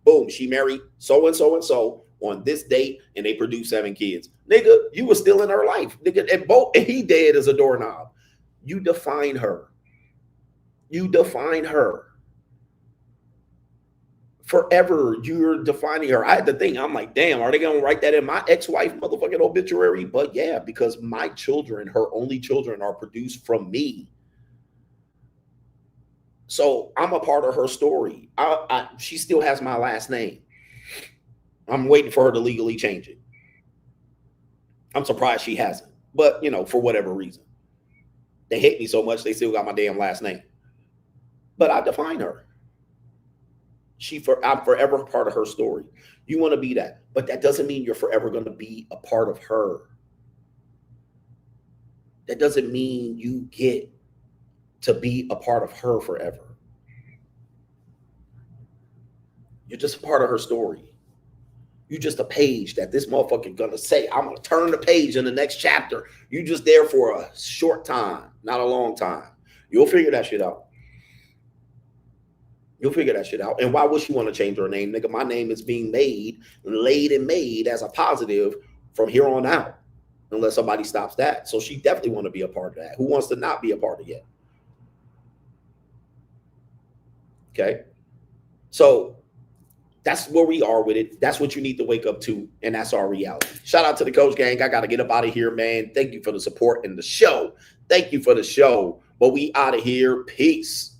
Speaker 3: boom, she married so and so and so on this date, and they produced 7 kids. Nigga, you were still in her life, nigga, and he dead as a doorknob. You define her. You define her. Forever, you're defining her. I had to think, I'm like, damn, are they going to write that in my ex-wife motherfucking obituary? But yeah, because my children, her only children, are produced from me. So I'm a part of her story. She still has my last name. I'm waiting for her to legally change it. I'm surprised she hasn't. But, you know, for whatever reason. They hate me so much, they still got my damn last name. But I define her. I'm forever part of her story. You want to be that, but that doesn't mean you're forever going to be a part of her. That doesn't mean you get to be a part of her forever. You're just a part of her story. You're just a page that this motherfucker gonna say, I'm gonna turn the page in the next chapter. You just there for a short time, not a long time. You'll figure that shit out. You'll figure that shit out. And why would she want to change her name? Nigga, my name is being made as a positive from here on out, unless somebody stops that. So she definitely want to be a part of that. Who wants to not be a part of it? Okay. So that's where we are with it. That's what you need to wake up to. And that's our reality. Shout out to the Coach Gang. I got to get up out of here, man. Thank you for the support in the show. Thank you for the show. But we out of here. Peace.